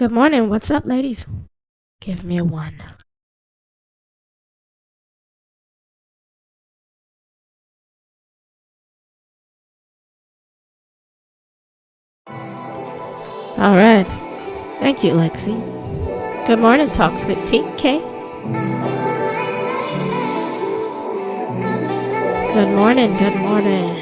Good morning. What's up, ladies? Give me a one. All right. Thank you, Lexi. Good morning, Talks with TK. Good morning. Good morning.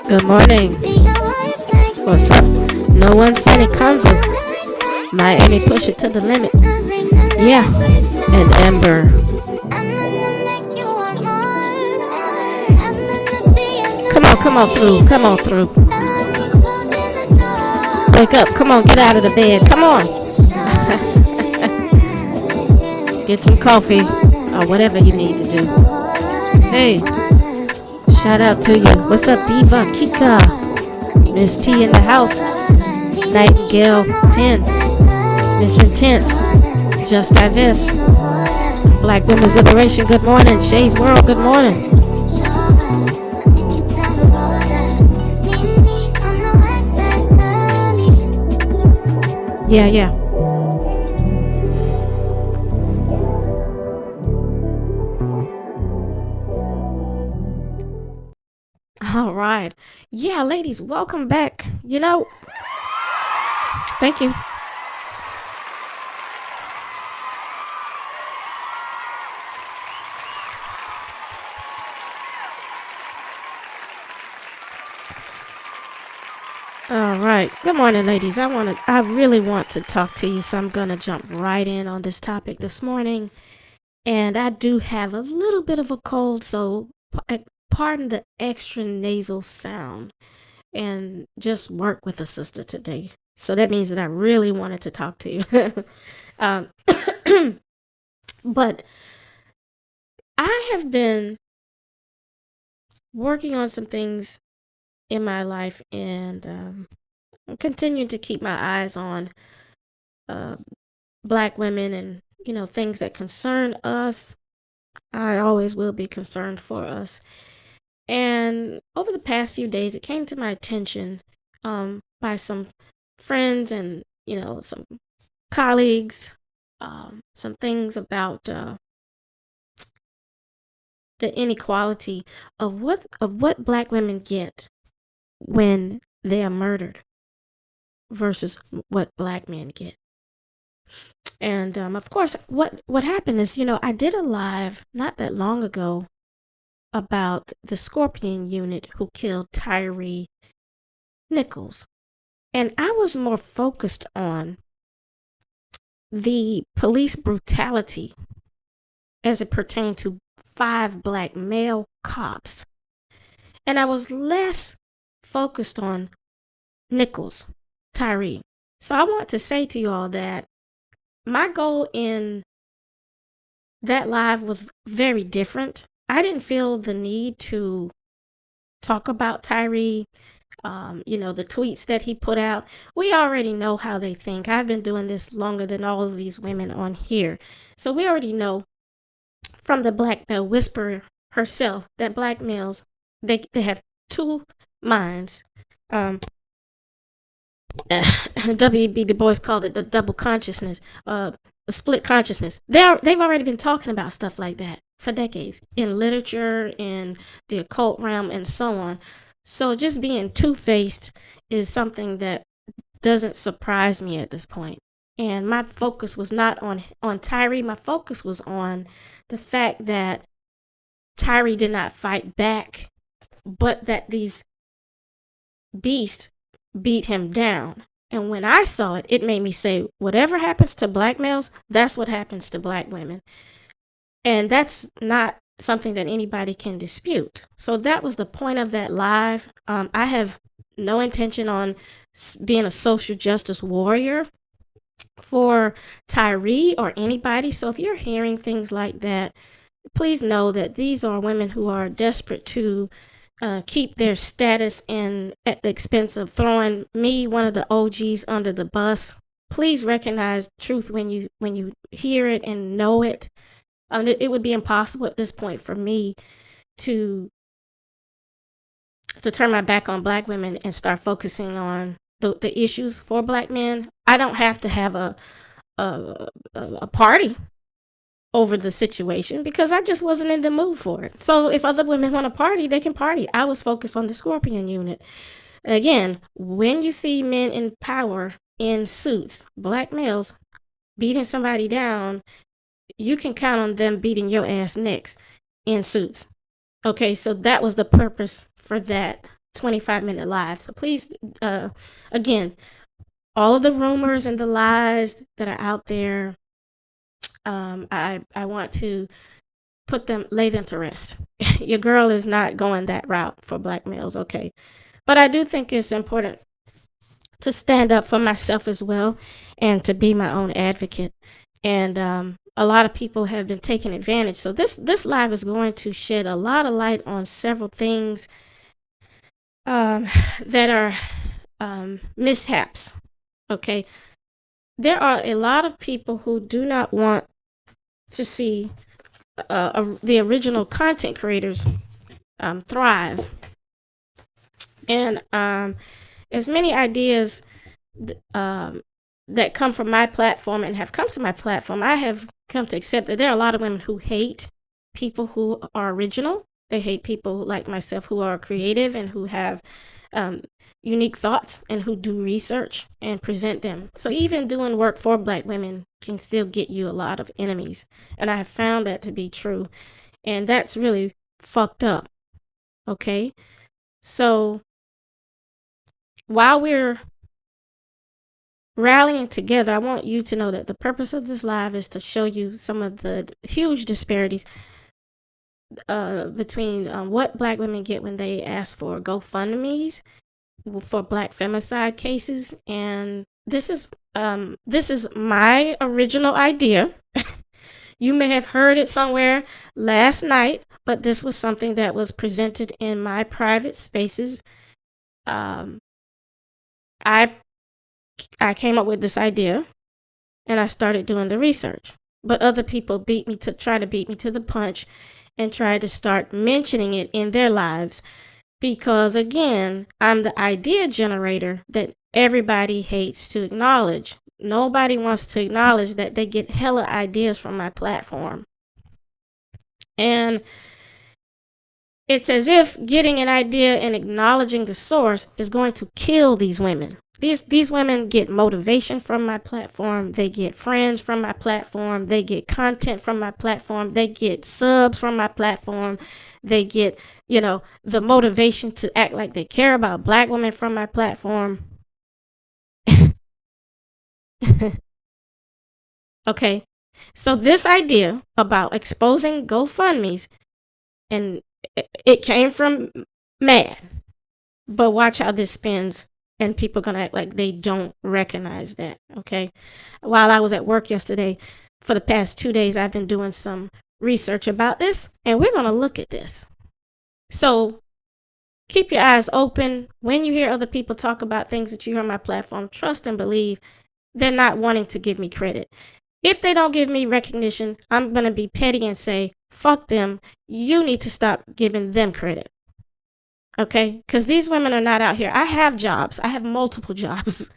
Good morning. What's up? No one said it comes up. Miami push it to the limit. Yeah. And Amber. Come on through. Come on through. Wake up. Come on, get out of the bed. Come on. Get some coffee or whatever you need to do. Hey. Shout out to you. What's up, Diva, Kika, Miss T in the house, Nightingale 10, Miss Intense, Just Divest, Black Women's Liberation, good morning, Shay's World, good morning. Yeah. All right. Yeah, ladies, welcome back. Thank you. All right. Good morning, ladies. I really want to talk to you, so I'm going to jump right in on this topic this morning. And I do have a little bit of a cold, so pardon the extra nasal sound and just work with a sister today. So that means that I really wanted to talk to you. But I have been working on some things in my life and continuing to keep my eyes on Black women and, things that concern us. I always will be concerned for us. And over the past few days, it came to my attention by some friends and, some colleagues, some things about the inequality of what Black women get when they are murdered versus what Black men get. And of course, what happened is, I did a live not that long ago about the Scorpion unit who killed Tyree Nichols. And I was more focused on the police brutality as it pertained to 5 Black male cops. And I was less focused on Nichols, Tyree. So I want to say to you all that my goal in that live was very different. I didn't feel the need to talk about Tyree, the tweets that he put out. We already know how they think. I've been doing this longer than all of these women on here. So we already know from the Black male whisperer herself that Black males, they have 2 minds. W.B. Du Bois called it the double consciousness, the split consciousness. They've already been talking about stuff like that for decades in literature, in the occult realm, and so on. So just being two-faced is something that doesn't surprise me at this point. And my focus was not on Tyree. My focus was on the fact that Tyree did not fight back but that these beasts beat him down. And when I saw it, it made me say, whatever happens to black males, that's what happens to black women. And that's not something that anybody can dispute. So that was the point of that live. I have no intention on being a social justice warrior for Tyree or anybody. So if you're hearing things like that, please know that these are women who are desperate to keep their status and at the expense of throwing me, one of the OGs, under the bus. Please recognize truth when you hear it and know it. It would be impossible at this point for me to turn my back on black women and start focusing on the issues for black men. I don't have to have a party over the situation because I just wasn't in the mood for it. So if other women want to party, they can party. I was focused on the Scorpion unit. Again, when you see men in power in suits, black males beating somebody down, you can count on them beating your ass next in suits. Okay, so that was the purpose for that 25-minute live. So please, again, all of the rumors and the lies that are out there, I want to lay them to rest. Your girl is not going that route for black males, okay? But I do think it's important to stand up for myself as well and to be my own advocate. And a lot of people have been taking advantage. So this live is going to shed a lot of light on several things that are mishaps, okay? There are a lot of people who do not want to see the original content creators thrive. And as many ideas that come from my platform and have come to my platform, I have come to accept that there are a lot of women who hate people who are original. They hate people like myself who are creative and who have unique thoughts and who do research and present them. So even doing work for black women can still get you a lot of enemies. And I have found that to be true. And that's really fucked up. Okay? So while we're rallying together, I want you to know that the purpose of this live is to show you some of the huge disparities between what black women get when they ask for GoFundMes for black femicide cases. And this is my original idea. You may have heard it somewhere last night, but this was something that was presented in my private spaces. I came up with this idea and I started doing the research, but other people beat me to the punch and tried to start mentioning it in their lives because, again, I'm the idea generator that everybody hates to acknowledge. Nobody wants to acknowledge that they get hella ideas from my platform. And it's as if getting an idea and acknowledging the source is going to kill these women. These women get motivation from my platform. They get friends from my platform. They get content from my platform. They get subs from my platform. They get, the motivation to act like they care about black women from my platform. Okay. So this idea about exposing GoFundMes, and it came from Mad. But watch how this spins. And people are going to act like they don't recognize that, okay? While I was at work yesterday, for the past 2 days, I've been doing some research about this, and we're going to look at this. So keep your eyes open. When you hear other people talk about things that you hear on my platform, trust and believe they're not wanting to give me credit. If they don't give me recognition, I'm going to be petty and say, fuck them. You need to stop giving them credit. Okay, because these women are not out here. I have jobs. I have multiple jobs.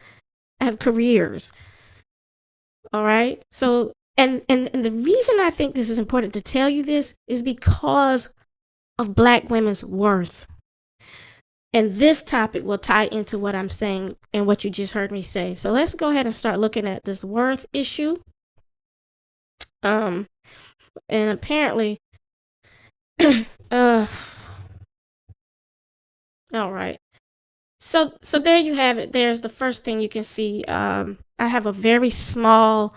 I have careers. All right. So, and the reason I think this is important to tell you this is because of black women's worth. And this topic will tie into what I'm saying and what you just heard me say. So let's go ahead and start looking at this worth issue. And apparently, All right. So there you have it. There's the first thing you can see. I have a very small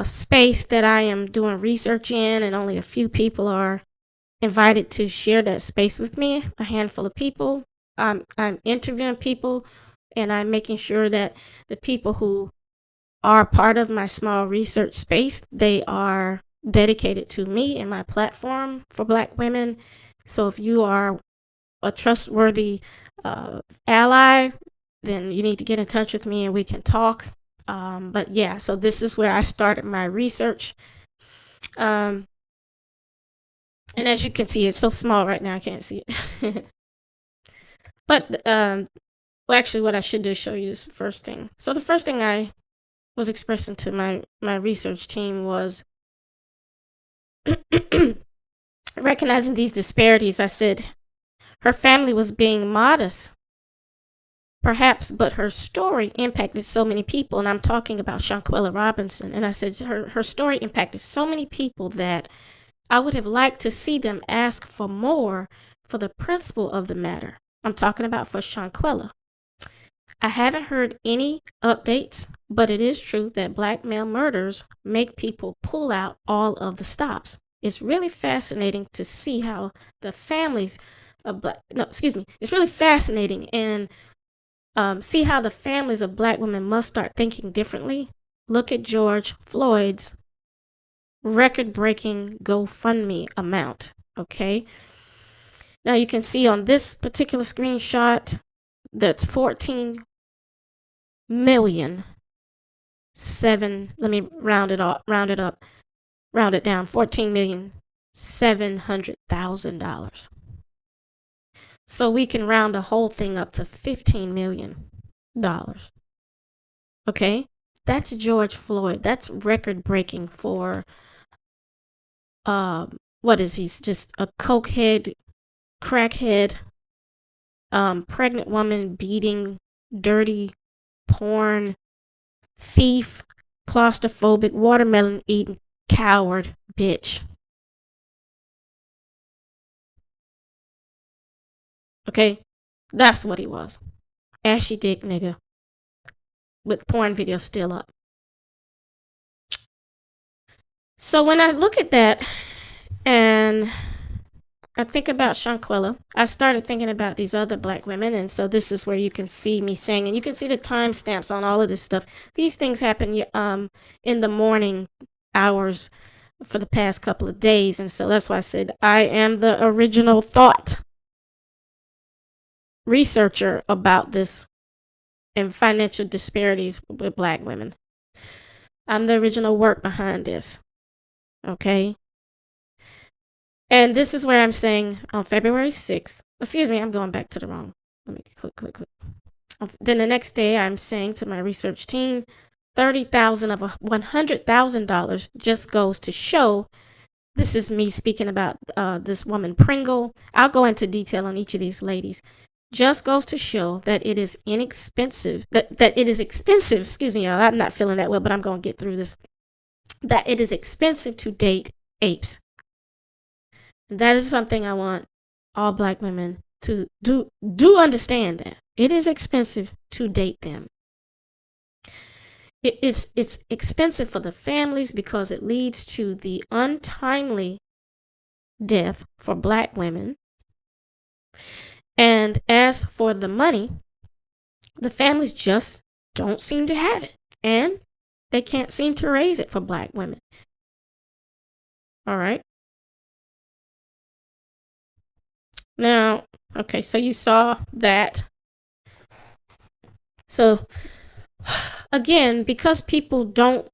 space that I am doing research in, and only a few people are invited to share that space with me. A handful of people. I'm interviewing people, and I'm making sure that the people who are part of my small research space, they are dedicated to me and my platform for Black women. So if you are a trustworthy ally, then you need to get in touch with me and we can talk. But yeah, so this is where I started my research. And as you can see, it's so small right now, I can't see it. But well, actually, what I should do is show you this first thing. So the first thing I was expressing to my research team was recognizing these disparities. I said her family was being modest, perhaps, but her story impacted so many people. And I'm talking about Shanquella Robinson. And I said her story impacted so many people that I would have liked to see them ask for more for the principle of the matter. I'm talking about for Shanquella. I haven't heard any updates, but it is true that Black male murders make people pull out all of the stops. It's really fascinating to see how the families of it's really fascinating and see how the families of Black women must start thinking differently. Look at George Floyd's record-breaking GoFundMe amount, okay? Now you can see on this particular screenshot that's 14 million let me round it up, round it down, $14,700,000. So we can round the whole thing up to $15 million. Okay? That's George Floyd. That's record breaking for what is he? Just a cokehead, crackhead, pregnant woman beating, dirty porn, thief, claustrophobic, watermelon eating, coward, bitch. Okay? That's what he was. Ashy dick nigga. With porn videos still up. So when I look at that and I think about Shanquella, I started thinking about these other Black women, and so this is where you can see me saying, and you can see the timestamps on all of this stuff. These things happen in the morning hours for the past couple of days, and so that's why I said I am the original thought researcher about this and financial disparities with Black women. I'm the original work behind this. Okay? And this is where I'm saying on February 6th, excuse me, I'm going back to the wrong. Let me click. Then the next day, I'm saying to my research team, $30,000 of $100,000 just goes to show. This is me speaking about this woman Pringle. I'll go into detail on each of these ladies. Just goes to show that it is inexpensive. That it is expensive. Excuse me, I'm not feeling that well, but I'm going to get through this. That it is expensive to date apes. That is something I want all Black women to do understand, that it is expensive to date them. It's expensive for the families because it leads to the untimely death for Black women. And as for the money, the families just don't seem to have it, and they can't seem to raise it for Black women. All right. Now, okay, so you saw that. So, again, because people don't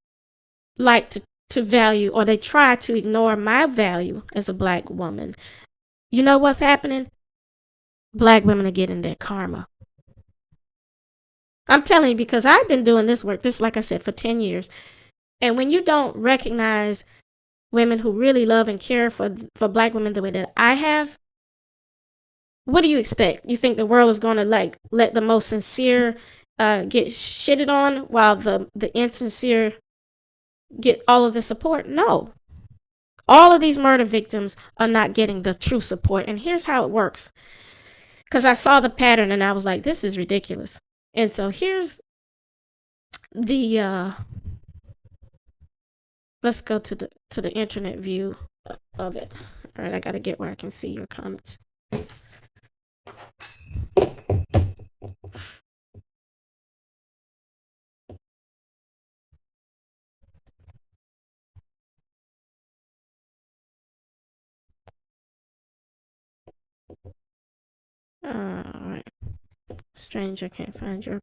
like to value, or they try to ignore my value as a Black woman, you know what's happening? Black women are getting their karma. I'm telling you, because I've been doing this work, like I said, for 10 years. And when you don't recognize women who really love and care for Black women the way that I have, what do you expect? You think the world is going to let the most sincere get shitted on while the insincere get all of the support? No. All of these murder victims are not getting the true support. And here's how it works. because I saw the pattern and I was like, this is ridiculous. And so here's the let's go to the internet view of it. All right, I gotta get where I can see your comments. All right. Stranger can't find your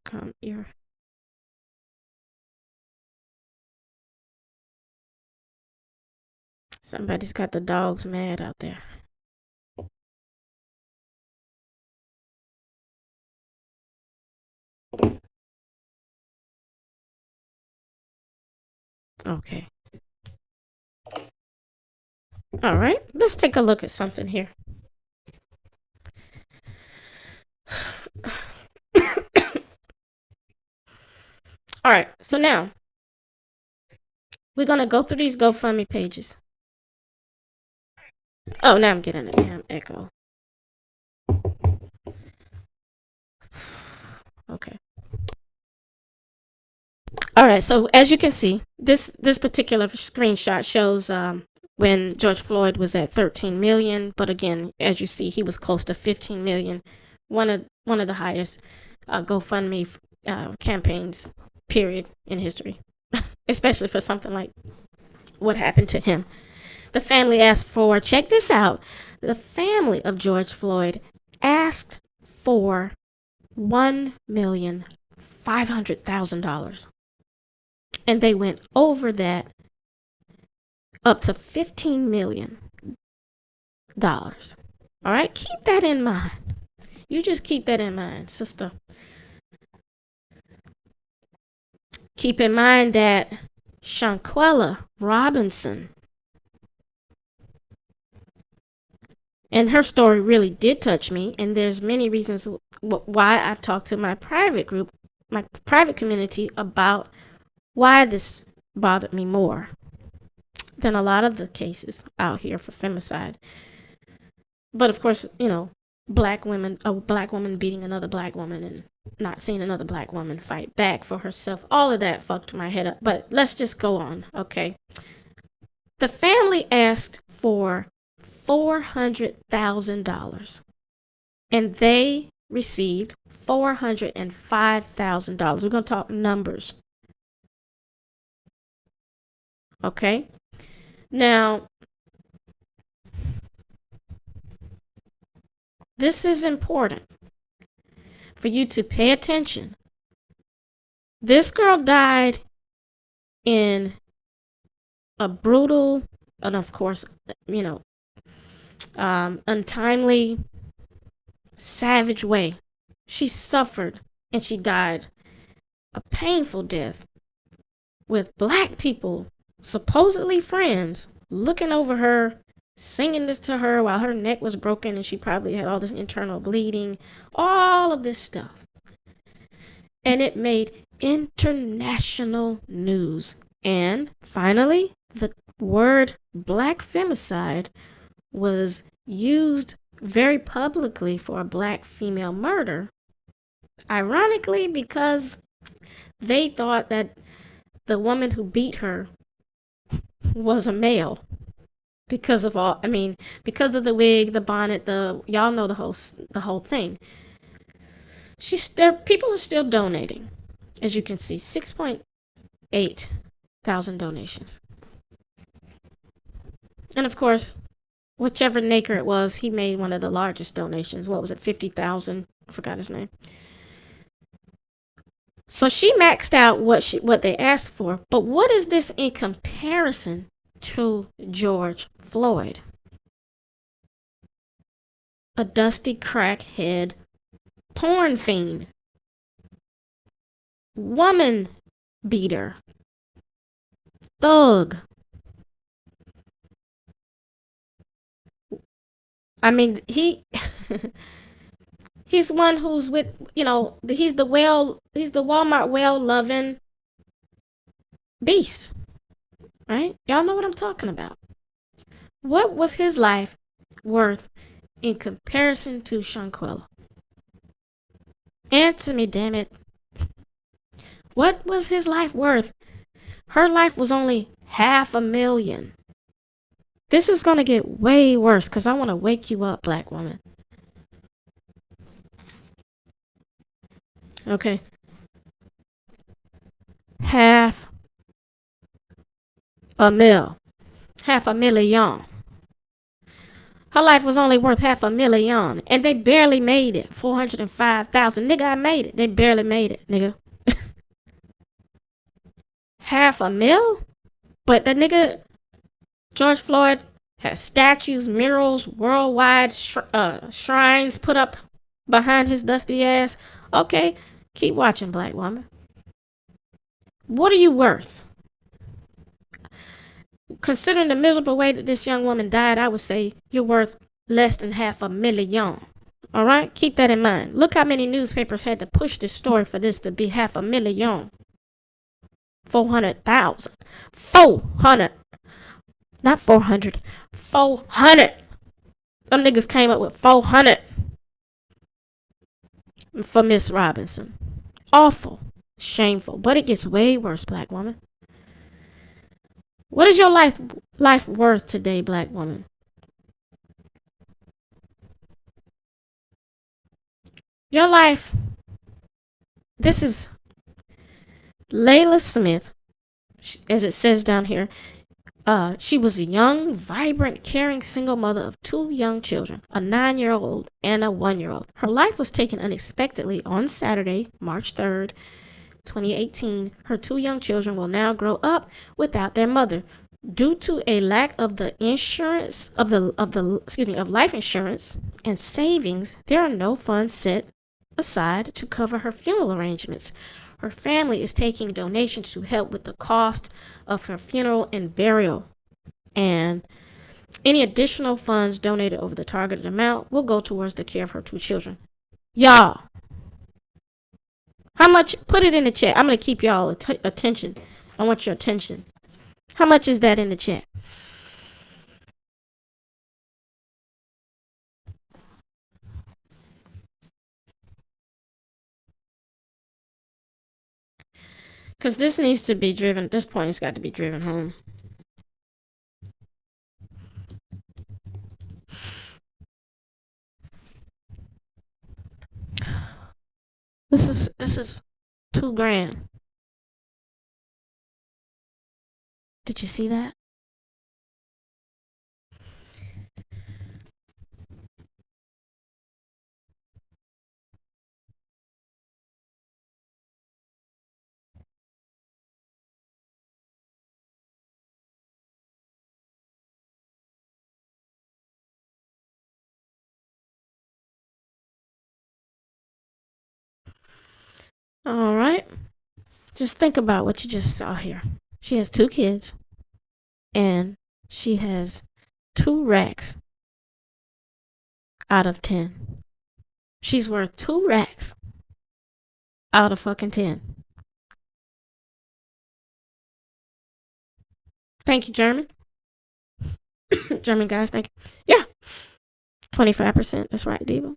Somebody's got the dogs mad out there. Okay. All right, let's take a look at something here. All right, so now we're going to go through these GoFundMe pages. Oh, now I'm getting a damn echo. Okay. All right, so as you can see, this particular screenshot shows when George Floyd was at 13 million, but again, as you see, he was close to 15 million. One of the highest GoFundMe campaigns, period, in history, especially for something like what happened to him. The family asked for, check this out, the family of George Floyd asked for $1,500,000. And they went over that up to $15 million. All right, keep that in mind. You just keep that in mind, sister. Keep in mind that Shanquella Robinson, and her story really did touch me, and there's many reasons why I've talked to my private group, my private community, about why this bothered me more than a lot of the cases out here for femicide. But of course, you know, a black woman beating another black woman and not seeing another black woman fight back for herself, all of that fucked my head up. But let's just go on, okay? The family asked for $400,000 and they received $405,000. We're going to talk numbers. Okay? Now, this is important for you to pay attention. This girl died in a brutal and, of course, you know, untimely, savage way. She suffered and she died a painful death with black people, supposedly friends, looking over her, singing this to her while her neck was broken and she probably had all this internal bleeding, all of this stuff. And it made international news. And finally, the word black femicide was used very publicly for a black female murder. Ironically, because they thought that the woman who beat her was a male. Because of because of the wig, the bonnet, y'all know the whole thing. People are still donating. As you can see, 6.8 thousand donations. And of course, whichever Naker it was, he made one of the largest donations. What was it, 50,000? I forgot his name. So she maxed out what they asked for. But what is this in comparison to George Floyd? A dusty crackhead porn fiend, woman beater, thug. I mean, he's one who's with, you know, he's the Walmart well-loving beast, right? Y'all know what I'm talking about. What was his life worth in comparison to Shanquella? Answer me, damn it. What was his life worth? Her life was only $500,000. This is gonna get way worse because I want to wake you up, black woman. Okay. $500,000. Her life was only worth $500,000, and they barely made it. 405,000. Nigga, I made it. They barely made it, nigga. $500,000? But the nigga, George Floyd, has statues, murals, worldwide shrines put up behind his dusty ass. Okay, keep watching, black woman. What are you worth? Considering the miserable way that this young woman died, I would say you're worth less than $500,000. All right? Keep that in mind. Look how many newspapers had to push this story for this to be $500,000. 400,000. 400. Not 400. 400. Them niggas came up with 400 for Miss Robinson. Awful. Shameful. But it gets way worse, black woman. What is your life worth today, black woman? Your life. This is Leela Smith, as it says down here. She was a young, vibrant, caring single mother of 2 young children, a 9-year-old and a 1-year-old. Her life was taken unexpectedly on Saturday, March 3rd, 2018. Her 2 young children will now grow up without their mother. Due to a lack of the insurance of life insurance and savings, there are no funds set aside to cover her funeral arrangements. Her family is taking donations to help with the cost of her funeral and burial. And any additional funds donated over the targeted amount will go towards the care of her 2 children. Y'all, how much? Put it in the chat. I'm going to keep y'all attention. I want your attention. How much is that in the chat? Because this needs to be driven. At this point, it's got to be driven home. This is $2,000. Did you see that? All right. Just think about what you just saw here. She has 2 kids, and she has 2 racks out of 10. She's worth 2 racks out of fucking 10. Thank you, German. German guys, thank you. Yeah. 25%. That's right, Diva.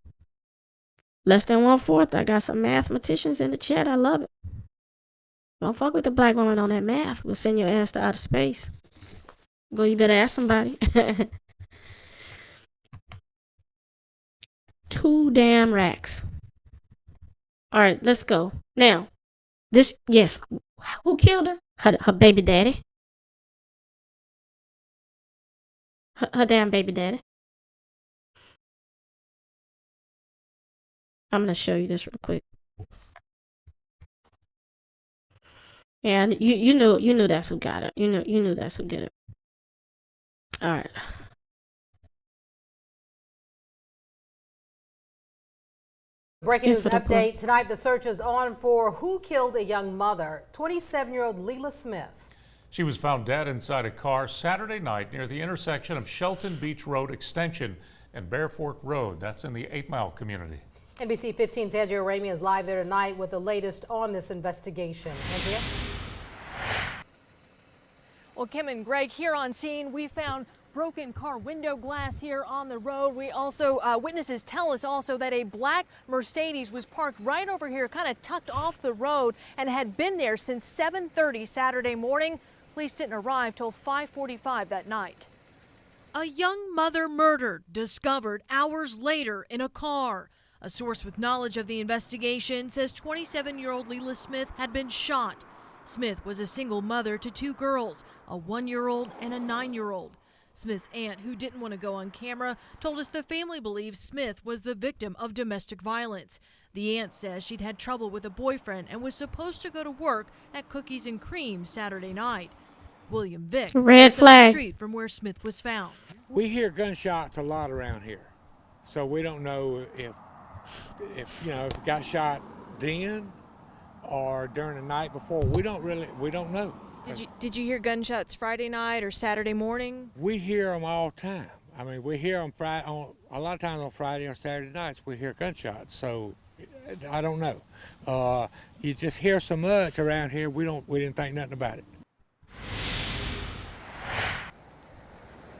Less than 1/4. I got some mathematicians in the chat. I love it. Don't fuck with the black woman on that math. We'll send your ass to outer space. Well, you better ask somebody. 2 damn racks. All right, let's go. Now, yes. Who killed her? Her baby daddy. Her damn baby daddy. I'm gonna show you this real quick. Yeah, you knew that's who got it. You knew that's who did it. All right. Breaking news update tonight. The search is on for who killed a young mother. 27-year-old Leela Smith. She was found dead inside a car Saturday night near the intersection of Shelton Beach Road Extension and Bear Fork Road. That's in the 8 Mile community. NBC 15's Andrea Ramey is live there tonight with the latest on this investigation. Andrea? Well, Kim and Greg, here on scene, we found broken car window glass here on the road. We also, witnesses tell us also that a black Mercedes was parked right over here, kind of tucked off the road, and had been there since 7:30 Saturday morning. Police didn't arrive till 5:45 that night. A young mother murdered, discovered hours later in a car. A source with knowledge of the investigation says 27-year-old Leela Smith had been shot. Smith was a single mother to 2 girls, a 1-year-old and a 9-year-old. Smith's aunt, who didn't want to go on camera, told us the family believes Smith was the victim of domestic violence. The aunt says she'd had trouble with a boyfriend and was supposed to go to work at Cookies and Cream Saturday night. William Vick Red lives up flag. the street from where Smith was found. We hear gunshots a lot around here, so we don't know if it got shot then or during the night before. We don't know. Did you hear gunshots Friday night or Saturday morning? We hear them all the time. I mean, we hear them a lot of times on Friday or Saturday nights. We hear gunshots, so I don't know. You just hear so much around here. We didn't think nothing about it.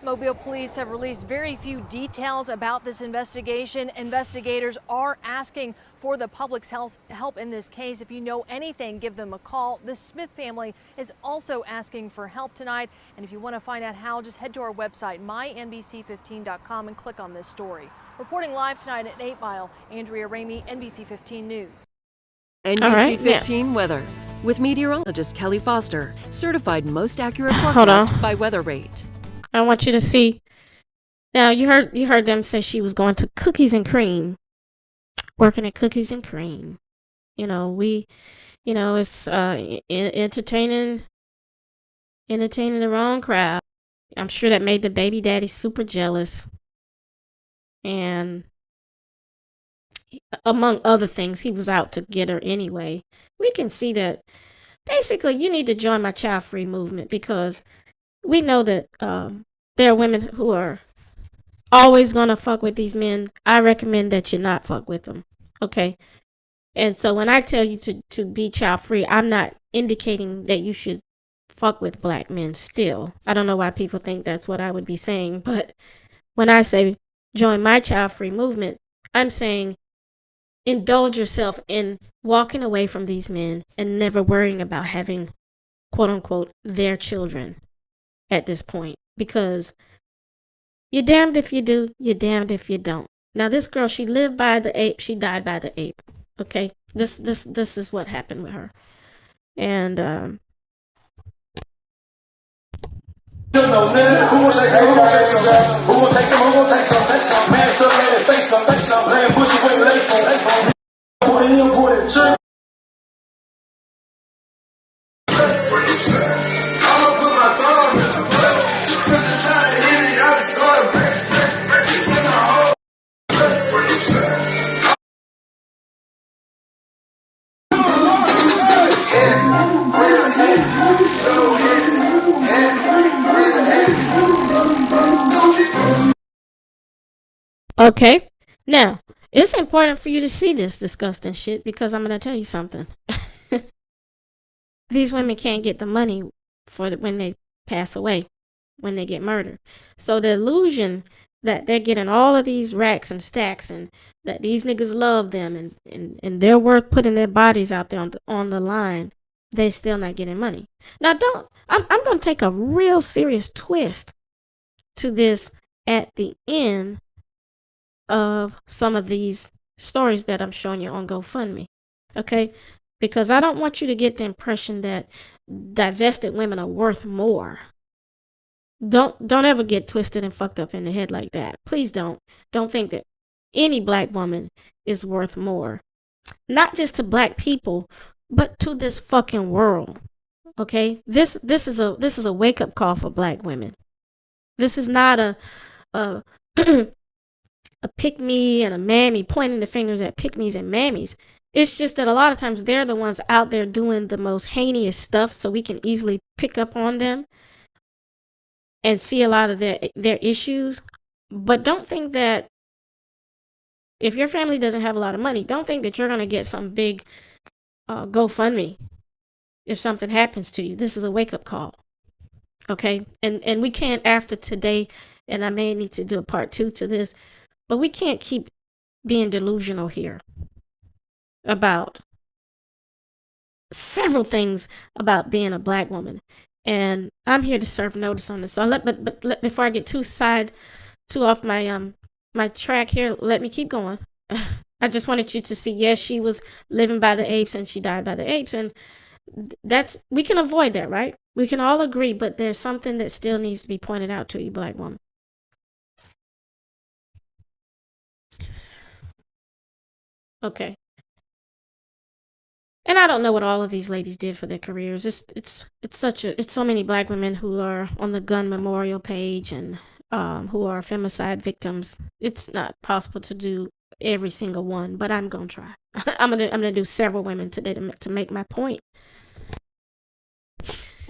Mobile police have released very few details about this investigation. Investigators are asking for the public's help in this case. If you know anything, give them a call. The Smith family is also asking for help tonight. And if you want to find out how, just head to our website, mynbc15.com, and click on this story. Reporting live tonight at 8 Mile, Andrea Ramey, NBC 15 News. NBC 15 weather with meteorologist Kelly Foster, certified most accurate Hold on. forecast by Weather Rate. I want you to see. Now you heard them say she was going to Cookies and Cream, working at Cookies and Cream. It's entertaining the wrong crowd. I'm sure that made the baby daddy super jealous. And among other things, he was out to get her anyway. We can see that. Basically, you need to join my child-free movement, because we know that there are women who are always going to fuck with these men. I recommend that you not fuck with them, okay? And so when I tell you to be child-free, I'm not indicating that you should fuck with black men still. I don't know why people think that's what I would be saying, but when I say join my child-free movement, I'm saying indulge yourself in walking away from these men and never worrying about having, quote-unquote, their children at this point, because you're damned if you do, you're damned if you don't. Now this girl, she lived by the ape, she died by the ape. Okay, this is what happened with her. And okay, now it's important for you to see this disgusting shit, because I'm gonna tell you something. These women can't get the money for when they pass away, when they get murdered. So the illusion that they're getting all of these racks and stacks, and that these niggas love them, and they're worth putting their bodies out there on the line, they still not getting money. Now I'm gonna take a real serious twist to this at the end of some of these stories that I'm showing you on GoFundMe, okay? Because I don't want you to get the impression that divested women are worth more. Don't ever get twisted and fucked up in the head like that. Please don't. Don't think that any black woman is worth more. Not just to black people, but to this fucking world. Okay? This is a wake-up call for black women. This is not a a pick-me and a mammy pointing the fingers at pick-me's and mammies. It's just that a lot of times they're the ones out there doing the most heinous stuff, so we can easily pick up on them and see a lot of their issues. But don't think that if your family doesn't have a lot of money, don't think that you're going to get some big GoFundMe if something happens to you. This is a wake-up call. Okay, and we can't after today, and I may need to do a part 2 to this, but we can't keep being delusional here about several things about being a black woman. And I'm here to serve notice on this. So before I get too off my track here, let me keep going. I just wanted you to see, yes, she was living by the apes and she died by the apes, and we can avoid that, right? We can all agree, but there's something that still needs to be pointed out to you, black woman. Okay. And I don't know what all of these ladies did for their careers. It's so many black women who are on the gun memorial page and who are femicide victims. It's not possible to do every single one, but I'm gonna try. I'm gonna do several women today to make my point.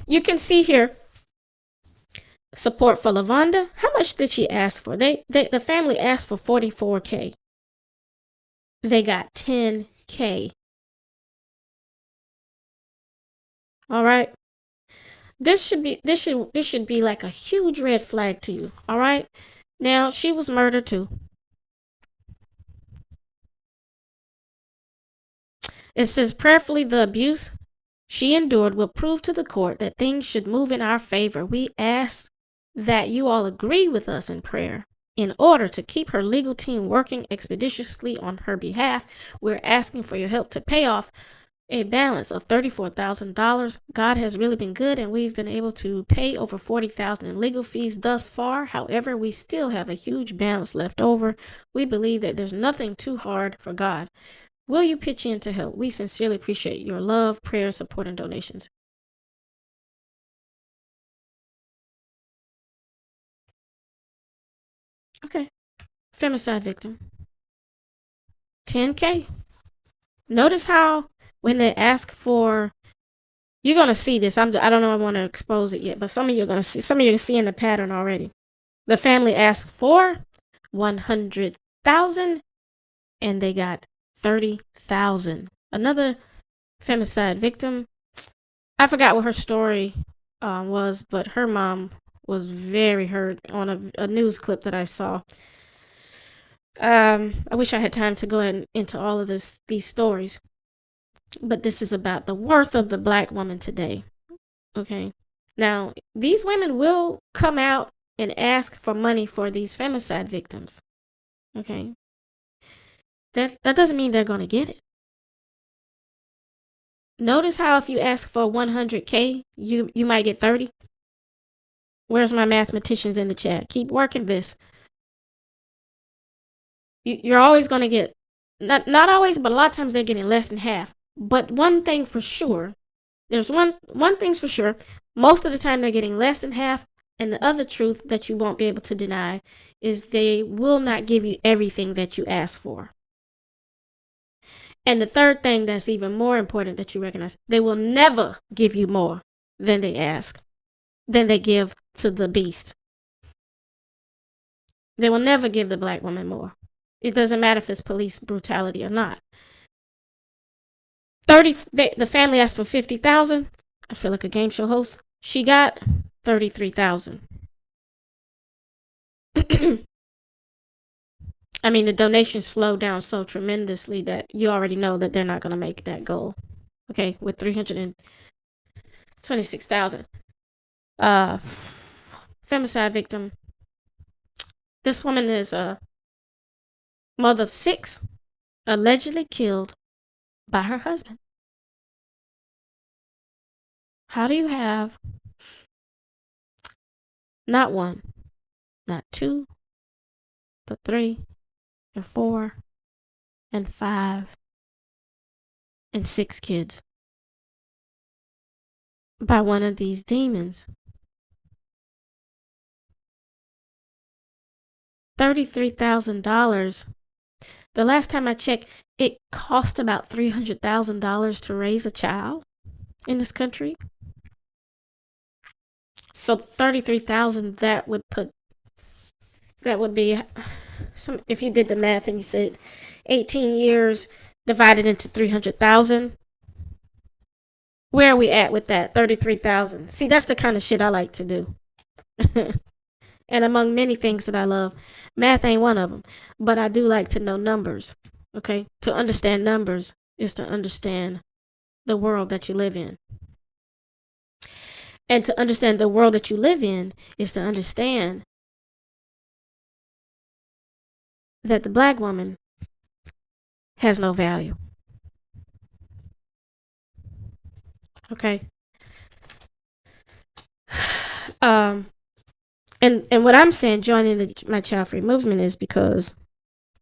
You can see here support for Lavonda. How much did she ask for? The family asked for $44K. They got $10K. All right. This should be like a huge red flag to you. All right. Now, she was murdered too. It says, prayerfully, the abuse she endured will prove to the court that things should move in our favor. We ask that you all agree with us in prayer. In order to keep her legal team working expeditiously on her behalf, we're asking for your help to pay off a balance of $34,000. God has really been good, and we've been able to pay over $40,000 in legal fees thus far. However, we still have a huge balance left over. We believe that there's nothing too hard for God. Will you pitch in to help? We sincerely appreciate your love, prayers, support, and donations. Okay. Femicide victim. $10K. Notice how when they ask for, you're gonna see this. I don't know. I want to expose it yet, but some of you are seeing the pattern already. The family asked for $100,000, and they got $30,000. Another femicide victim. I forgot what her story was, but her mom was very hurt on a news clip that I saw. I wish I had time to go into all of these stories, but this is about the worth of the black woman today. Okay. Now, these women will come out and ask for money for these femicide victims. Okay. That doesn't mean they're going to get it. Notice how if you ask for $100K, you might get 30. Where's my mathematicians in the chat? Keep working this. You're always going to get, not always, but a lot of times they're getting less than half. But one thing for sure, there's one thing's for sure, most of the time they're getting less than half. And the other truth that you won't be able to deny is they will not give you everything that you ask for. And the third thing that's even more important that you recognize, they will never give you more than they ask, than they give to the beast. They will never give the black woman more. It doesn't matter if it's police brutality or not. The family asked for $50,000. I feel like a game show host. She got $33,000. I mean, the donations slowed down so tremendously that you already know that they're not going to make that goal. Okay, with $326,000. Femicide victim. This woman is a mother of 6, allegedly killed by her husband. How do you have not 1, not 2, but 3, and 4, and 5, and 6 kids by one of these demons? $33,000. The last time I checked, it cost about $300,000 to raise a child in this country. So $33,000, that would be some, if you did the math and you said 18 years divided into 300,000. Where are we at with that? 33,000. See, that's the kind of shit I like to do. And among many things that I love, math ain't one of them. But I do like to know numbers. Okay? To understand numbers is to understand the world that you live in. And to understand the world that you live in is to understand that the black woman has no value. Okay? And what I'm saying, joining the My Child Free movement, is because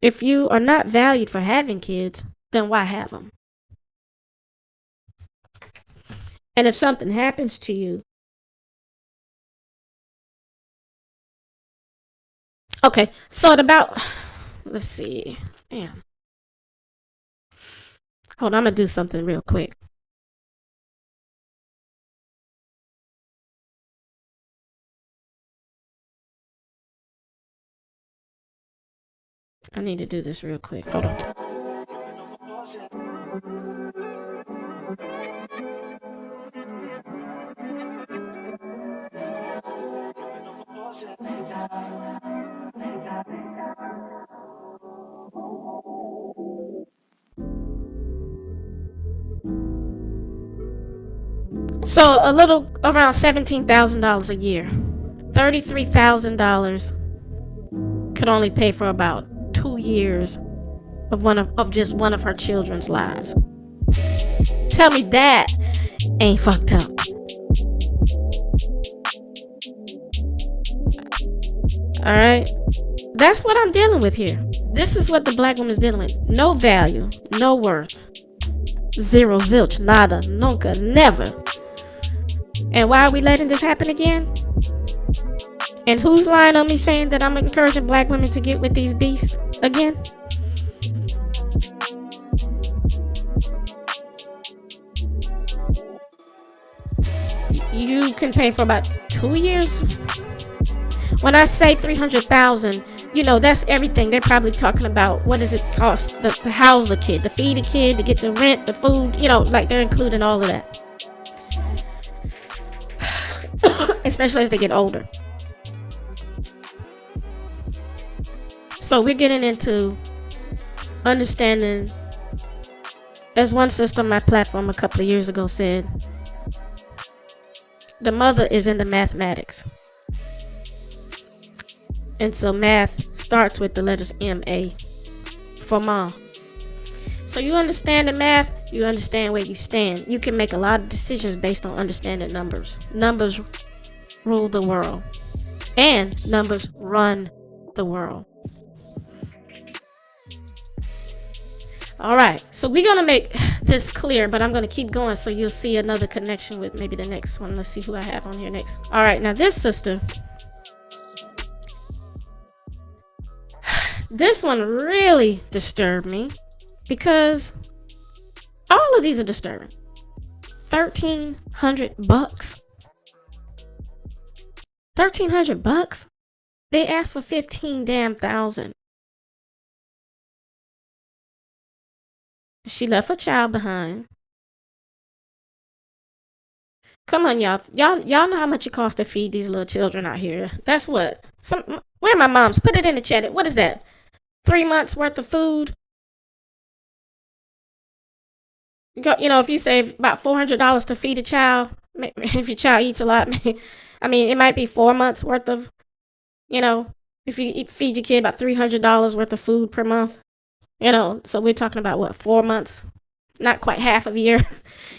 if you are not valued for having kids, then why have them? And if something happens to you, okay, so at about, let's see, damn. Hold on, I'm going to do something real quick. I need to do this real quick. Hold on. So a little around $17,000 a year. $33,000 could only pay for about 2 years of just one of her children's lives. Tell me that ain't fucked up. Alright? That's what I'm dealing with here. This is what the black woman's dealing with. No value, no worth. Zero, zilch, nada, nunca, never. And why are we letting this happen again? And who's lying on me saying that I'm encouraging black women to get with these beasts again? You can pay for about 2 years. When I say 300,000, you know, that's everything. They're probably talking about what does it cost to house a kid, to feed a kid, to get the rent, the food, you know, like they're including all of that. Especially as they get older. So we're getting into understanding, as one sister on my platform a couple of years ago said, the mother is in the mathematics. And so math starts with the letters M-A for mom. So you understand the math, you understand where you stand. You can make a lot of decisions based on understanding numbers. Numbers rule the world. And numbers run the world. Alright, so we're going to make this clear, but I'm going to keep going so you'll see another connection with maybe the next one. Let's see who I have on here next. Alright, now this sister, this one really disturbed me because all of these are disturbing. $1,300. $1,300? They asked for 15 damn thousand. She left a child behind. Come on, y'all. Y'all know how much it costs to feed these little children out here. That's what. Where are my moms? Put it in the chat. What is that? 3 months worth of food? You know, if you save about $400 to feed a child, if your child eats a lot, I mean, it might be 4 months worth of, you know, if you feed your kid about $300 worth of food per month. You know, so we're talking about what, 4 months? Not quite half of a year.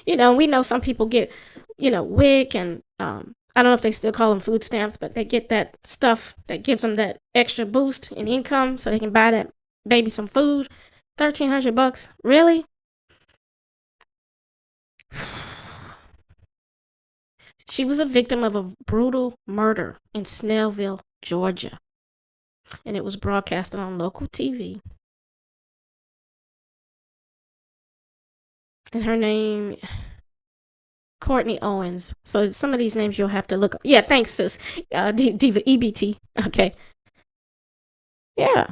You know, we know some people get, you know, WIC and I don't know if they still call them food stamps, but they get that stuff that gives them that extra boost in income so they can buy that baby some food. $1,300? Really? She was a victim of a brutal murder in Snellville, Georgia. And it was broadcasted on local TV. And her name, Courtney Owens. So some of these names you'll have to look up. Yeah, thanks, sis. Diva EBT. Okay. Yeah.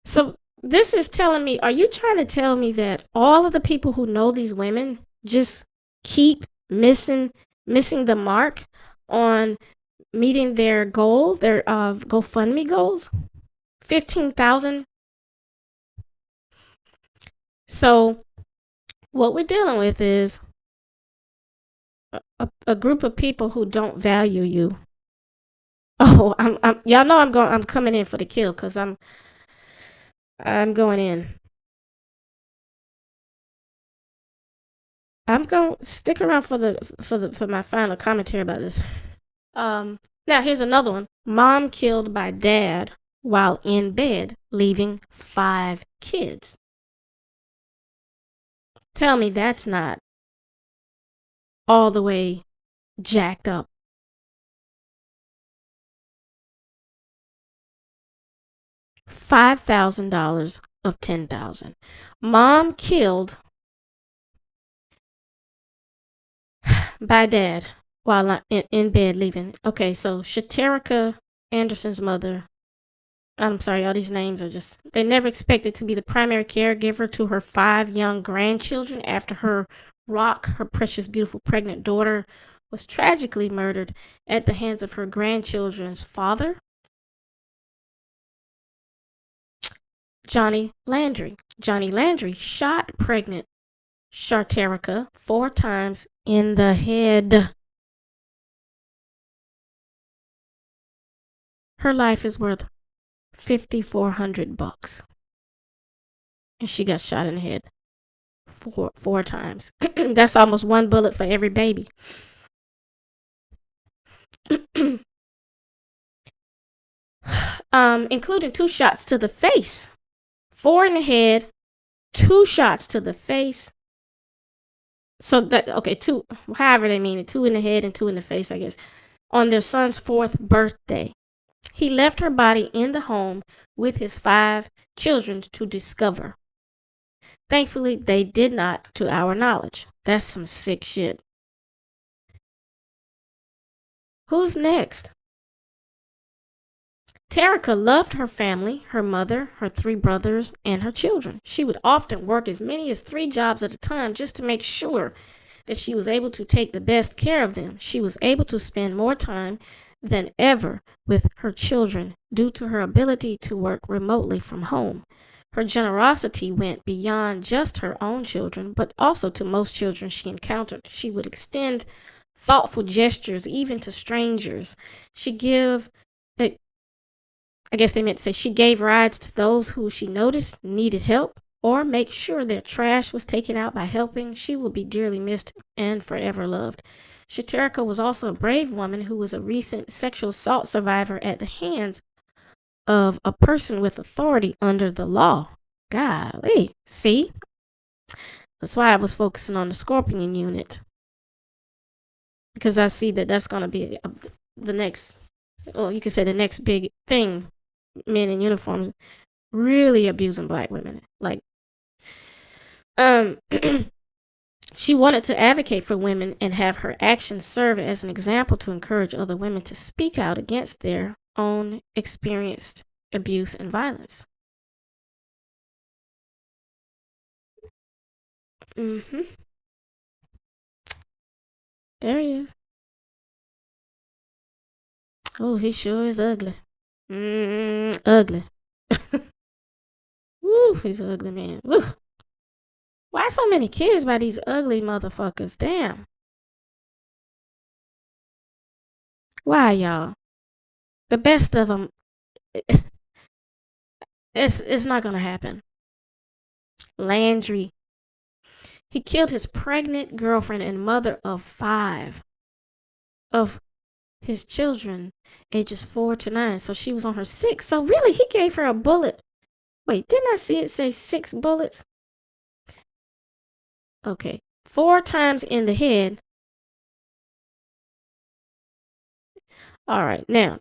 So this is telling me, are you trying to tell me that all of the people who know these women just keep missing the mark on meeting their goal, their GoFundMe goals. 15,000. So what we're dealing with is a group of people who don't value you. Oh, y'all know I'm coming in for the kill, because I'm going in. I'm going to stick around for my final commentary about this. Now here's another one. Mom killed by dad while in bed, leaving 5 kids. Tell me that's not all the way jacked up. $5,000 of $10,000. Mom killed by dad while in bed leaving. Okay, so Shatarica Anderson's mother. I'm sorry, all these names are just... They never expected to be the primary caregiver to her 5 young grandchildren after her precious, beautiful, pregnant daughter was tragically murdered at the hands of her grandchildren's father, Johnny Landry. Johnny Landry shot pregnant Shatarica 4 times in the head. Her life is worth $5,400, and she got shot in the head 4 times. That's almost 1 bullet for every baby. Including 2 shots to the face, 4 in the head, 2 shots to the face. So that, okay, 2, however they mean it, 2 in the head and 2 in the face, I guess, on their son's 4th birthday. He left her body in the home with his 5 children to discover. Thankfully, they did not, to our knowledge. That's some sick shit. Who's next? Shatarica loved her family, her mother, her 3 brothers, and her children. She would often work as many as 3 jobs at a time just to make sure that she was able to take the best care of them. She was able to spend more time than ever with her children due to her ability to work remotely from home. Her generosity went beyond just her own children, but also to most children she encountered. She would extend thoughtful gestures even to strangers. She gave rides to those who she noticed needed help, or make sure their trash was taken out by helping. She will be dearly missed and forever loved. Shatarica was also a brave woman who was a recent sexual assault survivor at the hands of a person with authority under the law. Golly, see? That's why I was focusing on the Scorpion unit, because I see that that's going to be the next, well, you could say the next big thing. Men in uniforms really abusing black women. Like, she wanted to advocate for women and have her actions serve as an example to encourage other women to speak out against their own experienced abuse and violence. There he is. Oh, he sure is ugly. Ugly. Woo, he's an ugly man. Woo. Why so many kids by these ugly motherfuckers? Damn. Why, y'all? The best of them. It's not gonna happen. Landry. He killed his pregnant girlfriend and mother of 5 of his children, ages 4 to 9. So she was on her 6th. So really, he gave her a bullet. Wait, didn't I see it say 6 bullets? Okay, 4 times in the head. All right, now,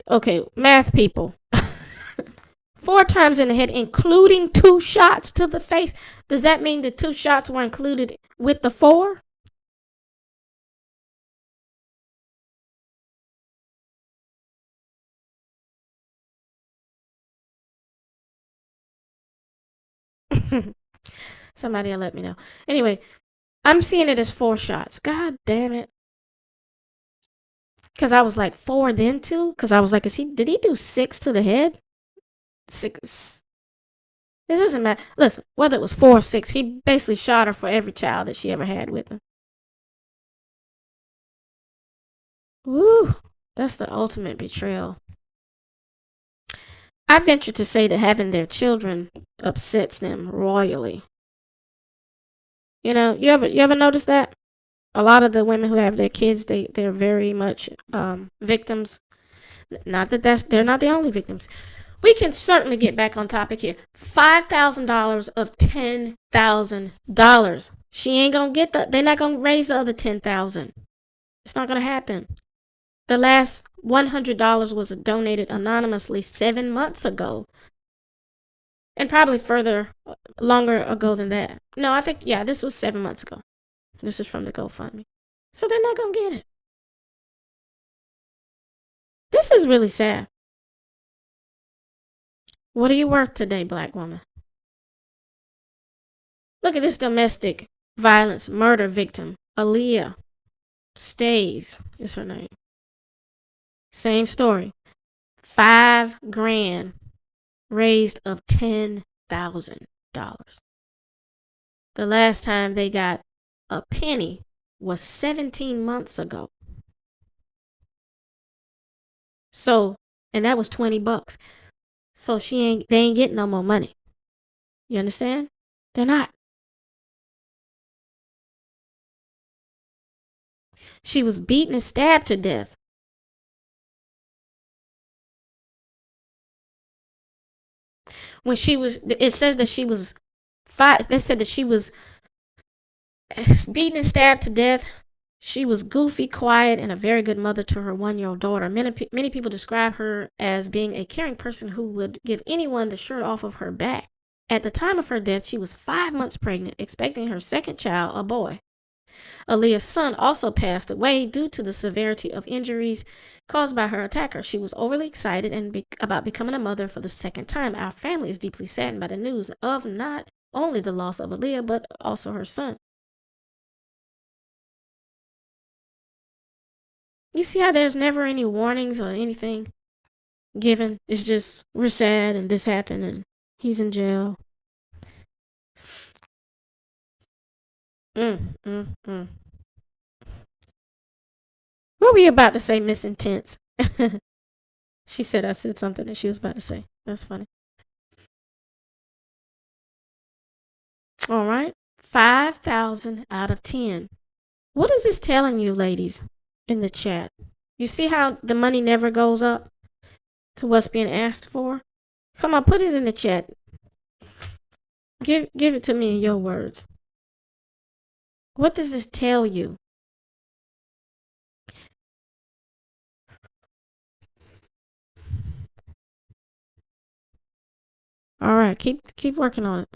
okay, math people. 4 times in the head, including 2 shots to the face. Does that mean the 2 shots were included with the 4? Somebody will let me know. Anyway, I'm seeing it as 4 shots. God damn it. Because I was like 4 then too. Because I was like, did he do 6 to the head? 6. It doesn't matter. Listen, whether it was 4 or 6, he basically shot her for every child that she ever had with him. Woo, that's the ultimate betrayal. I venture to say that having their children upsets them royally. You know, you ever notice that? A lot of the women who have their kids, they're very much victims. Not that they're not the only victims. We can certainly get back on topic here. $5,000 of $10,000. She ain't gonna get they're not gonna raise the other $10,000. It's not gonna happen. The last $100 was donated anonymously 7 months ago. And probably longer ago than that. No, I think, yeah, this was 7 months ago. This is from the Gofundme. So they're not going to get it. This is really sad. What are you worth today, black woman? Look at this domestic violence murder victim. Aaliyah Stay is her name. Same story. $5,000 raised of $10,000. The last time they got a penny was 17 months ago. So, and that was $20. So they ain't getting no more money. You understand? They're not. She was beaten and stabbed to death. When it says that she was they said that she was beaten and stabbed to death. She was goofy, quiet, and a very good mother to her 1-year-old daughter. Many people describe her as being a caring person who would give anyone the shirt off of her back. At the time of her death, she was 5 months pregnant, expecting her second child, a boy. Aaliyah's son also passed away due to the severity of injuries caused by her attacker. She was overly excited about becoming a mother for the second time. Our family is deeply saddened by the news of not only the loss of Aaliyah, but also her son. You see how there's never any warnings or anything given? It's just, we're sad and this happened and he's in jail. What were you about to say, Miss Intense? She said I said something that she was about to say. That's funny. All right. 5,000 out of 10. What is this telling you, ladies, in the chat? You see how the money never goes up to what's being asked for? Come on, put it in the chat. Give it to me in your words. What does this tell you? All right, keep working on it.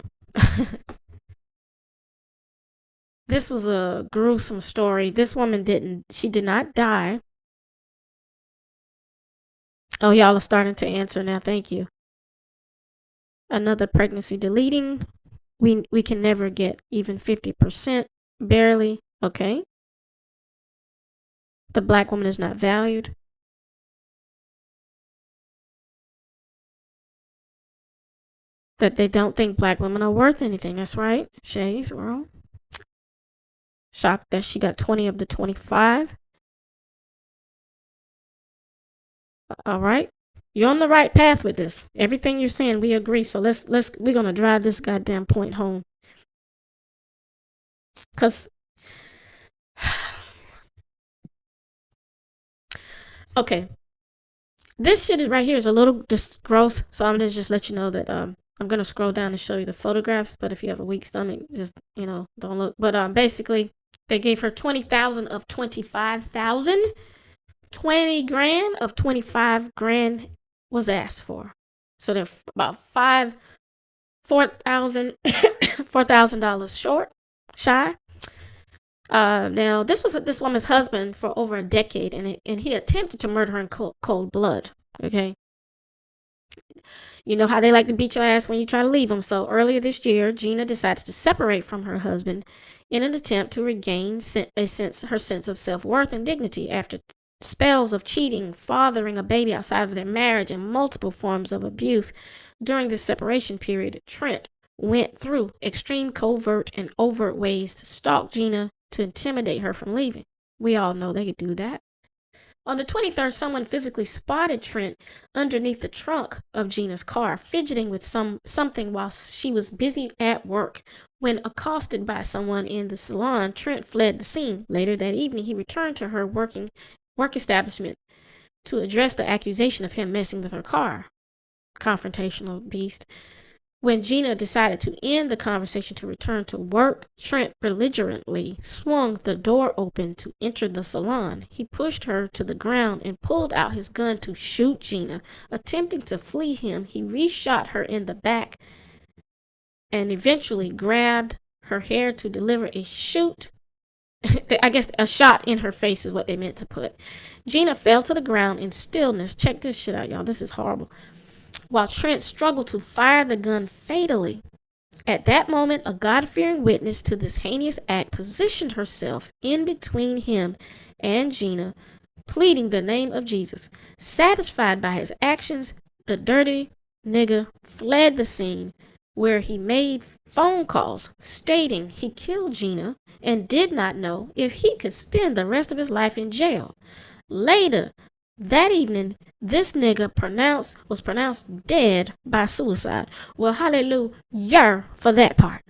This was a gruesome story. This woman did not die. Oh, y'all are starting to answer now. Thank you. Another pregnancy deleting. We can never get even 50%. Barely. Okay. The black woman is not valued. That they don't think black women are worth anything. That's right. Shay's world. Shocked that she got 20 of the 25. All right. You're on the right path with this. Everything you're saying, we agree. So we're going to drive this goddamn point home. Because, okay. This shit right here is a little just gross. So I'm going to just let you know that I'm going to scroll down and show you the photographs. But if you have a weak stomach, just, don't look. But basically, they gave her 20,000 of 25,000. 20 grand of 25 grand was asked for. So they're about $4,000 shy. Now this was this woman's husband for over a decade, and he attempted to murder her in cold blood. Okay. You know how they like to beat your ass when you try to leave them. So earlier this year, Gina decided to separate from her husband in an attempt to regain her sense of self-worth and dignity after spells of cheating, fathering a baby outside of their marriage, and multiple forms of abuse. During this separation period, Trent went through extreme covert and overt ways to stalk Gina to intimidate her from leaving. We all know they could do that. On the 23rd, someone physically spotted Trent underneath the trunk of Gina's car, fidgeting with something while she was busy at work. When accosted by someone in the salon, Trent fled the scene. Later that evening, he returned to her work establishment to address the accusation of him messing with her car. Confrontational beast. When Gina decided to end the conversation to return to work, Trent belligerently swung the door open to enter the salon. He pushed her to the ground and pulled out his gun to shoot Gina. Attempting to flee him, he reshot her in the back and eventually grabbed her hair to deliver a shot in her face is what they meant to put. Gina fell to the ground in stillness. Check this shit out, y'all. This is horrible. While Trent struggled to fire the gun fatally. At that moment, a God-fearing witness to this heinous act positioned herself in between him and Gina, pleading the name of Jesus. Satisfied by his actions, the dirty nigga fled the scene, where he made phone calls stating he killed Gina and did not know if he could spend the rest of his life in jail. Later that evening, this nigga was pronounced dead by suicide. Well, hallelujah for that part.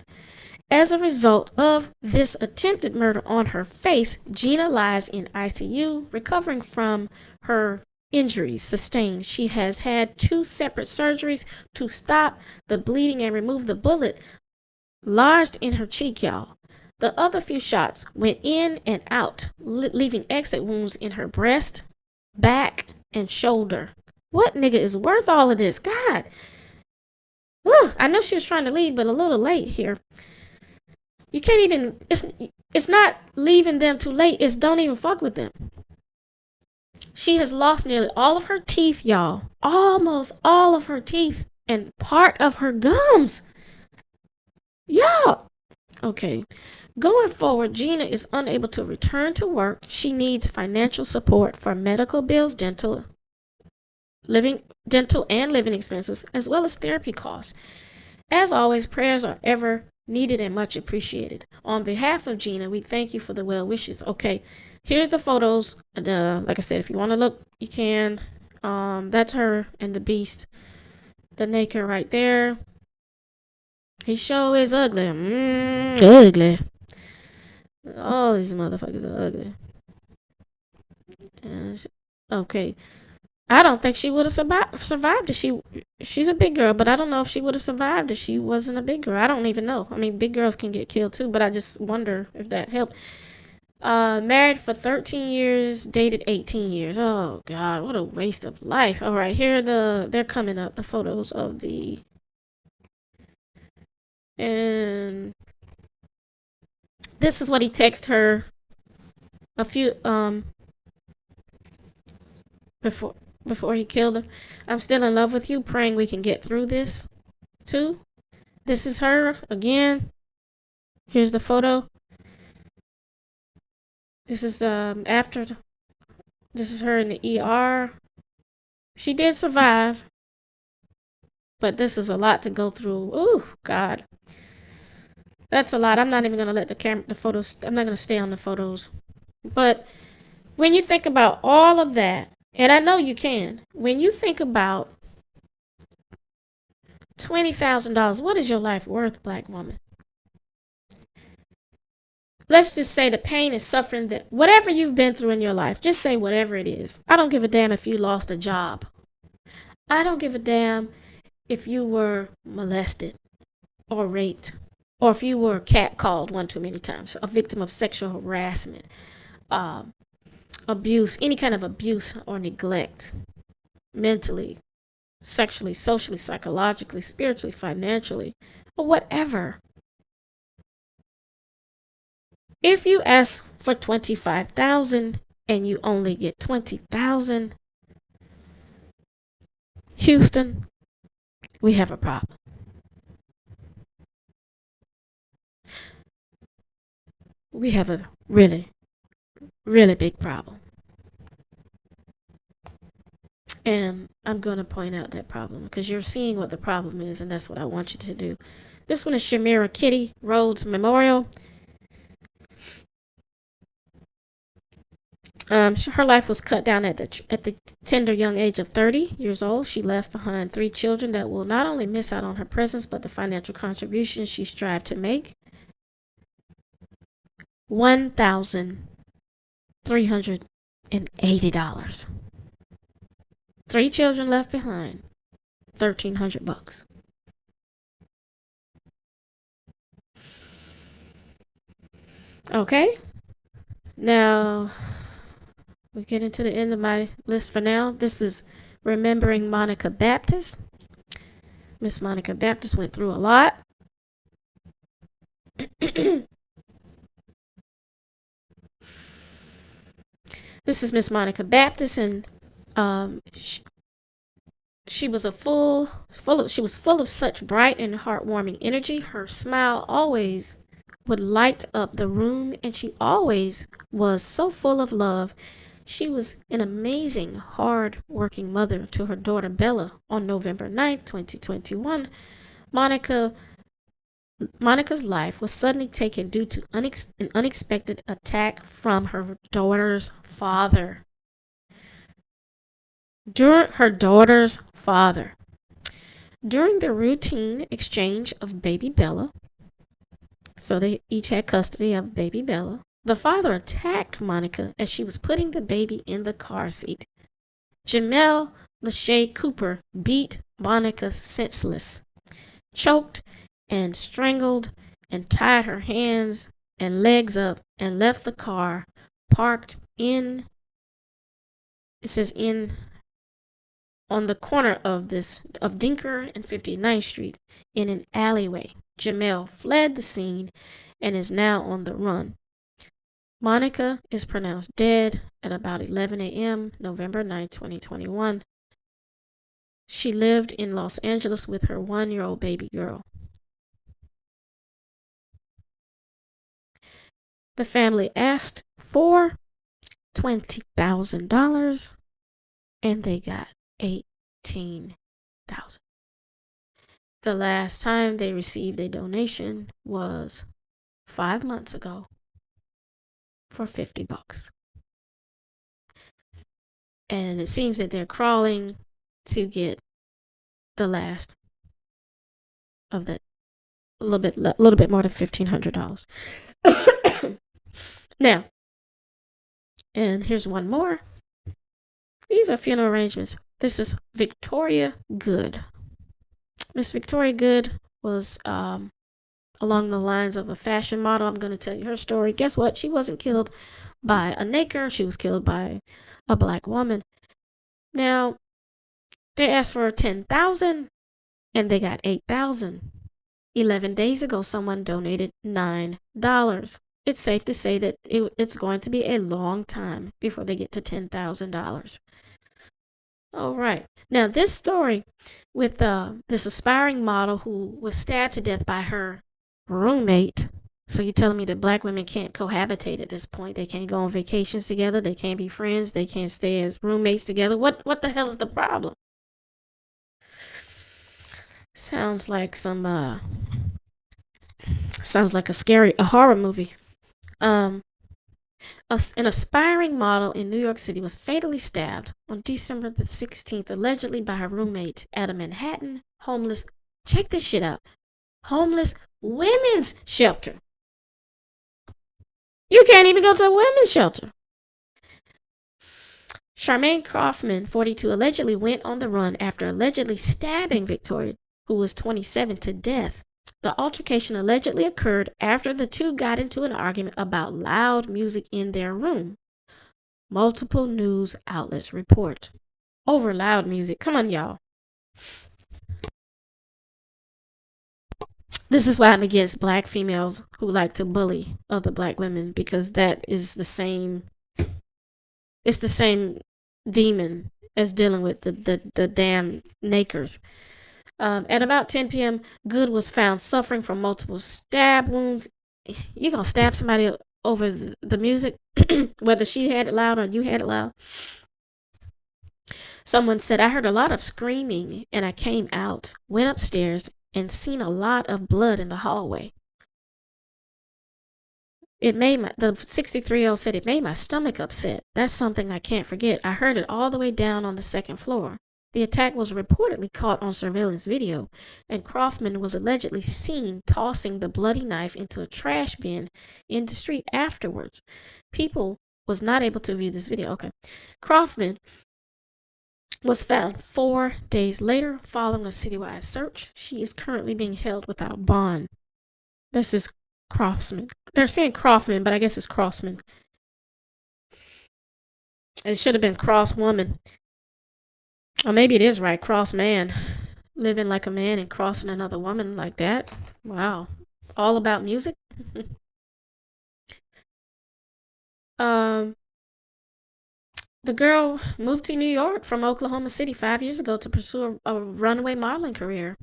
As a result of this attempted murder on her face, Gina lies in ICU, recovering from her injuries sustained. She has had 2 separate surgeries to stop the bleeding and remove the bullet lodged in her cheek, y'all. The other few shots went in and out, leaving exit wounds in her breast, back, and shoulder. What nigga is worth all of this? God. Whew, I know she was trying to leave, but a little late here. You can't even, it's not leaving them too late. It's don't even fuck with them. She has lost nearly all of her teeth, y'all. Almost all of her teeth and part of her gums. Y'all. Okay. Going forward, Gina is unable to return to work. She needs financial support for medical bills, dental and living expenses, as well as therapy costs. As always, prayers are ever needed and much appreciated. On behalf of Gina, we thank you for the well wishes. Okay, here's the photos. Like I said, if you want to look, you can. That's her and the beast, the naked right there. He sure is ugly. Ugly. All these motherfuckers are ugly. Okay. I don't think she would have survived if she's a big girl, but I don't know if she would have survived if she wasn't a big girl. I don't even know. I mean, big girls can get killed too, but I just wonder if that helped. Married for 13 years, dated 18 years. Oh God, what a waste of life. All right, here they're coming up, the photos of the, and this is what he texted her a few before he killed her. I'm still in love with you, praying we can get through this too. This is her again. Here's the photo. This is this is her in the ER. She did survive, but this is a lot to go through. Ooh, God. That's a lot. I'm not even going to let the photos, I'm not going to stay on the photos. But when you think about all of that, and I know you can, when you think about $20,000, what is your life worth, black woman? Let's just say the pain and suffering that whatever you've been through in your life, just say whatever it is. I don't give a damn if you lost a job. I don't give a damn if you were molested or raped, or if you were catcalled one too many times, a victim of sexual harassment, abuse, any kind of abuse or neglect, mentally, sexually, socially, psychologically, spiritually, financially, or whatever. If you ask for $25,000 and you only get $20,000, Houston, we have a problem. We have a really, really big problem. And I'm going to point out that problem because you're seeing what the problem is, and that's what I want you to do. This one is Shamira Kitty Rhodes Memorial. Her life was cut down at the tender young age of 30 years old. She left behind 3 children that will not only miss out on her presence, but the financial contributions she strived to make. $1,380. 3 children left behind. $1,300. Okay. Now we get into the end of my list for now. This is Remembering Monica Baptist. Miss Monica Baptist went through a lot. This is Miss Monica Baptist, and she was full of such bright and heartwarming energy. Her smile always would light up the room, and she always was so full of love. She was an amazing, hard-working mother to her daughter Bella. On November 9th, 2021, Monica's life was suddenly taken due to an unexpected attack from her daughter's father. During the routine exchange of baby Bella, so they each had custody of baby Bella, the father attacked Monica as she was putting the baby in the car seat. Jamel Lachey Cooper beat Monica senseless, choked and strangled and tied her hands and legs up and left the car parked on the corner of Dinker and 59th Street in an alleyway. Jamel fled the scene and is now on the run. Monica is pronounced dead at about 11 a.m. November 9, 2021. She lived in Los Angeles with her 1-year-old baby girl. The family asked for $20,000 and they got $18,000. The last time they received a donation was 5 months ago for $50. And it seems that they're crawling to get the last of that, a little bit more than $1,500. Now, and here's one more. These are funeral arrangements. This is Victoria Good. Miss Victoria Good was along the lines of a fashion model. I'm going to tell you her story. Guess what? She wasn't killed by a naker. She was killed by a black woman. Now, they asked for $10,000 and they got $8,000. 11 days ago, someone donated $9. It's safe to say that it's going to be a long time before they get to $10,000. All right. Now, this story with this aspiring model who was stabbed to death by her roommate. So you're telling me that black women can't cohabitate at this point? They can't go on vacations together. They can't be friends. They can't stay as roommates together. What the hell is the problem? Sounds like a horror movie. An aspiring model in New York City was fatally stabbed on December the 16th, allegedly by her roommate at a Manhattan homeless, check this shit out, homeless women's shelter. You can't even go to a women's shelter. Charmaine Kaufman, 42, allegedly went on the run after allegedly stabbing Victoria, who was 27, to death. The altercation allegedly occurred after the two got into an argument about loud music in their room. Multiple news outlets report. Over loud music. Come on, y'all. This is why I'm against black females who like to bully other black women, because that is the same demon as dealing with the damn nakers. At about 10 p.m., Good was found suffering from multiple stab wounds. You gonna stab somebody over the music, whether she had it loud or you had it loud? Someone said, I heard a lot of screaming and I came out, went upstairs, and seen a lot of blood in the hallway. The 63-year-old said, it made my stomach upset. That's something I can't forget. I heard it all the way down on the second floor. The attack was reportedly caught on surveillance video, and Kaufman was allegedly seen tossing the bloody knife into a trash bin in the street afterwards. People was not able to view this video. Okay. Kaufman was found 4 days later following a citywide search. She is currently being held without bond. This is Kaufman. They're saying Kaufman, but I guess it's Crossman. It should have been Cross Woman. Or maybe it is right, Cross Man. Living like a man and crossing another woman like that. Wow. All about music. The girl moved to New York from Oklahoma City 5 years ago to pursue a runway modeling career.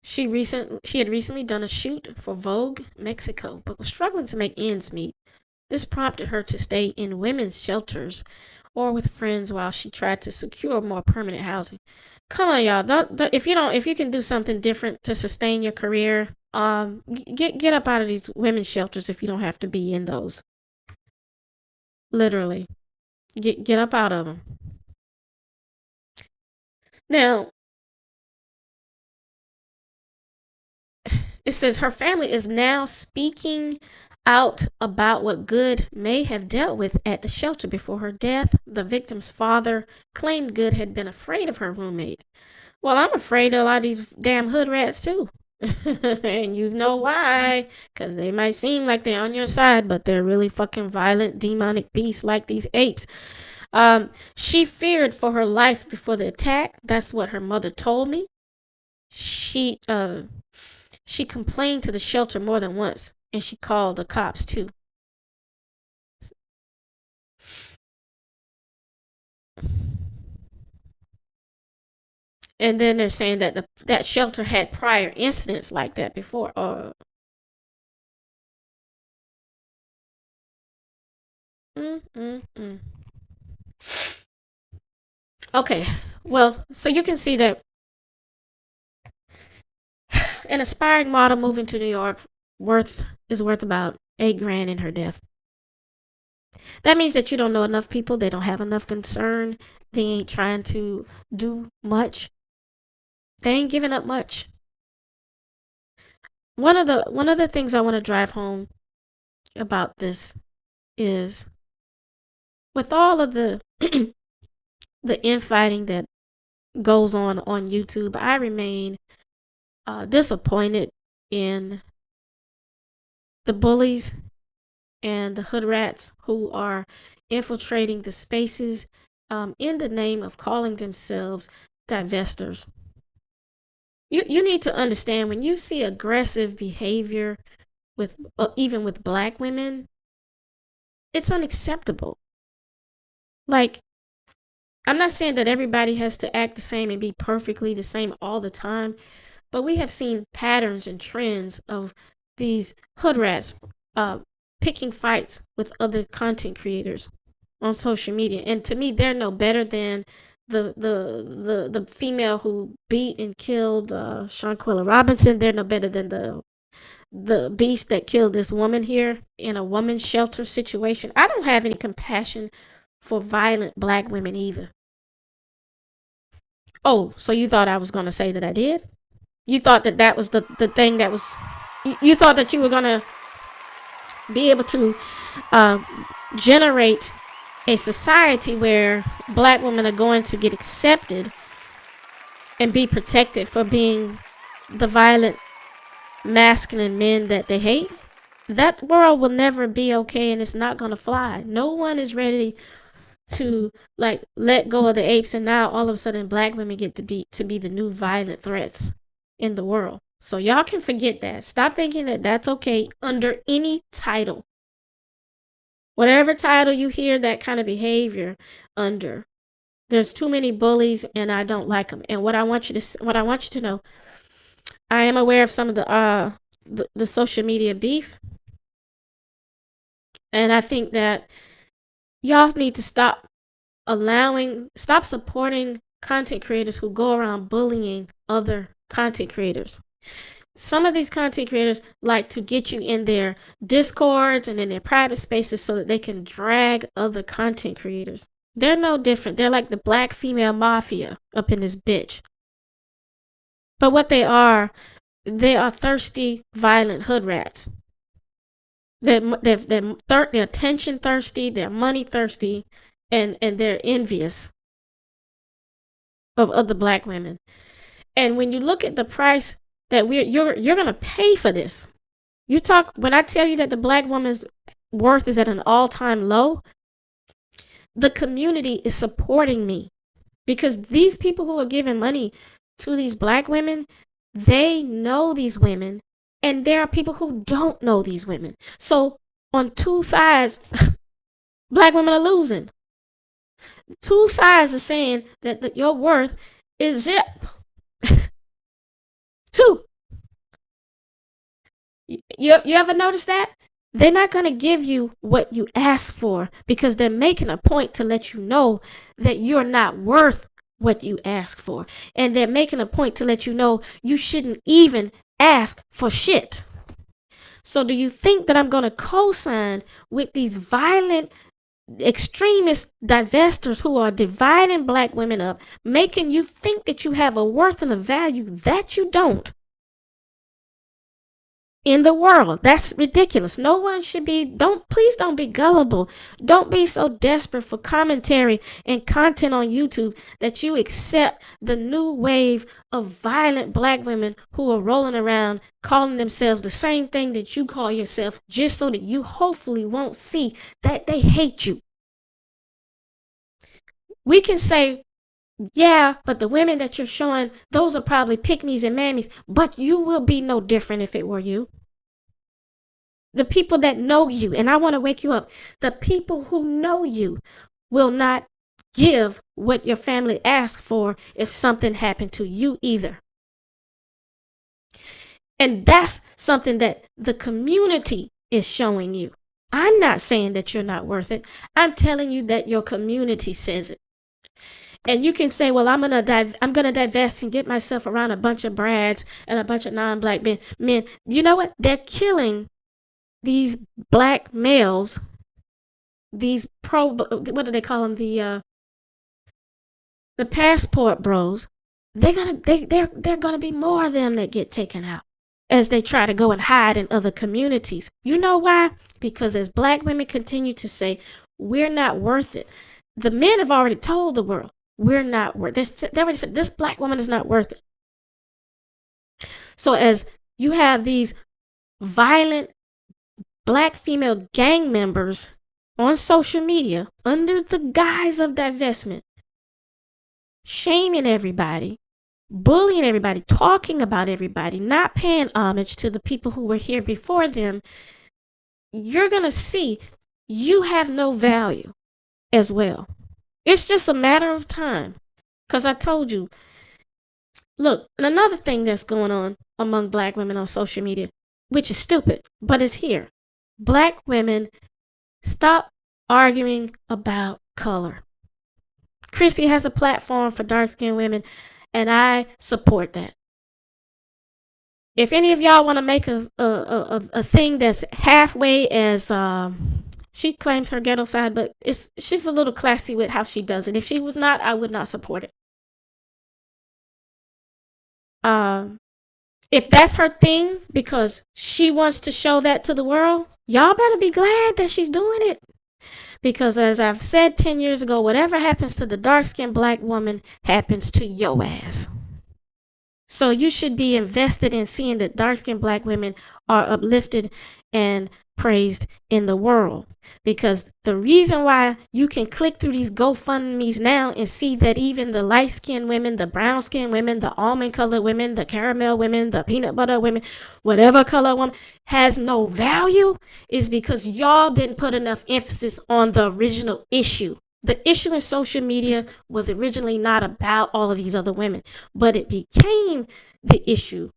She had recently done a shoot for Vogue Mexico, but was struggling to make ends meet. This prompted her to stay in women's shelters or with friends while she tried to secure more permanent housing. Come on, y'all. If you can do something different to sustain your career, get up out of these women's shelters if you don't have to be in those. Literally. Get up out of them. Now, it says her family is now speaking out about what Good may have dealt with at the shelter before her death. The victim's father claimed Good had been afraid of her roommate. Well, I'm afraid of a lot of these damn hood rats too. And you know why? Because they might seem like they're on your side, but they're really fucking violent, demonic beasts like these apes. She feared for her life before the attack. That's what her mother told me. She complained to the shelter more than once, and she called the cops too. And then they're saying that that shelter had prior incidents like that before. Okay, well, so you can see that an aspiring model moving to New York is worth about $8,000 in her death. That means that you don't know enough people. They don't have enough concern. They ain't trying to do much. They ain't giving up much. One of the things I want to drive home about this is, with all of the the infighting that goes on YouTube, I remain disappointed in the bullies and the hood rats who are infiltrating the spaces in the name of calling themselves divestors. You need to understand, when you see aggressive behavior with even with black women, it's unacceptable. Like, I'm not saying that everybody has to act the same and be perfectly the same all the time, but we have seen patterns and trends of these hood rats picking fights with other content creators on social media. And to me, they're no better than the female who beat and killed Shanquella Robinson. They're no better than the beast that killed this woman here in a woman's shelter situation. I don't have any compassion for violent black women either. Oh, so you thought I was going to say that I did? You thought that was the thing that was... You thought that you were going to be able to generate a society where black women are going to get accepted and be protected for being the violent, masculine men that they hate? That world will never be okay, and it's not going to fly. No one is ready to let go of the apes, and now all of a sudden black women get to be the new violent threats in the world. So y'all can forget that. Stop thinking that that's okay under any title. Whatever title you hear that kind of behavior under, there's too many bullies, and I don't like them. And what I want you to know, I am aware of some of the social media beef, and I think that y'all need to stop stop supporting content creators who go around bullying other content creators. Some of these content creators like to get you in their discords and in their private spaces so that they can drag other content creators. They're no different. They're like the black female mafia up in this bitch. But what they are thirsty, violent hood rats. They're attention thirsty, they're money thirsty, and they're envious of other black women. And when you look at the price that you're gonna pay for this, when I tell you that the black woman's worth is at an all-time low, the community is supporting me, because these people who are giving money to these black women, they know these women, and there are people who don't know these women. So on two sides, black women are losing. Two sides are saying that your worth is zip. Two. You ever notice that? They're not going to give you what you ask for, because they're making a point to let you know that you're not worth what you ask for. And they're making a point to let you know you shouldn't even ask for shit. So do you think that I'm going to co-sign with these violent extremist divestors who are dividing black women up, making you think that you have a worth and a value that you don't in the world? That's ridiculous. No one should be, please don't be gullible. Don't be so desperate for commentary and content on YouTube that you accept the new wave of violent black women who are rolling around calling themselves the same thing that you call yourself, just so that you hopefully won't see that they hate you. We can say, yeah, but the women that you're showing, those are probably pick-me's and mammies, but you will be no different if it were you. The people that know you, and I want to wake you up, the people who know you will not give what your family asked for if something happened to you either. And that's something that the community is showing you. I'm not saying that you're not worth it. I'm telling you that your community says it. And you can say, well, I'm gonna divest and get myself around a bunch of brads and a bunch of non-black men. You know what? They're killing these black males, these what do they call them? The passport bros. They're gonna be more of them that get taken out as they try to go and hide in other communities. You know why? Because as black women continue to say, we're not worth it, the men have already told the world, we're not worth it. They already said, this black woman is not worth it. So as you have these violent black female gang members on social media under the guise of divestment, shaming everybody, bullying everybody, talking about everybody, not paying homage to the people who were here before them, you're going to see you have no value as well. It's just a matter of time. Because I told you, look, and another thing that's going on among black women on social media, which is stupid, but it's here. Black women, stop arguing about color. Chrissy has a platform for dark-skinned women, and I support that. If any of y'all want to make a thing that's halfway as she claims her ghetto side, but she's a little classy with how she does it. If she was not, I would not support it. If that's her thing because she wants to show that to the world, y'all better be glad that she's doing it. Because as I've said 10 years ago, whatever happens to the dark-skinned black woman happens to your ass. So you should be invested in seeing that dark-skinned black women are uplifted and praised in the world. Because the reason why you can click through these GoFundMes now and see that even the light-skinned women, the brown-skinned women, the almond-colored women, the caramel women, the peanut butter women, whatever color woman has no value is because y'all didn't put enough emphasis on the original issue. The issue in social media was originally not about all of these other women, but it became the issue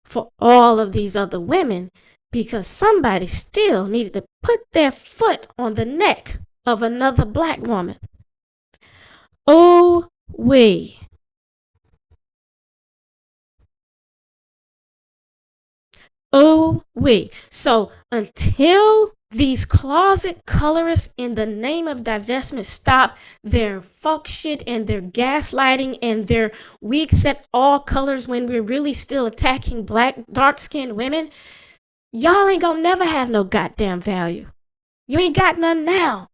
for all of these other women because somebody still needed to put their foot on the neck of another black woman. Oh, we. Oh, we. So until these closet colorists in the name of divestment stop their fuck shit and their gaslighting and their we accept all colors when we're really still attacking black, dark-skinned women, y'all ain't gonna never have no goddamn value. You ain't got none now.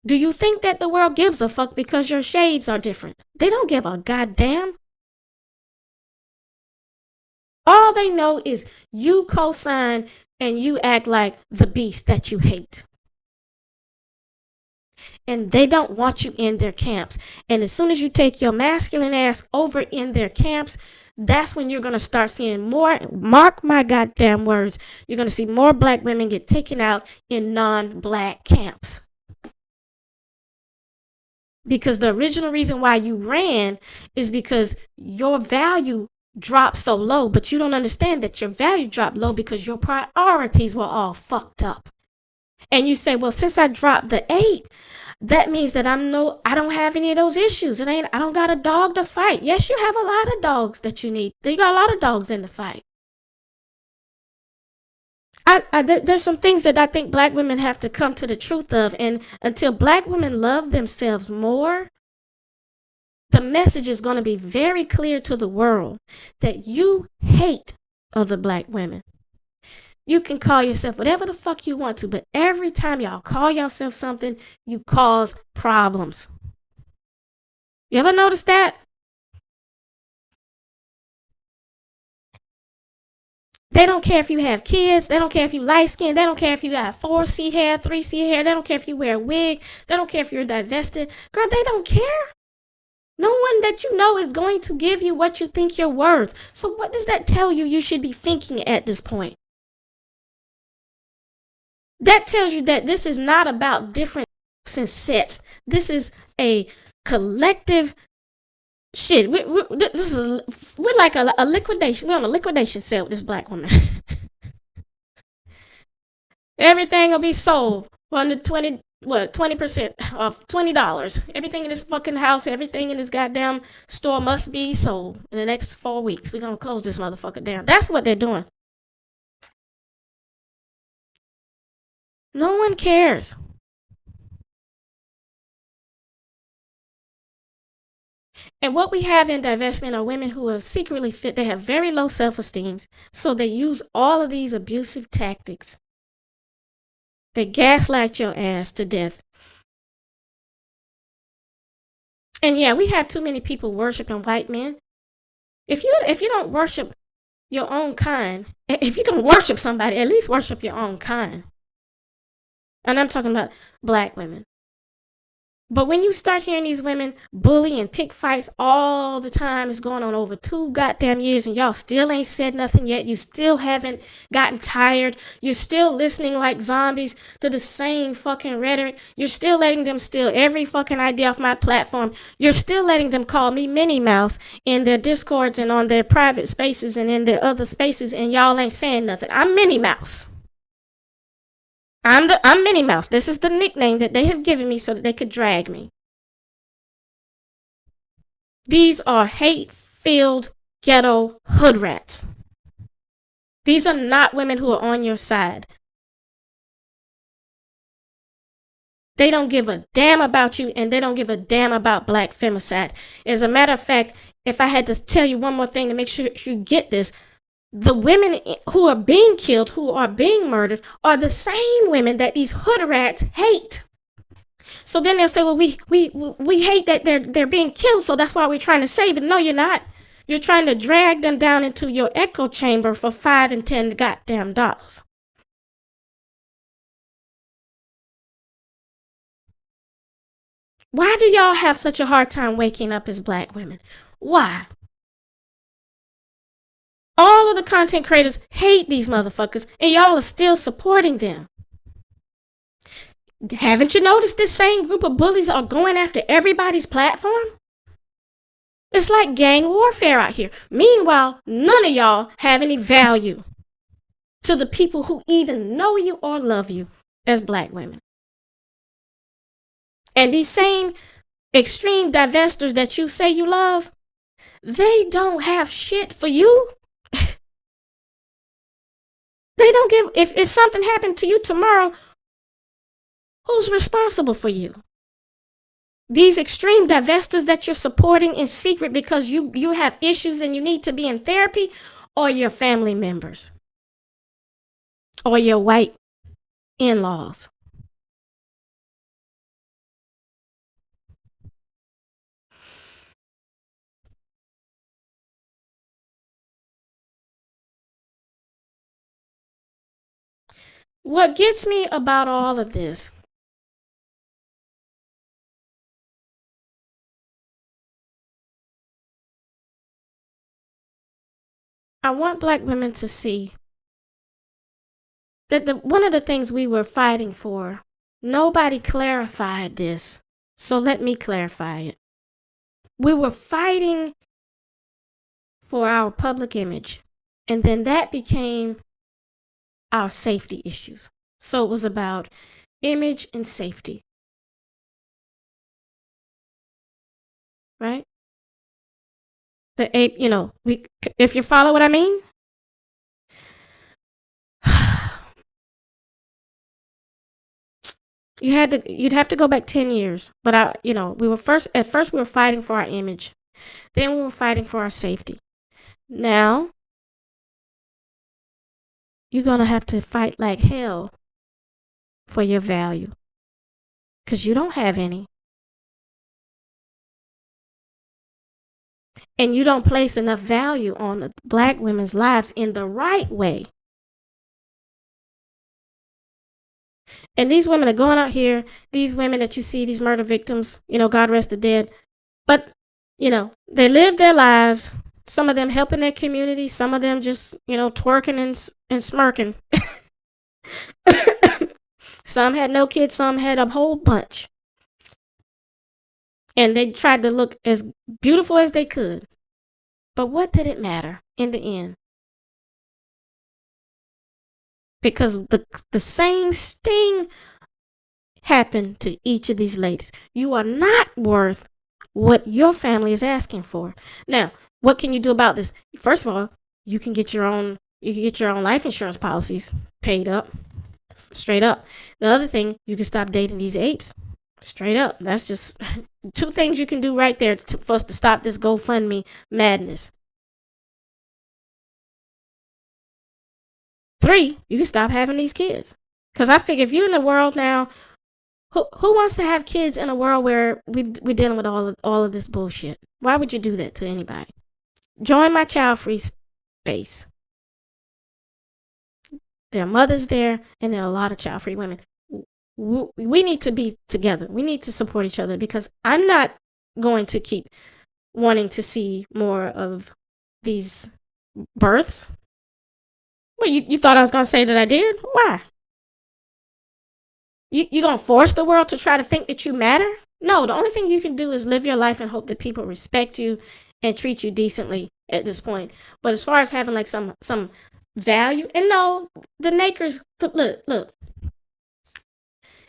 Do you think that the world gives a fuck because your shades are different? They don't give a goddamn. All they know is you co-sign and you act like the beast that you hate. And they don't want you in their camps. And as soon as you take your masculine ass over in their camps, that's when you're going to start seeing more, mark my goddamn words, you're going to see more black women get taken out in non-black camps. Because the original reason why you ran is because your value dropped so low, but you don't understand that your value dropped low because your priorities were all fucked up. And you say, well, since I dropped the 8, that means that I don't have any of those issues. I don't got a dog to fight. Yes, you have a lot of dogs that you need. You got a lot of dogs in the fight. There's some things that I think black women have to come to the truth of. And until black women love themselves more, the message is going to be very clear to the world that you hate other black women. You can call yourself whatever the fuck you want to, but every time y'all call yourself something, you cause problems. You ever notice that? They don't care if you have kids. They don't care if you light skinned. They don't care if you got 4C hair, 3C hair. They don't care if you wear a wig. They don't care if you're divested. Girl, they don't care. No one that you know is going to give you what you think you're worth. So what does that tell you you should be thinking at this point? That tells you that this is not about different sets. This is a collective shit. We're like a liquidation. We're on a liquidation sale with this black woman. Everything will be sold for the 20% off, $20. Everything in this fucking house, everything in this goddamn store must be sold in the next 4 weeks. We're gonna close this motherfucker down. That's what they're doing. No one cares. And what we have in divestment are women who are secretly fit. They have very low self-esteem. So they use all of these abusive tactics. They gaslight your ass to death. And yeah, we have too many people worshiping white men. If you don't worship your own kind, if you're going to worship somebody, at least worship your own kind. And I'm talking about black women. But when you start hearing these women bully and pick fights all the time, it's going on over 2 goddamn years and y'all still ain't said nothing yet. You still haven't gotten tired. You're still listening like zombies to the same fucking rhetoric. You're still letting them steal every fucking idea off my platform. You're still letting them call me Minnie Mouse in their Discords and on their private spaces and in their other spaces, and y'all ain't saying nothing. I'm Minnie Mouse. I'm Minnie Mouse. This is the nickname that they have given me so that they could drag me. These are hate-filled ghetto hood rats. These are not women who are on your side. They don't give a damn about you, and they don't give a damn about black femicide. As a matter of fact, if I had to tell you one more thing to make sure you get this, the women who are being killed, who are being murdered, are the same women that these hood rats hate. So then they'll say, well, we hate that they're being killed, so that's why we're trying to save it. No, you're not. You're trying to drag them down into your echo chamber for $5 and $10 goddamn dollars. Why do y'all have such a hard time waking up as black women? Why? All of the content creators hate these motherfuckers, and y'all are still supporting them. Haven't you noticed this same group of bullies are going after everybody's platform? It's like gang warfare out here. Meanwhile, none of y'all have any value to the people who even know you or love you as black women. And these same extreme divestors that you say you love, they don't have shit for you. They don't give, if something happened to you tomorrow, who's responsible for you? These extreme divestors that you're supporting in secret because you have issues and you need to be in therapy, or your family members, or your white in-laws. What gets me about all of this I want black women to see that one of the things we were fighting for, nobody clarified this, so let me clarify it. We were fighting for our public image, and then that became our safety issues. So it was about image and safety, right? The ape, if you follow what I mean. You'd have to go back 10 years. But we were at first we were fighting for our image. Then we were fighting for our safety. Now, you're going to have to fight like hell for your value. Because you don't have any. And you don't place enough value on the black women's lives in the right way. And these women are going out here, these women that you see, these murder victims, God rest the dead. But, they live their lives, some of them helping their community, some of them just, twerking and smirking. Some had no kids, some had a whole bunch. And they tried to look as beautiful as they could. But what did it matter in the end? Because the same sting happened to each of these ladies. You are not worth what your family is asking for. Now, what can you do about this? First of all, you can get your own life insurance policies paid up, straight up. The other thing, you can stop dating these apes. Straight up. That's just 2 things you can do right there for us to stop this GoFundMe madness. 3, you can stop having these kids. Because I figure if you're in the world now, who wants to have kids in a world where we're dealing with all of this bullshit? Why would you do that to anybody? Join my child-free space. There are mothers there, and there are a lot of child-free women. We need to be together. We need to support each other, because I'm not going to keep wanting to see more of these births. Well, you thought I was going to say that I did? Why? You going to force the world to try to think that you matter? No, the only thing you can do is live your life and hope that people respect you and treat you decently at this point. But as far as having like some value, and no, the Nakers, look.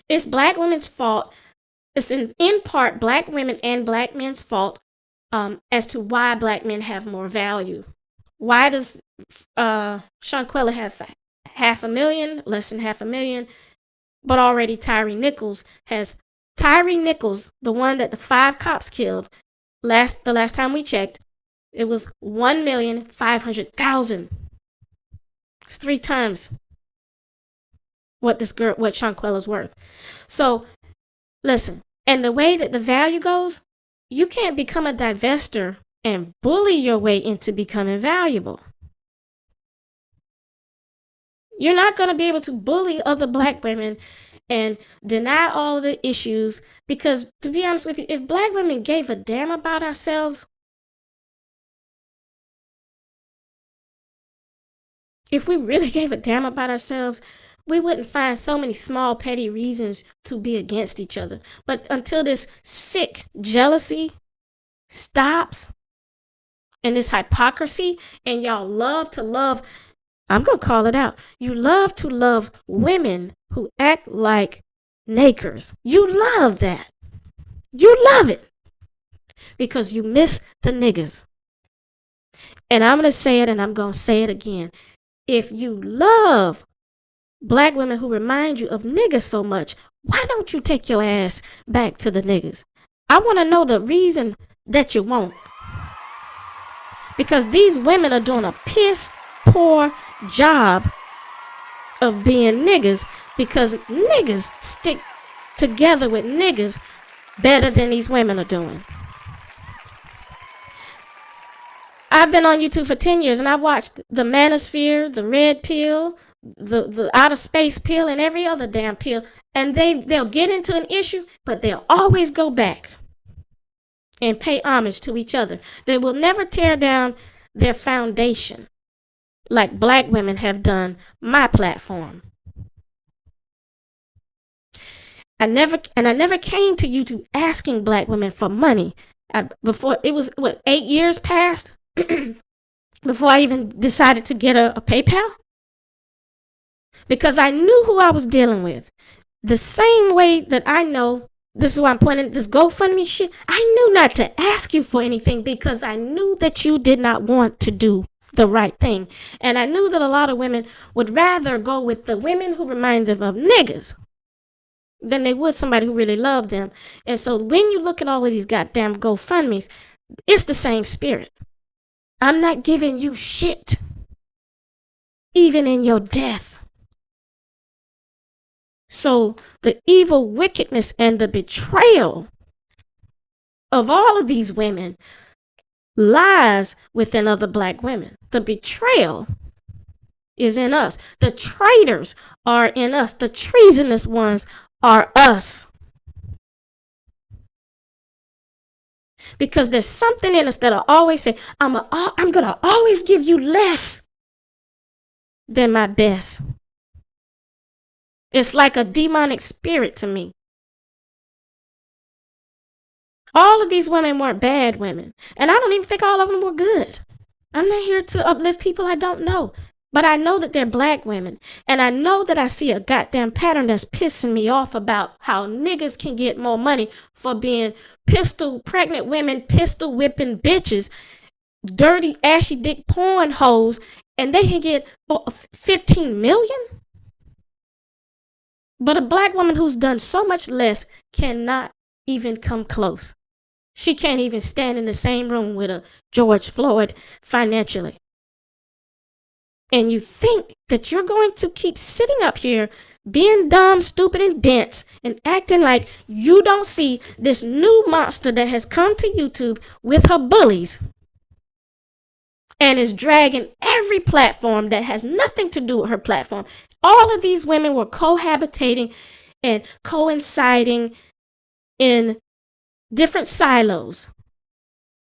It's black women's fault. It's in part black women and black men's fault as to why black men have more value. Why does Shanquella have less than $500,000, but already Tyree Nichols, the one that the 5 cops killed, the last time we checked, it was $1,500,000. It's 3 times what Shanquella's worth. So, listen, and the way that the value goes, you can't become a divestor and bully your way into becoming valuable. You're not going to be able to bully other black women and deny all of the issues, because, to be honest with you, if black women gave a damn about ourselves, if we really gave a damn about ourselves, we wouldn't find so many small, petty reasons to be against each other. But until this sick jealousy stops, and this hypocrisy, and y'all love to love, I'm going to call it out. You love to love women who act like nakers. You love that. You love it. because you miss the niggas. And I'm going to say it and I'm going to say it again. If you love black women who remind you of niggas so much, why don't you take your ass back to the niggas? I want to know the reason that you won't. Because these women are doing a piss poor job of being niggas, because niggas stick together with niggas better than these women are doing. I've been on YouTube for 10 years and I watched the Manosphere, the Red Pill, the Outer Space Pill, and every other damn pill. And they'll get into an issue, but they'll always go back and pay homage to each other. They will never tear down their foundation like black women have done my platform. I never came to YouTube asking black women for money. Before it was 8 years past before I even decided to get a PayPal, because I knew who I was dealing with. The same way that I know, this is why I'm pointing this GoFundMe shit. I knew not to ask you for anything because I knew that you did not want to do the right thing, and I knew that a lot of women would rather go with the women who remind them of niggas than they would somebody who really loved them. And so when you look at all of these goddamn GoFundMes, it's the same spirit. I'm not giving you shit, even in your death. So the evil wickedness and the betrayal of all of these women lies within other black women. The betrayal is in us. The traitors are in us. The treasonous ones are us. Because there's something in us that'll always say, I'm going to always give you less than my best. It's like a demonic spirit to me. All of these women weren't bad women. And I don't even think all of them were good. I'm not here to uplift people I don't know. But I know that they're black women. And I know that I see a goddamn pattern that's pissing me off about how niggas can get more money for being pistol pregnant women, pistol whipping bitches, dirty ashy dick porn hoes, and they can get 15 million? But a black woman who's done so much less cannot even come close. She can't even stand in the same room with a George Floyd financially. And you think that you're going to keep sitting up here being dumb, stupid, and dense and acting like you don't see this new monster that has come to YouTube with her bullies and is dragging every platform that has nothing to do with her platform. All of these women were cohabitating and coinciding in different silos.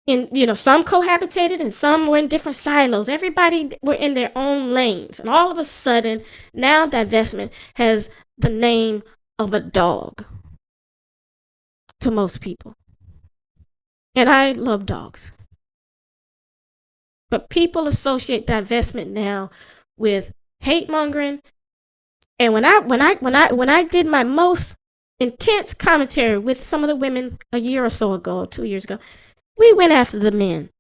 Some cohabitated and some were in different silos. Everybody were in their own lanes. And all of a sudden, now divestment has the name of a dog to most people. And I love dogs. But people associate divestment now with hate mongering. And when I did my most intense commentary with some of the women a year or so ago, 2 years ago, we went after the men.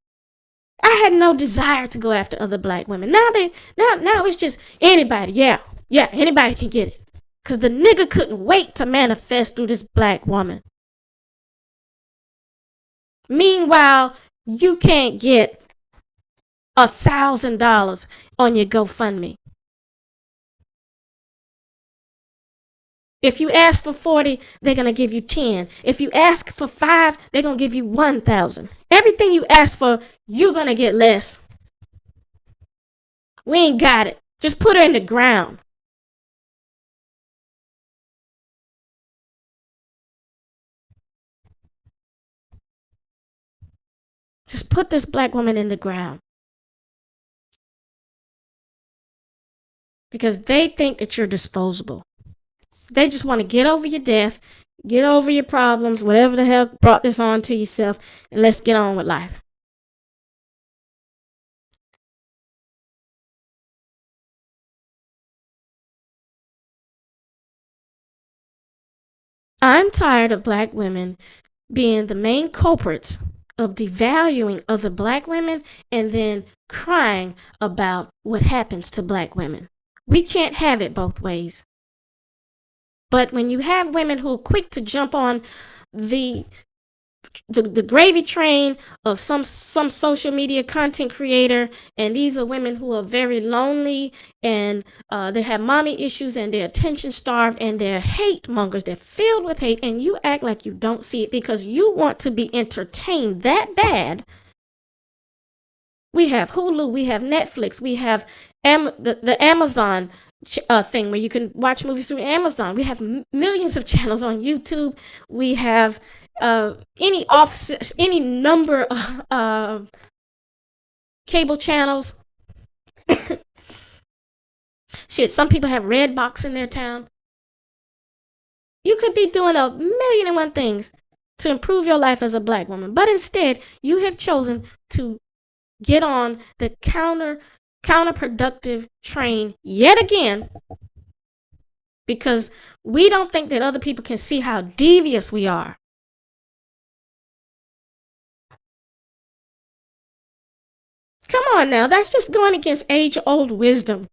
I had no desire to go after other black women. Now it's just anybody. Yeah, anybody can get it. Because the nigga couldn't wait to manifest through this black woman. Meanwhile, you can't get $1,000 on your GoFundMe. If you ask for 40, they're going to give you 10. If you ask for 5, they're going to give you 1,000. Everything you ask for, you're going to get less. We ain't got it. Just put her in the ground. Just put this black woman in the ground. Because they think that you're disposable. They just want to get over your death, get over your problems, whatever the hell brought this on to yourself, and let's get on with life. I'm tired of black women being the main culprits of devaluing other black women and then crying about what happens to black women. We can't have it both ways. But when you have women who are quick to jump on the gravy train of some social media content creator, and these are women who are very lonely, and they have mommy issues, and they're attention starved, and they're hate mongers, they're filled with hate, and you act like you don't see it because you want to be entertained that bad. We have Hulu, we have Netflix, we have the Amazon thing where you can watch movies through Amazon. We have millions of channels on YouTube. We have any number of cable channels. Shit, some people have Redbox in their town. You could be doing a million and one things to improve your life as a black woman, but instead you have chosen to get on the counterproductive train yet again, because we don't think that other people can see how devious we are. Come on now, that's just going against age-old wisdom.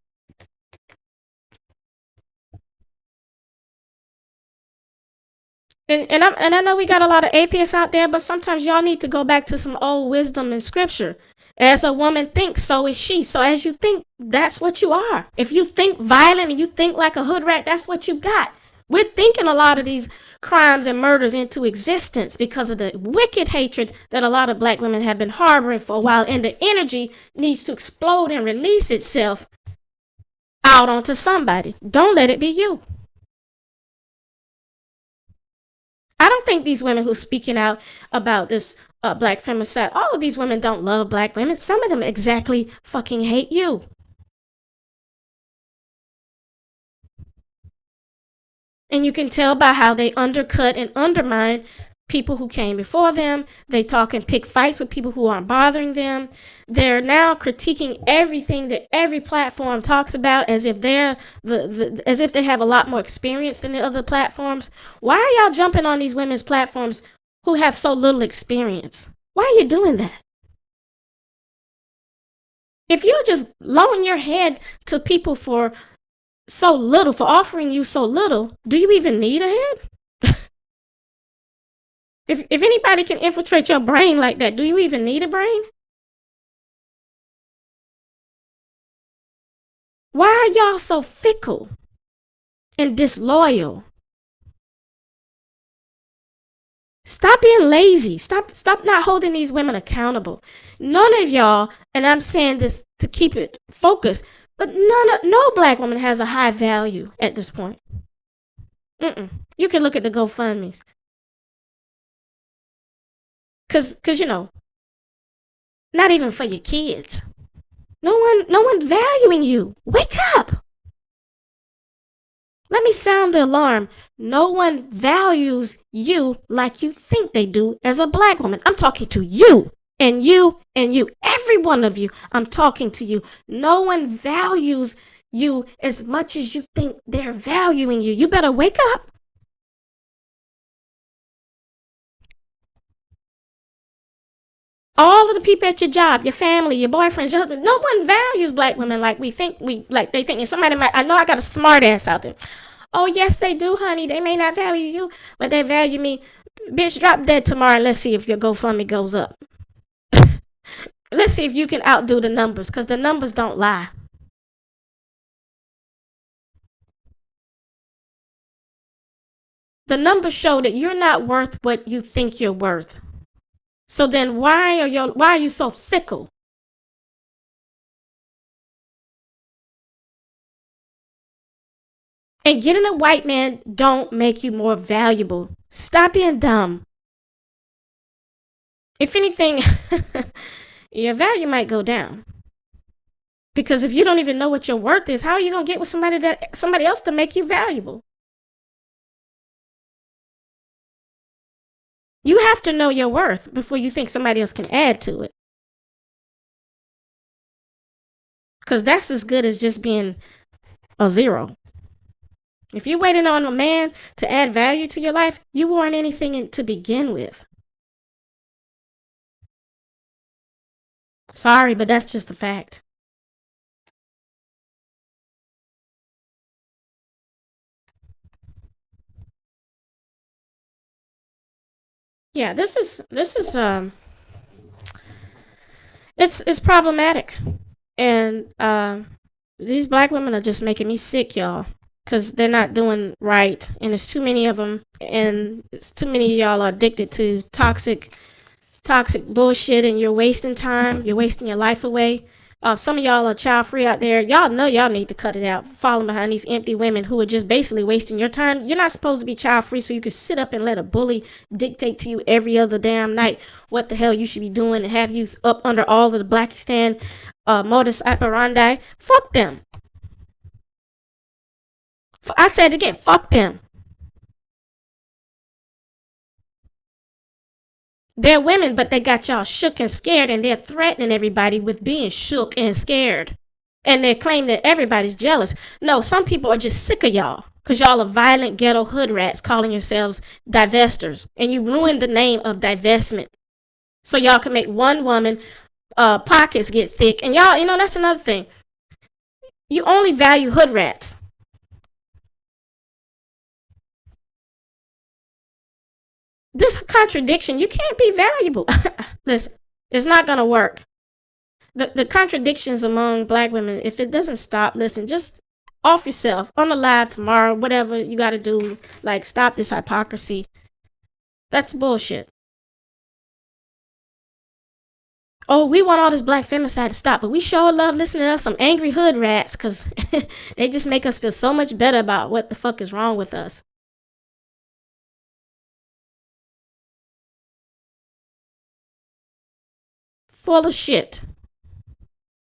And I know we got a lot of atheists out there, but sometimes y'all need to go back to some old wisdom in scripture. As a woman thinks, so is she. So as you think, that's what you are. If you think violent and you think like a hood rat, that's what you got. We're thinking a lot of these crimes and murders into existence because of the wicked hatred that a lot of black women have been harboring for a while, and the energy needs to explode and release itself out onto somebody. Don't let it be you. I don't think these women who are speaking out about this black femicide, all of these women don't love black women. Some of them exactly fucking hate you. And you can tell by how they undercut and undermine people who came before them. They talk and pick fights with people who aren't bothering them. They're now critiquing everything that every platform talks about as if they're as if they have a lot more experience than the other platforms. Why are y'all jumping on these women's platforms who have so little experience? Why are you doing that? If you just lowering your head to people for so little, for offering you so little, do you even need a head? If anybody can infiltrate your brain like that, do you even need a brain? Why are y'all so fickle and disloyal? Stop being lazy. Stop not holding these women accountable. None of y'all, and I'm saying this to keep it focused, but no black woman has a high value at this point. You can look at the GoFundMes. Cause you know, not even for your kids. No one valuing you. Wake up. Let me sound the alarm. No one values you like you think they do as a black woman. I'm talking to you and you and you, every one of you. I'm talking to you. No one values you as much as you think they're valuing you. You better wake up. All of the people at your job, your family, your boyfriends, your husband, no one values black women like they think. And somebody might, I know I got a smart ass out there. Oh, yes, they do, honey. They may not value you, but they value me. Bitch, drop dead tomorrow and let's see if your GoFundMe goes up. Let's see if you can outdo the numbers, because the numbers don't lie. The numbers show that you're not worth what you think you're worth. So then why are you so fickle? And getting a white man don't make you more valuable. Stop being dumb. If anything, your value might go down. Because if you don't even know what your worth is, how are you going to get with somebody else to make you valuable? You have to know your worth before you think somebody else can add to it. Because that's as good as just being a zero. If you're waiting on a man to add value to your life, you weren't anything to begin with. Sorry, but that's just a fact. Yeah, it's problematic. And these black women are just making me sick, y'all, because they're not doing right, and there's too many of them, and it's too many of y'all are addicted to toxic bullshit, and you're wasting time, you're wasting your life away. Some of y'all are child free out there. Y'all know y'all need to cut it out. Following behind these empty women who are just basically wasting your time. You're not supposed to be child free so you can sit up and let a bully dictate to you every other damn night what the hell you should be doing and have you up under all of the Blackistan modus operandi. Fuck them. I said it again, fuck them. They're women, but they got y'all shook and scared, and they're threatening everybody with being shook and scared. And they claim that everybody's jealous. No, some people are just sick of y'all because y'all are violent ghetto hood rats calling yourselves divestors. And you ruined the name of divestment. So y'all can make one woman pockets get thick. And y'all, that's another thing. You only value hood rats. This contradiction, you can't be valuable. Listen, it's not going to work. The contradictions among black women, if it doesn't stop, listen, just off yourself, on the live tomorrow, whatever you got to do, like stop this hypocrisy. That's bullshit. Oh, we want all this black femicide to stop, but we sure love listening to some angry hood rats because they just make us feel so much better about what the fuck is wrong with us. Full of shit.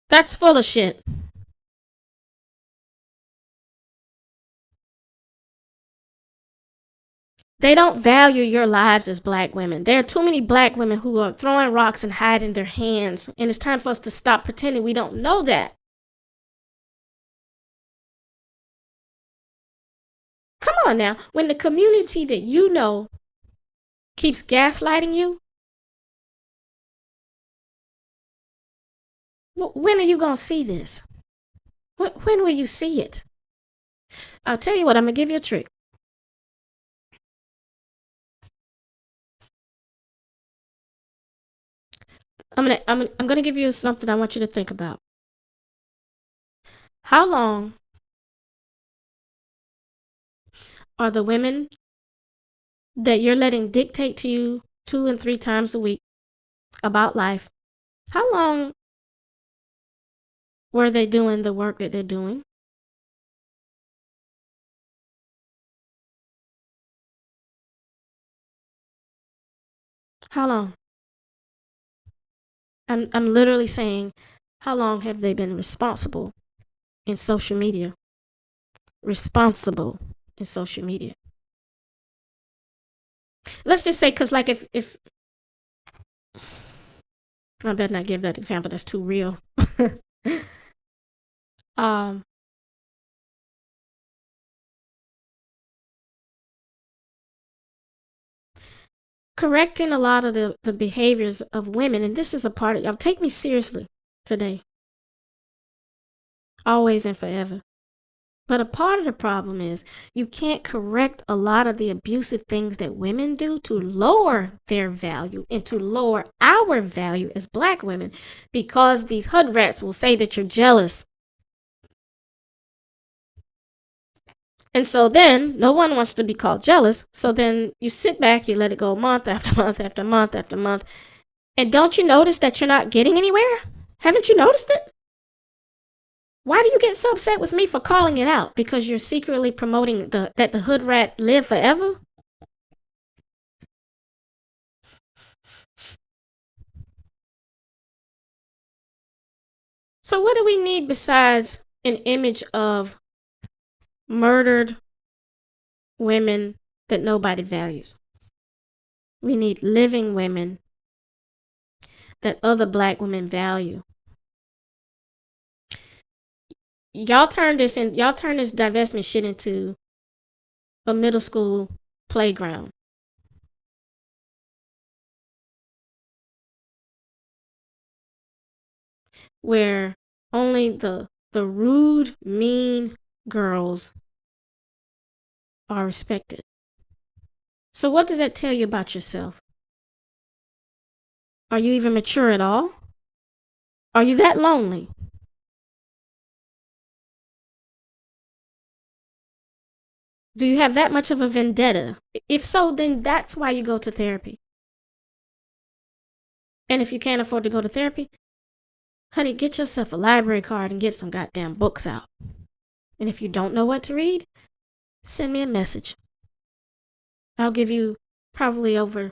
That's full of shit. They don't value your lives as black women. There are too many black women who are throwing rocks and hiding their hands, and it's time for us to stop pretending we don't know that. Come on now. When the community that you know keeps gaslighting you, when are you going to see this? When will you see it? I'll tell you what, I'm going to give you a trick. I'm gonna give you something I want you to think about. How long are the women that you're letting dictate to you 2 and 3 times a week about life? How long were they doing the work that they're doing? How long? I'm literally saying, how long have they been responsible in social media? Responsible in social media. Let's just say, because like if I better not give that example, that's too real. Correcting a lot of the behaviors of women, and this is a part of y'all. Take me seriously today. Always and forever. But a part of the problem is you can't correct a lot of the abusive things that women do to lower their value and to lower our value as black women because these hood rats will say that you're jealous. And so then no one wants to be called jealous. So then you sit back, you let it go month after month after month after month. And don't you notice that you're not getting anywhere? Haven't you noticed it? Why do you get so upset with me for calling it out? Because you're secretly promoting that the hood rat live forever? So what do we need besides an image of murdered women that nobody values? We need living women that other black women value. Y'all turn this divestment shit into a middle school playground. where only the rude, mean girls are respected. So what does that tell you about yourself? Are you even mature at all? Are you that lonely? Do you have that much of a vendetta? If so, then that's why you go to therapy. And if you can't afford to go to therapy, honey, get yourself a library card and get some goddamn books out. And if you don't know what to read, send me a message. I'll give you probably over...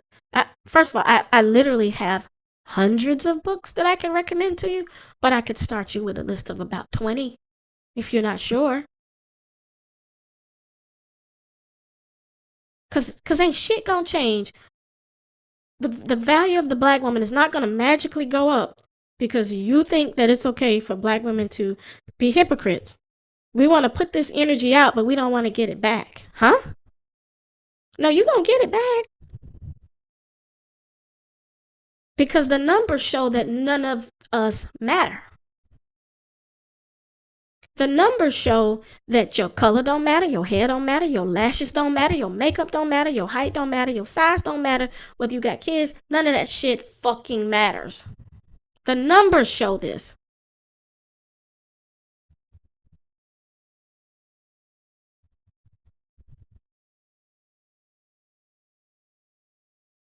first of all, I literally have hundreds of books that I can recommend to you, but I could start you with a list of about 20 if you're not sure. Cause ain't shit gonna change. The value of the black woman is not gonna magically go up because you think that it's okay for black women to be hypocrites. We want to put this energy out, but we don't want to get it back. Huh? No, you gonna get it back. Because the numbers show that none of us matter. The numbers show that your color don't matter, your hair don't matter, your lashes don't matter, your makeup don't matter, your height don't matter, your size don't matter, whether you got kids, none of that shit fucking matters. The numbers show this.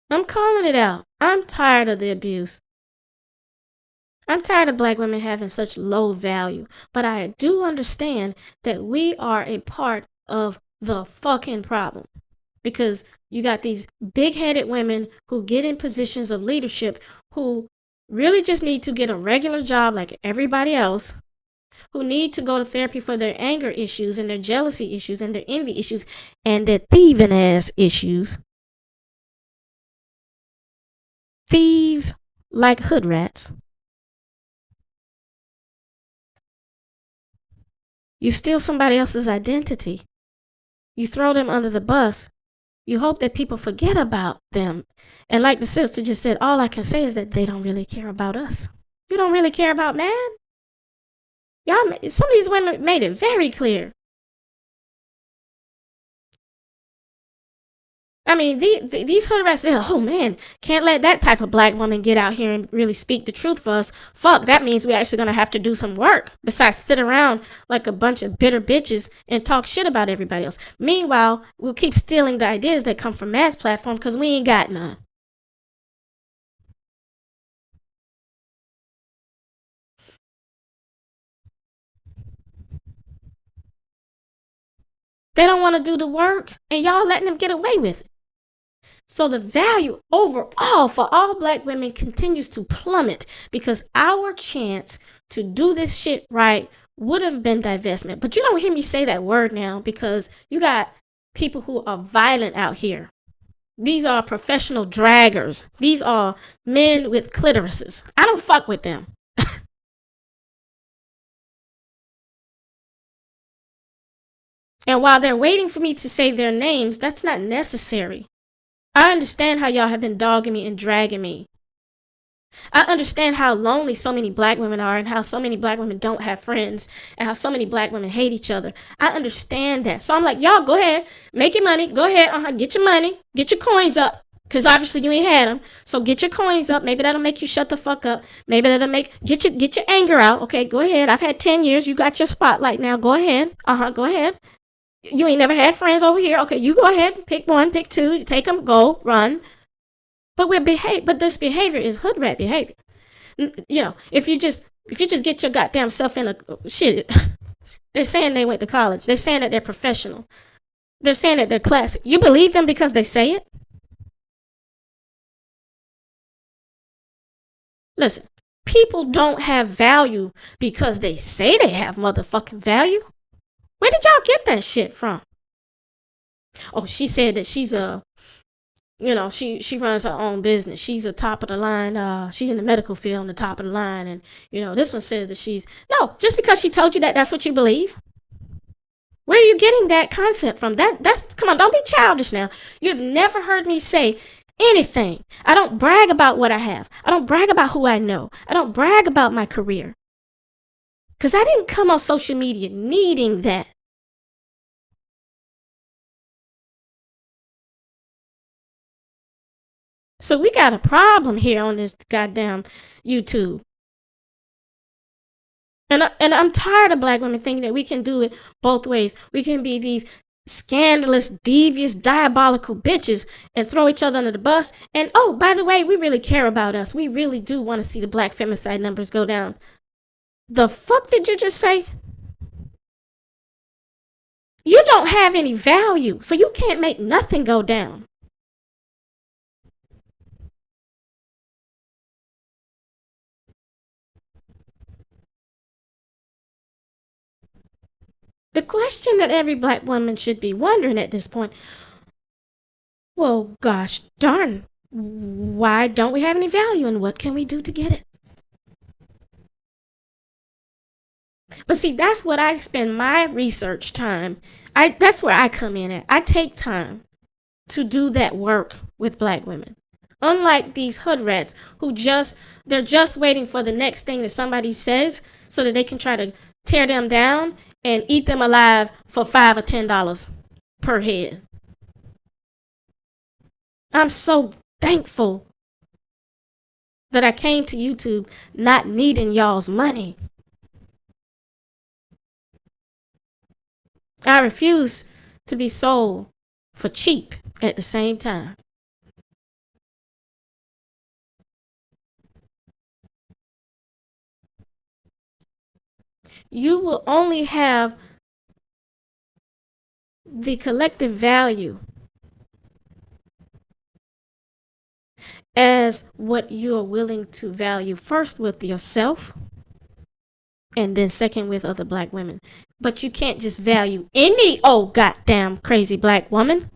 I'm calling it out. I'm tired of the abuse. I'm tired of black women having such low value, but I do understand that we are a part of the fucking problem because you got these big-headed women who get in positions of leadership who really just need to get a regular job like everybody else, who need to go to therapy for their anger issues and their jealousy issues and their envy issues and their thieving ass issues. Thieves like hood rats. You steal somebody else's identity. You throw them under the bus. You hope that people forget about them. And like the sister just said, all I can say is that they don't really care about us. You don't really care about man. Y'all, some of these women made it very clear. I mean, these hood rats, they're, oh man, can't let that type of black woman get out here and really speak the truth for us. Fuck, that means we're actually going to have to do some work besides sit around like a bunch of bitter bitches and talk shit about everybody else. Meanwhile, we'll keep stealing the ideas that come from mass platform because we ain't got none. They don't want to do the work and y'all letting them get away with it. So the value overall for all black women continues to plummet because our chance to do this shit right would have been divestment. But you don't hear me say that word now because you got people who are violent out here. These are professional draggers. These are men with clitorises. I don't fuck with them. And while they're waiting for me to say their names, that's not necessary. I understand how y'all have been dogging me and dragging me. I understand how lonely so many black women are and how so many black women don't have friends and how so many black women hate each other. I understand that. So I'm like, y'all go ahead, make your money, go ahead, get your money, get your coins up. Because obviously you ain't had them. So get your coins up. Maybe that'll make you shut the fuck up. Maybe that'll get your anger out. Okay, go ahead. I've had 10 years. You got your spotlight now. Go ahead. Go ahead. You ain't never had friends over here. Okay, you go ahead, pick one, pick two, take them, go, run. But but this behavior is hood rat behavior. You know, if you just get your goddamn self in a shit. They're saying they went to college. They're saying that they're professional. They're saying that they're classy. You believe them because they say it? Listen, people don't have value because they say they have motherfucking value. Where did y'all get that shit from? Oh, she said that she's she runs her own business. She's a top of the line. She's in the medical field on the top of the line. And, this one says that no, just because she told you that's what you believe. Where are you getting that concept from? Come on, don't be childish now. You've never heard me say anything. I don't brag about what I have. I don't brag about who I know. I don't brag about my career. Because I didn't come on social media needing that. So we got a problem here on this goddamn YouTube. And I'm tired of black women thinking that we can do it both ways. We can be these scandalous, devious, diabolical bitches and throw each other under the bus. And oh, by the way, we really care about us. We really do want to see the black femicide numbers go down. The fuck did you just say? You don't have any value, so you can't make nothing go down. The question that every black woman should be wondering at this point, well, gosh darn, why don't we have any value and what can we do to get it? But see, that's what I spend my research time. That's where I come in at. I take time to do that work with black women. Unlike these hood rats who they're just waiting for the next thing that somebody says so that they can try to tear them down and eat them alive for $5 or $10 per head. I'm so thankful that I came to YouTube not needing y'all's money. I refuse to be sold for cheap at the same time. You will only have the collective value as what you are willing to value first with yourself and then second with other black women. But you can't just value any old goddamn crazy black woman.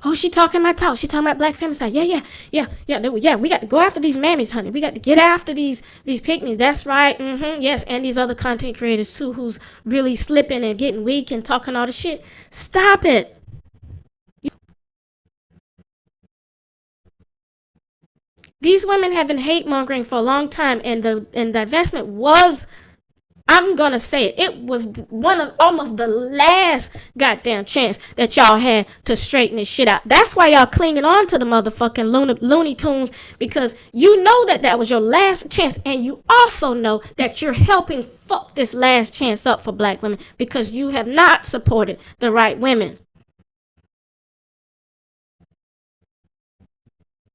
Oh, she talking my talk. She talking about black femicide. Yeah. We got to go after these mammies, honey. We got to get after these pygmies. That's right. Yes, and these other content creators too, who's really slipping and getting weak and talking all the shit. Stop it. These women have been hate mongering for a long time, and divestment was, I'm gonna say it, it was almost the last goddamn chance that y'all had to straighten this shit out. That's why y'all clinging on to the motherfucking Looney Tunes, because you know that was your last chance, and you also know that you're helping fuck this last chance up for black women because you have not supported the right women.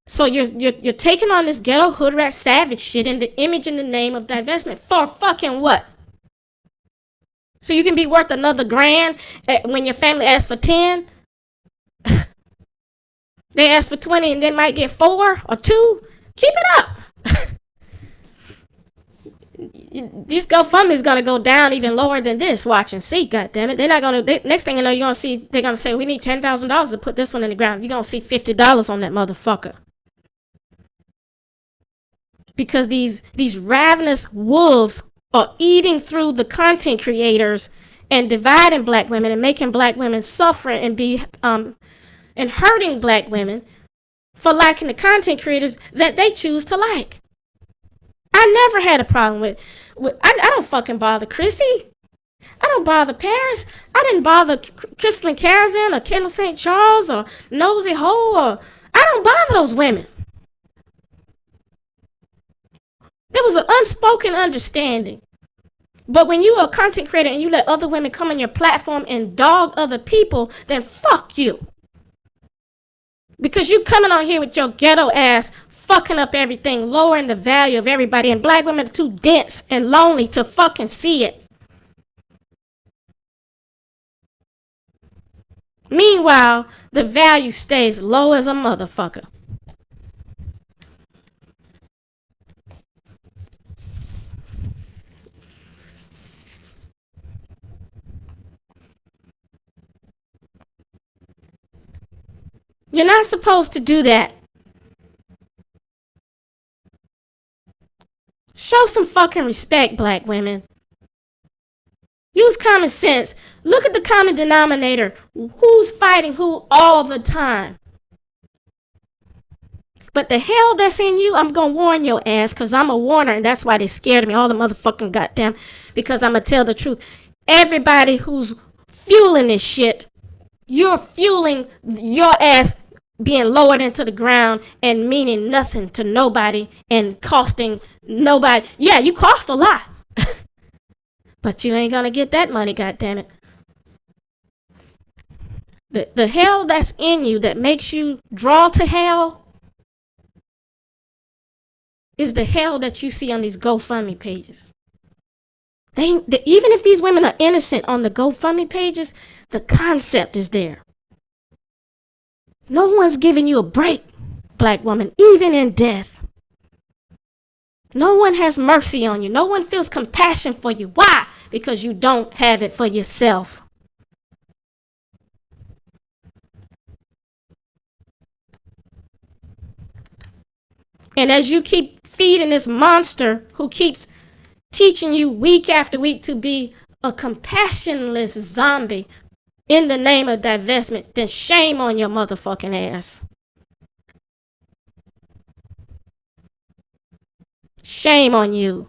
So you're taking on this ghetto hood rat savage shit in the image and the name of divestment for fucking what? So you can be worth another $1,000 when your family asks for 10. They ask for 20 and they might get 4 or 2. Keep it up. These Gofundme is gonna go down even lower than this. Watch and see. God damn it, they're not gonna. Next thing you know, you're gonna see they're gonna say we need $10,000 to put this one in the ground. You're gonna see $50 on that motherfucker. Because these ravenous wolves are eating through the content creators and dividing black women and making black women suffer and be and hurting black women for liking the content creators that they choose to like. I never had a problem with I don't fucking bother Chrissy. I don't bother Paris. I didn't bother Crystal Karazin or Kendall St. Charles or Nosy Ho or I don't bother those women. There was an unspoken understanding. But when you are a content creator and you let other women come on your platform and dog other people, then fuck you. Because you coming on here with your ghetto ass, fucking up everything, lowering the value of everybody, and black women are too dense and lonely to fucking see it. Meanwhile, the value stays low as a motherfucker. You're not supposed to do that. Show some fucking respect, black women. Use common sense. Look at the common denominator. Who's fighting who all the time? But the hell that's in you, I'm going to warn your ass, because I'm a warner, and that's why they scared of me all the motherfucking goddamn, because I'm going to tell the truth. Everybody who's fueling this shit, you're fueling your ass being lowered into the ground and meaning nothing to nobody and costing nobody. Yeah, you cost a lot. But you ain't going to get that money, goddammit. The hell that's in you that makes you draw to hell is the hell that you see on these GoFundMe pages. Even if these women are innocent on the GoFundMe pages, the concept is there. No one's giving you a break, black woman, even in death. No one has mercy on you. No one feels compassion for you. Why? Because you don't have it for yourself. And as you keep feeding this monster who keeps teaching you week after week to be a compassionless zombie in the name of divestment, then shame on your motherfucking ass. Shame on you.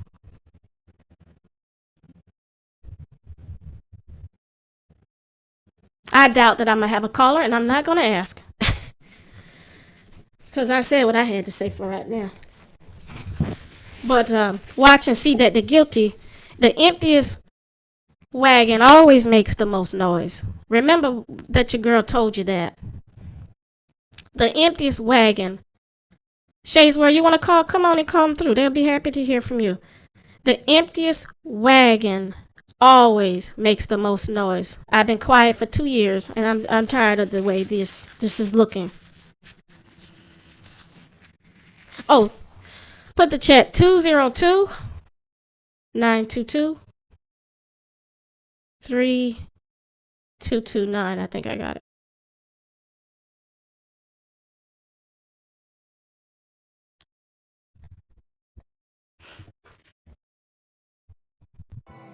I doubt that I'm going to have a caller, and I'm not going to ask. Because I said what I had to say for right now. But watch and see that the emptiest wagon always makes the most noise. Remember that your girl told you that. The emptiest wagon. Shazewell, you want to call? Come on and come through. They'll be happy to hear from you. The emptiest wagon always makes the most noise. I've been quiet for 2 years, and I'm tired of the way this is looking. Oh, put the chat 202-922-3229. I think I got it.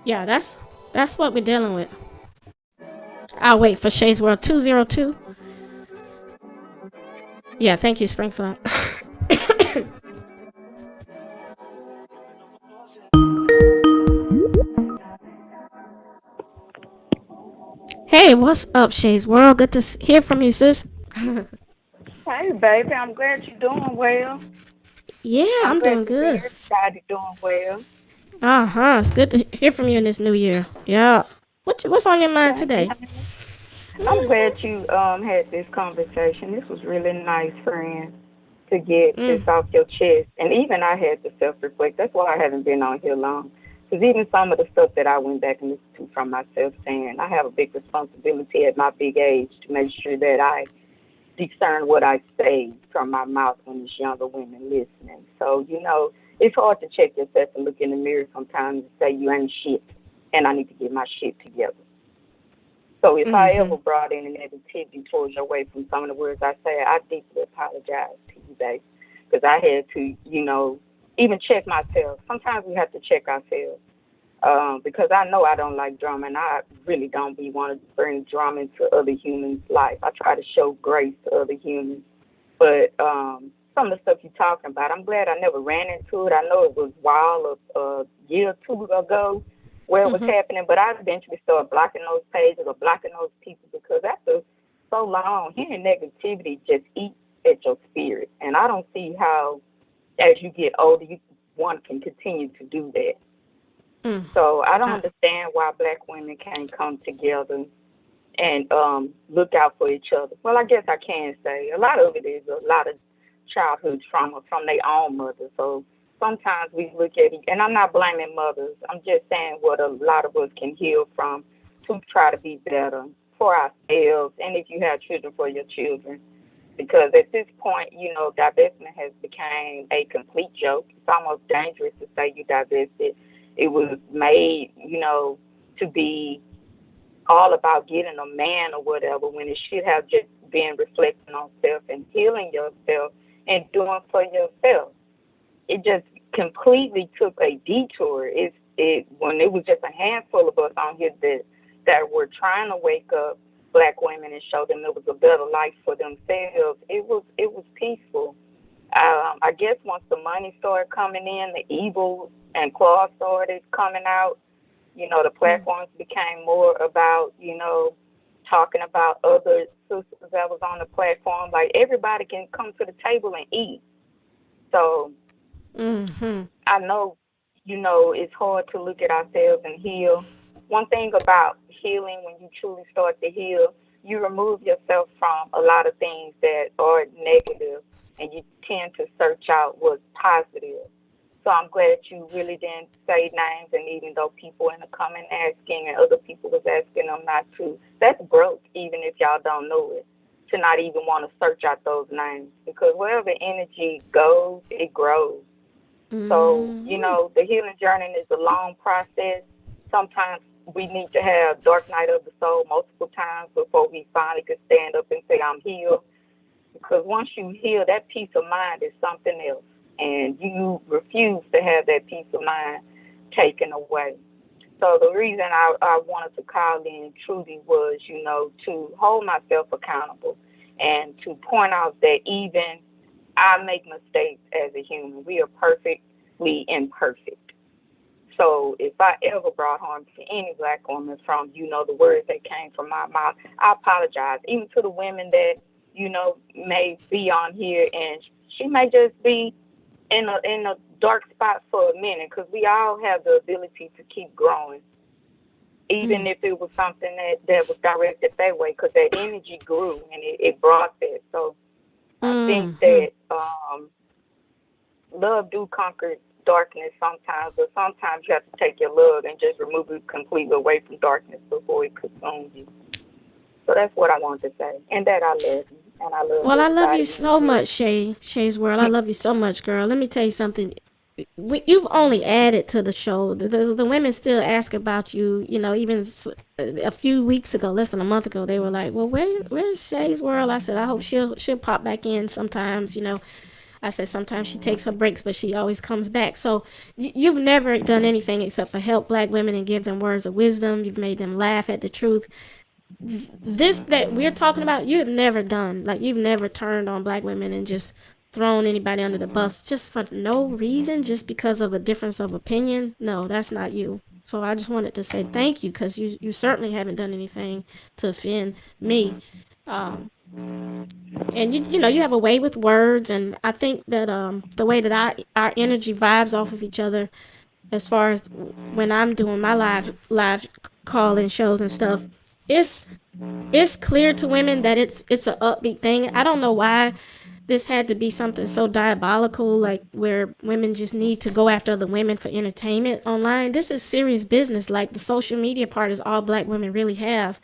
Yeah, that's what we're dealing with. I'll wait for Shay's World 202. Yeah, thank you, Springfield. Hey, what's up, Shay's World? Good to hear from you, sis. Hey, baby, I'm glad you're doing well. Yeah, I'm doing good. Everybody doing well. It's good to hear from you in this new year. Yeah. What's on your mind today? I'm glad you had this conversation. This was really nice, friend, to get this off your chest. And even I had to self-reflect. That's why I haven't been on here long. Because even some of the stuff that I went back and listened to from myself, saying I have a big responsibility at my big age to make sure that I discern what I say from my mouth when there's younger women listening. So, it's hard to check yourself and look in the mirror sometimes and say you ain't shit and I need to get my shit together. So if I ever brought any negativity towards your way from some of the words I say, I deeply apologize to you, babe, because I had to, even check myself. Sometimes we have to check ourselves because I know I don't like drama, and I really don't want to bring drama into other humans' life. I try to show grace to other humans, but some of the stuff you're talking about, I'm glad I never ran into it. I know it was wild a year or two ago where it was happening, but I eventually started blocking those pages or blocking those people because after so long, hearing negativity just eats at your spirit. And I don't see how, as you get older, one can continue to do that. So I don't understand why black women can't come together and look out for each other. Well, I guess I can say a lot of it is a lot of childhood trauma from their own mother. So sometimes we look at it, and I'm not blaming mothers. I'm just saying what a lot of us can heal from to try to be better for ourselves, and if you have children, for your children. Because at this point, divestment has become a complete joke. It's almost dangerous to say you divested. It was made, to be all about getting a man or whatever, when it should have just been reflecting on self and healing yourself and doing for yourself. It just completely took a detour. When it was just a handful of us on here that were trying to wake up black women and show them there was a better life for themselves. It was peaceful. I guess once the money started coming in, the evil and claws started coming out. The platforms became more about, talking about other sisters that was on the platform. Like, everybody can come to the table and eat. So I know, it's hard to look at ourselves and heal. One thing about healing, when you truly start to heal, you remove yourself from a lot of things that are negative, and you tend to search out what's positive. So I'm glad you really didn't say names, and even though people in the comment asking and other people was asking them not to, that's growth, even if y'all don't know it, to not even want to search out those names, because wherever energy goes, it grows. So, the healing journey is a long process. Sometimes we need to have dark night of the soul multiple times before we finally can stand up and say, I'm healed. Because once you heal, that peace of mind is something else. And you refuse to have that peace of mind taken away. So the reason I wanted to call in truly was, to hold myself accountable and to point out that even I make mistakes as a human. We are perfectly imperfect. So if I ever brought harm to any black woman from, the words that came from my mouth, I apologize. Even to the women that, may be on here, and she may just be in a dark spot for a minute, because we all have the ability to keep growing, even if it was something that was directed that way, because that energy grew and it brought that. So I think that love do conquer darkness sometimes, but sometimes you have to take your love and just remove it completely away from darkness before it consumes you. So that's what I wanted to say, and that I love you. And I love I love you so much, Shay's World. I love you so much, girl. Let me tell you something. You've only added to the show. The women still ask about you. Even a few weeks ago, less than a month ago, they were like, "Well, where's Shay's World?" I said, "I hope she'll pop back in sometimes." I said sometimes she takes her breaks, but she always comes back. So you've never done anything except for help black women and give them words of wisdom. You've made them laugh at the truth. This that we're talking about, you have never done. Like, you've never turned on black women and just thrown anybody under the bus just for no reason, just because of a difference of opinion. No, that's not you. So I just wanted to say thank you, because you certainly haven't done anything to offend me. And you have a way with words, and I think that the way that our energy vibes off of each other, as far as when I'm doing my live call-in shows and stuff, it's clear to women that it's an upbeat thing. I don't know why this had to be something so diabolical, like where women just need to go after other women for entertainment online. This is serious business. Like, the social media part is all black women really have,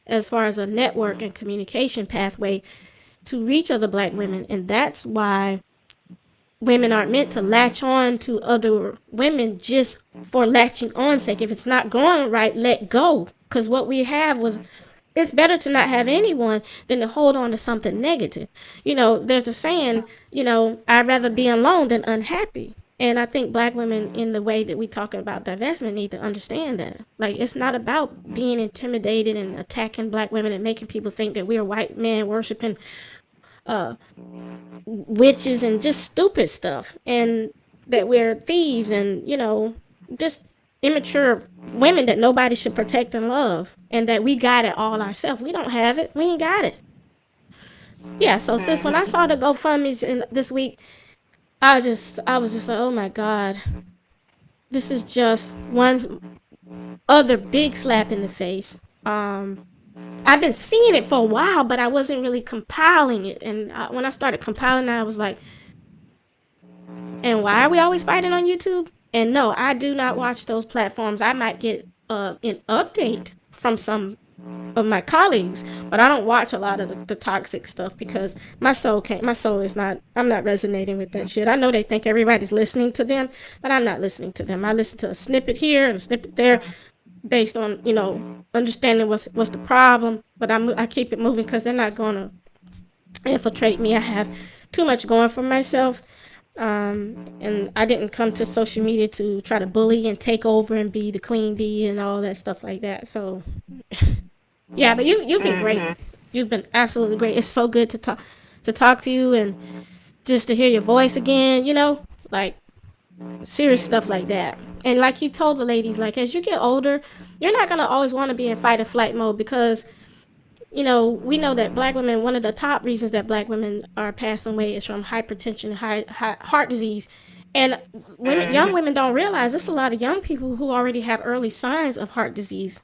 as far as a network and communication pathway to reach other black women. And that's why women aren't meant to latch on to other women just for latching on sake. If it's not going right, let go. Because what we have was, it's better to not have anyone than to hold on to something negative. There's a saying, I'd rather be alone than unhappy. And I think black women, in the way that we talk about divestment, need to understand that. Like, it's not about being intimidated and attacking black women and making people think that we're white men worshiping witches and just stupid stuff, and that we're thieves and, just immature women that nobody should protect and love, and that we got it all ourselves. We don't have it. We ain't got it. Yeah, so sis, when I saw the GoFundMe this week, I was just like, oh my God, this is just one other big slap in the face. I've been seeing it for a while, but I wasn't really compiling it. And when I started compiling it, I was like, and why are we always fighting on YouTube? And no, I do not watch those platforms. I might get an update from some of my colleagues, but I don't watch a lot of the toxic stuff, because my soul is not, I'm not resonating with that shit. I know they think everybody's listening to them, but I'm not listening to them. I listen to a snippet here and a snippet there, based on, understanding what's the problem, but I keep it moving, because they're not going to infiltrate me. I have too much going for myself, and I didn't come to social media to try to bully and take over and be the queen bee and all that stuff like that. So yeah, but you've been great. You've been absolutely great. It's so good to talk to you and just to hear your voice again, you know, like serious stuff like that. And like you told the ladies, like as you get older, you're not gonna always want to be in fight or flight mode because, you know, we know that black women, one of the top reasons that black women are passing away is from hypertension, heart disease. And women, young women don't realize there's a lot of young people who already have early signs of heart disease.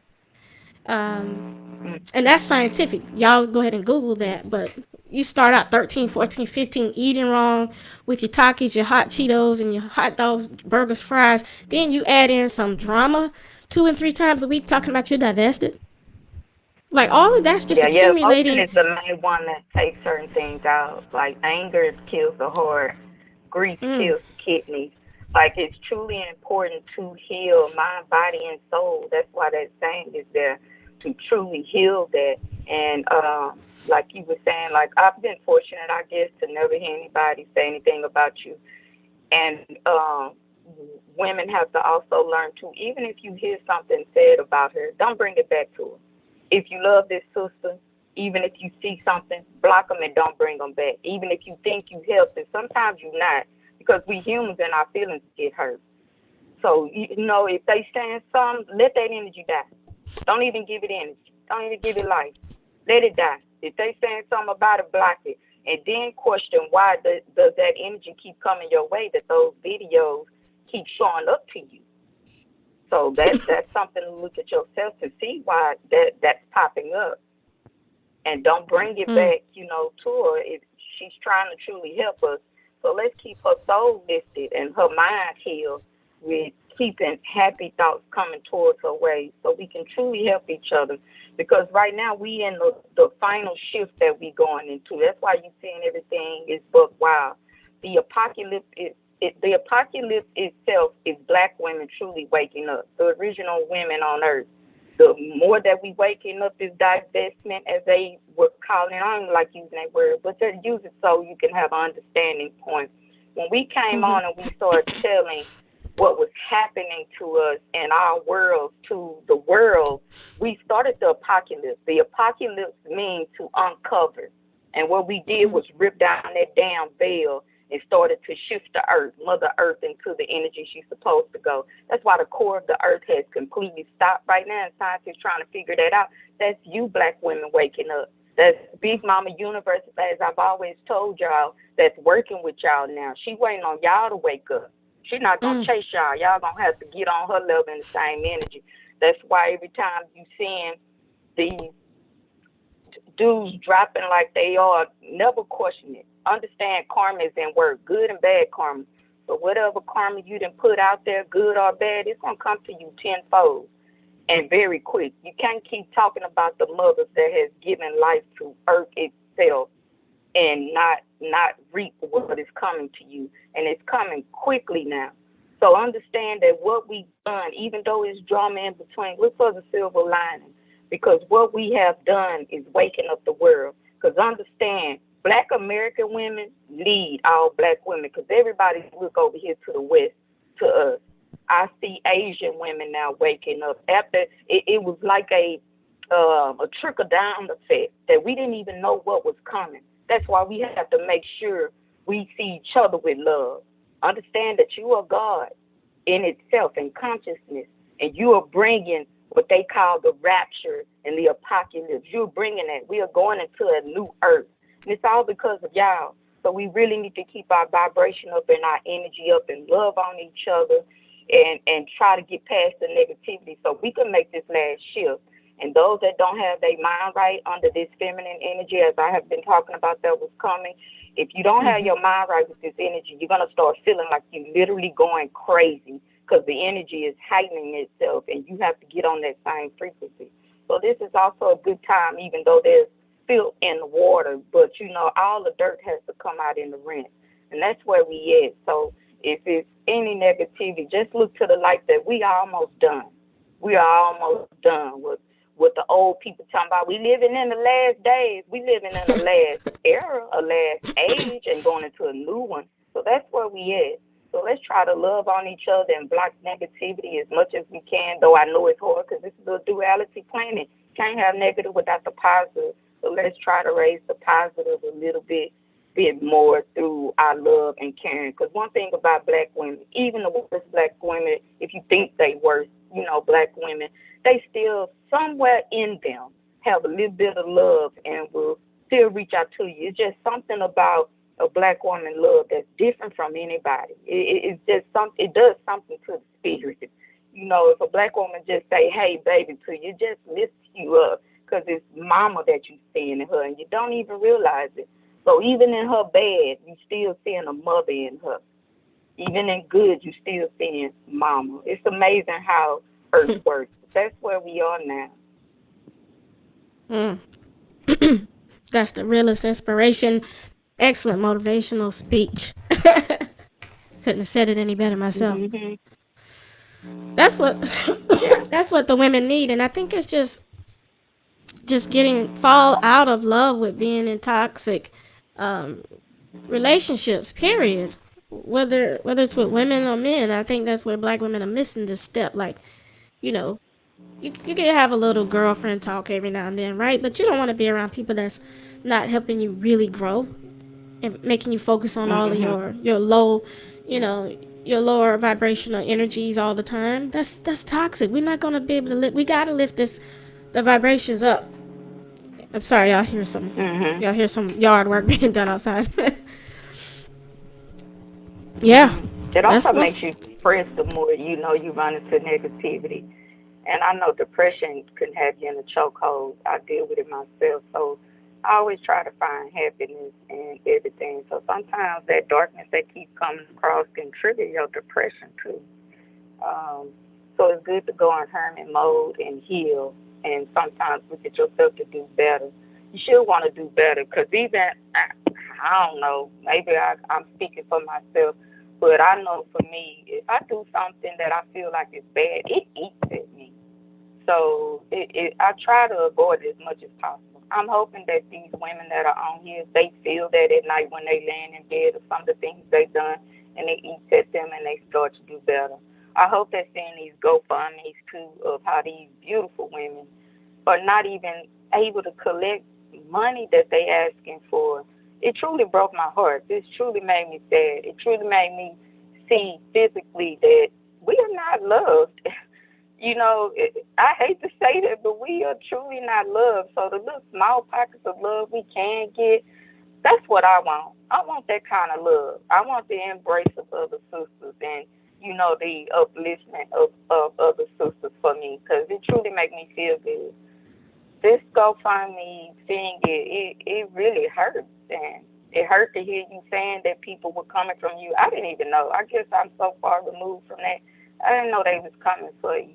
And that's scientific. Y'all go ahead and Google that. But you start out 13, 14, 15 eating wrong with your Takis, your hot Cheetos, and your hot dogs, burgers, fries. Then you add in some drama 2 and 3 times a week talking about you're divested. Like all of that's just accumulating. Emotion is the main one that takes certain things out. Like anger kills the heart, grief kills the kidneys. Like it's truly important to heal mind, body, and soul. That's why that saying is there, to truly heal that. And like you were saying, like I've been fortunate, I guess, to never hear anybody say anything about you. And women have to also learn to, even if you hear something said about her, don't bring it back to her. If you love this sister, even if you see something, block them and don't bring them back. Even if you think you helped, and sometimes you're not, because we humans and our feelings get hurt. So, you know, if they saying something, let that energy die. Don't even give it energy. Don't even give it life. Let it die. If they saying something about it, block it. And then question why does that energy keep coming your way, that those videos keep showing up to you. So that's something to look at yourself to see why that's popping up. And don't bring it back, you know, to her if she's trying to truly help us. So let's keep her soul lifted and her mind healed with keeping happy thoughts coming towards her way so we can truly help each other. Because right now we in the final shift that we going into. That's why you're seeing everything is buck wild. The apocalypse itself is black women truly waking up, the original women on earth. The more that we waking up, this divestment, as they were calling, I don't like using that word, but they use it so you can have an understanding point. When we came on and we started telling what was happening to us and our world to the world, we started the apocalypse. The apocalypse means to uncover. And what we did was rip down that damn veil and started to shift the earth, Mother Earth, into the energy she's supposed to go. That's why the core of the earth has completely stopped right now, and scientists trying to figure that out. That's you black women waking up. That's Big Mama Universe, as I've always told y'all, that's working with y'all now. She waiting on y'all to wake up. She's not going to chase y'all. Y'all going to have to get on her level in the same energy. That's why every time you seeing these dudes dropping like they are, never question it. Understand karma is in work, good and bad karma. So whatever karma you done put out there, good or bad, it's going to come to you tenfold and very quick. You can't keep talking about the mothers that has given life to earth itself and not reap what is coming to you. And it's coming quickly now. So understand that what we've done, even though it's drama in between, look for the silver lining. Because what we have done is waking up the world. Because understand, Black American women lead all black women. Because everybody look over here to the west, to us. I see Asian women now waking up. After it was like a trickle down effect that we didn't even know what was coming. That's why we have to make sure we see each other with love. Understand that you are God in itself, in consciousness, and you are bringing what they call the rapture and the apocalypse. You're bringing that. We are going into a new earth. And it's all because of y'all. So we really need to keep our vibration up and our energy up and love on each other and try to get past the negativity so we can make this last shift. And those that don't have their mind right under this feminine energy, as I have been talking about that was coming, if you don't have your mind right with this energy, you're going to start feeling like you're literally going crazy because the energy is heightening itself and you have to get on that same frequency. So this is also a good time, even though there's filth in the water, but you know, all the dirt has to come out in the rinse. And that's where we at. So if it's any negativity, just look to the light that we are almost done. We are almost done with the old people talking about we living in the last days. We living in the last era, a last age, and going into a new one. So that's where we at. So let's try to love on each other and block negativity as much as we can, though I know it's hard because this is a duality planet. Can't have negative without the positive. So let's try to raise the positive a little bit benefit more through our love and caring. Because one thing about black women, even the worst black women, if you think they worse, black women, they still somewhere in them have a little bit of love and will still reach out to you. It's just something about a black woman love that's different from anybody. It's just something. It does something to the spirit. If a black woman just say, "Hey, baby," to you, just lifts you up because it's mama that you seeing in her, and you don't even realize it. So even in her bad, you still seeing a mother in her. Even in good, you still seeing mama. It's amazing how Earth works. That's where we are now. That's the realest inspiration. Excellent motivational speech. Couldn't have said it any better myself. Mm-hmm. That's what that's what the women need, and I think it's just fall out of love with being in toxic relationships. Period. Whether it's with women or men, I think that's where black women are missing this step. Like, you can have a little girlfriend talk every now and then, right? But you don't want to be around people that's not helping you really grow and making you focus on all of your low, your lower vibrational energies all the time. That's toxic. We're not gonna be able to lift. We gotta lift the vibrations up. I'm sorry, y'all hear some yard work being done outside. Yeah. It also makes you depressed the more you run into negativity. And I know depression can have you in a chokehold. I deal with it myself, so I always try to find happiness in everything. So sometimes that darkness that keeps coming across can trigger your depression too. So it's good to go in hermit mode and heal, and sometimes look at yourself to do better. You should want to do better, because even, I don't know, maybe I'm speaking for myself, but I know for me, if I do something that I feel like is bad, it eats at me. So I try to avoid it as much as possible. I'm hoping that these women that are on here, they feel that at night when they laying in bed, or some of the things they've done, and they eat at them and they start to do better. I hope they're seeing these Gofundmes too, of how these beautiful women are not even able to collect money that they asking for. It truly broke my heart. This truly made me sad. It truly made me see physically that we are not loved. I hate to say that, but we are truly not loved. So the little small pockets of love we can get, that's what I want. I want that kind of love. I want the embrace of other sisters and, the upliftment of other sisters for me, because it truly makes me feel good. This GoFundMe thing, it really hurts. And it hurt to hear you saying that people were coming from you. I didn't even know. I guess I'm so far removed from that. I didn't know they was coming for you.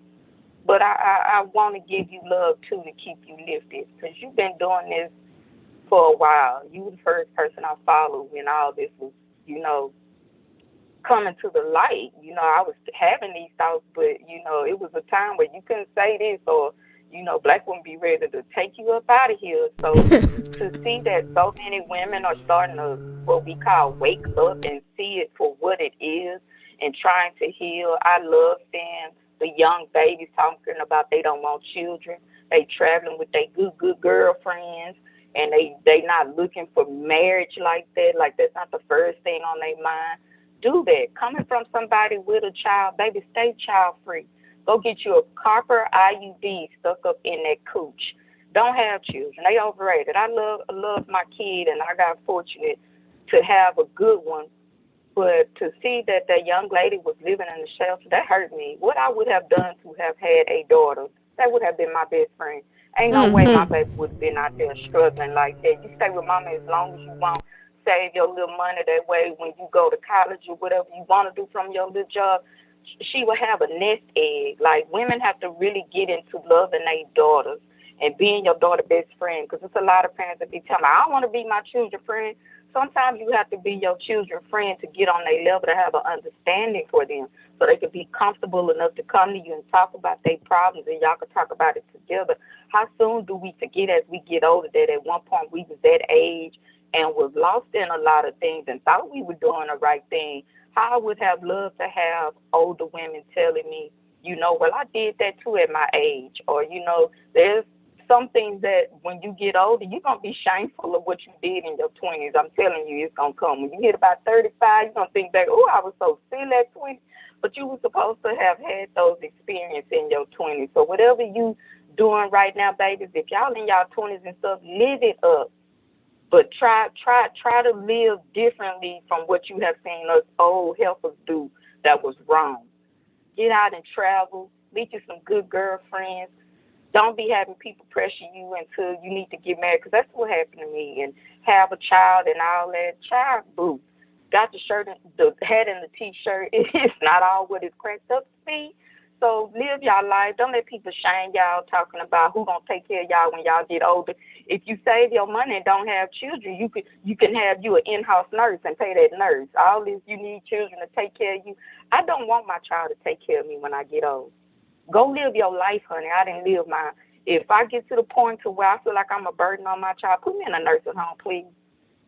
But I want to give you love, too, to keep you lifted, because you've been doing this for a while. You were the first person I followed when all this was, coming to the light. I was having these thoughts, but, it was a time where you couldn't say this, or, black women be ready to take you up out of here. So to see that so many women are starting to, what we call, wake up and see it for what it is and trying to heal. I love seeing the young babies talking about they don't want children. They traveling with their good girlfriends, and they not looking for marriage like that. Like, that's not the first thing on their mind. Do that. Coming from somebody with a child, baby, stay child free. Go get you a copper IUD stuck up in that cooch. Don't have children. They overrated. I love my kid, and I got fortunate to have a good one. But to see that young lady was living in the shelter, that hurt me. What I would have done to have had a daughter, that would have been my best friend. Ain't no way my baby would have been out there struggling like that. You stay with mama as long as you want. Save your little money that way when you go to college or whatever you want to do from your little job. She will have a nest egg. Like, women have to really get into loving their daughters and being your daughter's best friend, because it's a lot of parents that be telling me, I don't want to be my children's friend. Sometimes you have to be your children's friend to get on their level, to have an understanding for them, so they can be comfortable enough to come to you and talk about their problems, and y'all can talk about it together. How soon do we forget as we get older that at one point we was that age and was lost in a lot of things and thought we were doing the right thing? How I would have loved to have older women telling me, well, I did that too at my age, or, there's some things that when you get older, you're going to be shameful of what you did in your 20s. I'm telling you, it's going to come. When you get about 35, you're going to think back, oh, I was so silly at 20. But you were supposed to have had those experiences in your 20s. So whatever you doing right now, babies, if y'all in y'all 20s and stuff, live it up. But try to live differently from what you have seen us old helpers do that was wrong. Get out and travel. Meet you some good girlfriends. Don't be having people pressure you until you need to get married, because that's what happened to me. And have a child and all that. Child, boo. Got the shirt, the hat and the T-shirt. It's not all what it's cracked up to be. So live y'all life. Don't let people shame y'all talking about who gonna take care of y'all when y'all get older. If you save your money and don't have children, you can have you an in-house nurse and pay that nurse. All this, you need children to take care of you. I don't want my child to take care of me when I get old. Go live your life, honey. I didn't live mine. If I get to the point to where I feel like I'm a burden on my child, put me in a nursing home, please,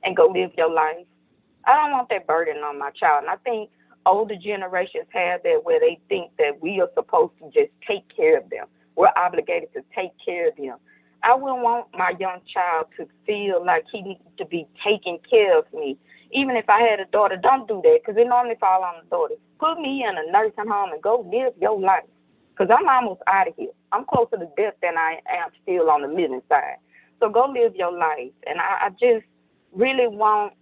and go live your life. I don't want that burden on my child. And I think older generations have that, where they think that we are supposed to just take care of them. We're obligated to take care of them. I wouldn't want my young child to feel like he needs to be taking care of me. Even if I had a daughter, don't do that, because it normally falls on the daughter. Put me in a nursing home and go live your life, because I'm almost out of here. I'm closer to death than I am still on the living side. So go live your life. And I just really want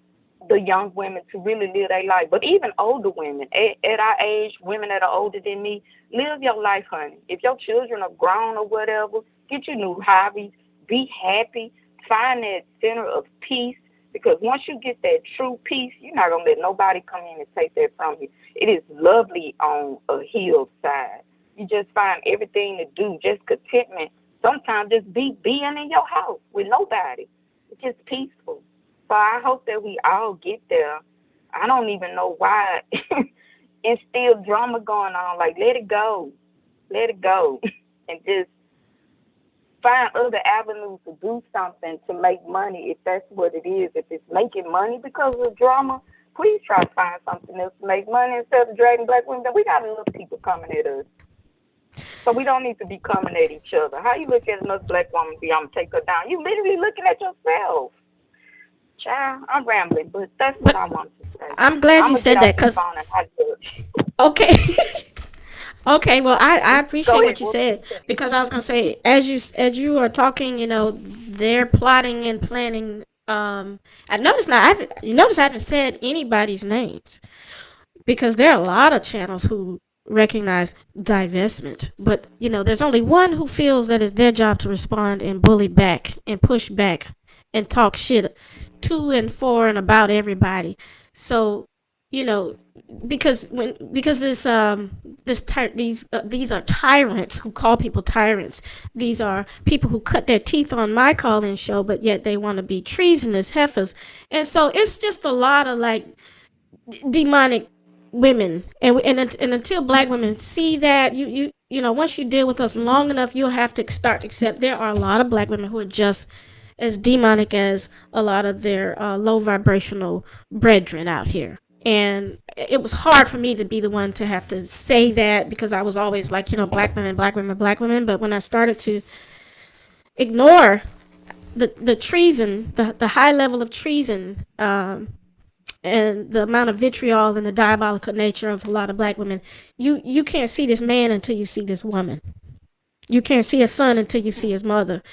the young women to really live their life. But even older women, at our age, women that are older than me, live your life, honey. If your children are grown or whatever, get your new hobbies, be happy, find that center of peace, because once you get that true peace, you're not going to let nobody come in and take that from you. It is lovely on a hillside. You just find everything to do, just contentment. Sometimes just being in your house with nobody. It's just peaceful. So I hope that we all get there. I don't even know why it's still drama going on. Like, let it go. Let it go. And just find other avenues to do something to make money, if that's what it is. If it's making money because of drama, please try to find something else to make money instead of dragging black women. We got enough people coming at us. So we don't need to be coming at each other. How you look at another black woman, I'm going to take her down? You literally looking at yourself. Child, I'm rambling, but that's what I want to say. I'm glad you said that, because okay. Okay, well, I appreciate what you said, because I was gonna say, as you are talking, they're plotting and planning. I noticed now. You notice I haven't said anybody's names, because there are a lot of channels who recognize divestment, but there's only one who feels that it's their job to respond and bully back and push back and talk shit to and for and about everybody. So because these are tyrants who call people tyrants. These are people who cut their teeth on my call-in show, but yet they want to be treasonous heifers. And so it's just a lot of like demonic women, and until black women see that, once you deal with us long enough, you'll have to start to accept there are a lot of black women who are just as demonic as a lot of their low vibrational brethren out here. And it was hard for me to be the one to have to say that, because I was always like, black women, black women, black women. But when I started to ignore the treason, the high level of treason, and the amount of vitriol and the diabolical nature of a lot of black women, you can't see this man until you see this woman. You can't see a son until you see his mother.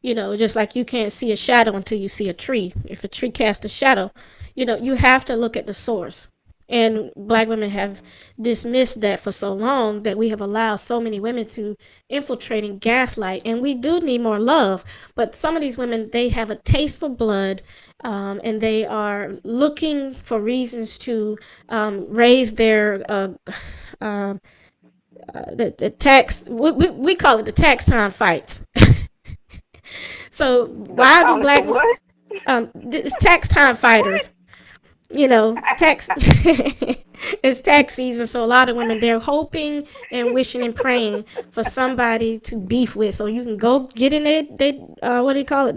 Just like you can't see a shadow until you see a tree. If a tree casts a shadow, you have to look at the source. And black women have dismissed that for so long, that we have allowed so many women to infiltrate and gaslight. And we do need more love. But some of these women, they have a taste for blood, and they are looking for reasons to raise their the tax. We call it the tax time fights. So why do black it's tax time fighters? Tax it's tax season, so a lot of women, they're hoping and wishing and praying for somebody to beef with, so you can go get in their their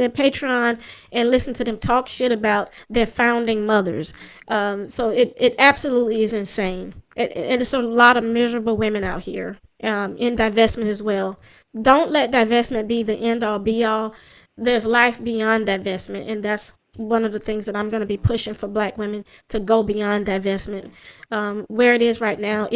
Patreon, and listen to them talk shit about their founding mothers. So it absolutely is insane. And it's a lot of miserable women out here, in divestment as well, don't let divestment be the end all be all. There's life beyond divestment, and that's one of the things that I'm going to be pushing for Black women to go beyond divestment. Where it is right now,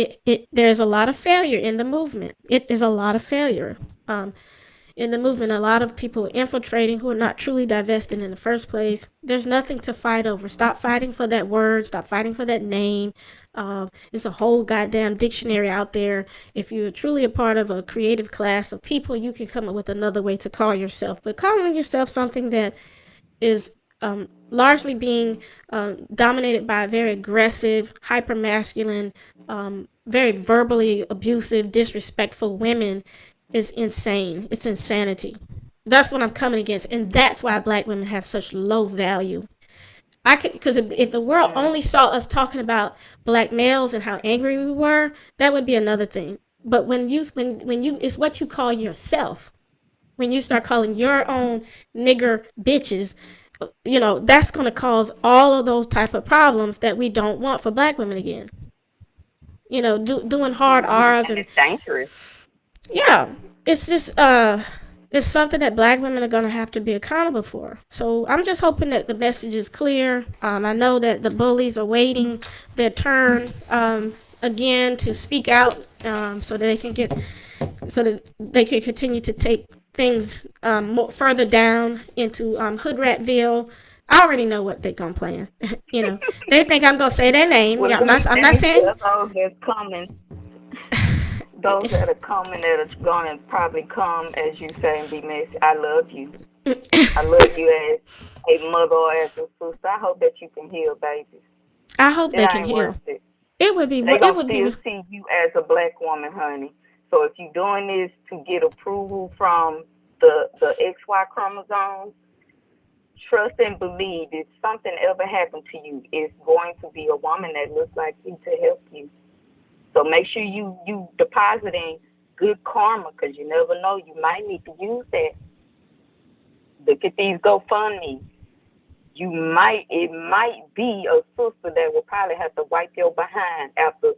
there's a lot of failure in the movement. It is a lot of failure in the movement. A lot of people infiltrating who are not truly divested in the first place. There's nothing to fight over. Stop fighting for that word. Stop fighting for that name. There's a whole goddamn dictionary out there. If you're truly a part of a creative class of people, you can come up with another way to call yourself. But calling yourself something that is largely being dominated by very aggressive, hyper-masculine, very verbally abusive, disrespectful women is insane. It's insanity. That's what I'm coming against, and that's why Black women have such low value. Because if the world only saw us talking about Black males and how angry we were, that would be another thing. But when you it's what you call yourself. When you start calling your own nigger bitches, that's going to cause all of those type of problems that we don't want for Black women again. Doing hard R's and it's dangerous. Yeah, it's just it's something that Black women are going to have to be accountable for. So I'm just hoping that the message is clear. I know that the bullies are waiting their turn again to speak out, so that they can continue to take things further down into Hoodratville. I already know what they're gonna plan. They think I'm gonna say their name. Well, I'm not saying. Those that are coming that are going to probably come, as you say, and be messy. I love you. I love you as a mother or as a sister. I hope that you can heal, babies. I hope they can heal. It would be. They gonna still see you as a Black woman, honey. So if you're doing this to get approval from the XY chromosomes, trust and believe if something ever happened to you, it's going to be a woman that looks like you to help you. So make sure you depositing good karma, because you never know. You might need to use that. Look at these GoFundMe. It might be a sister that will probably have to wipe your behind after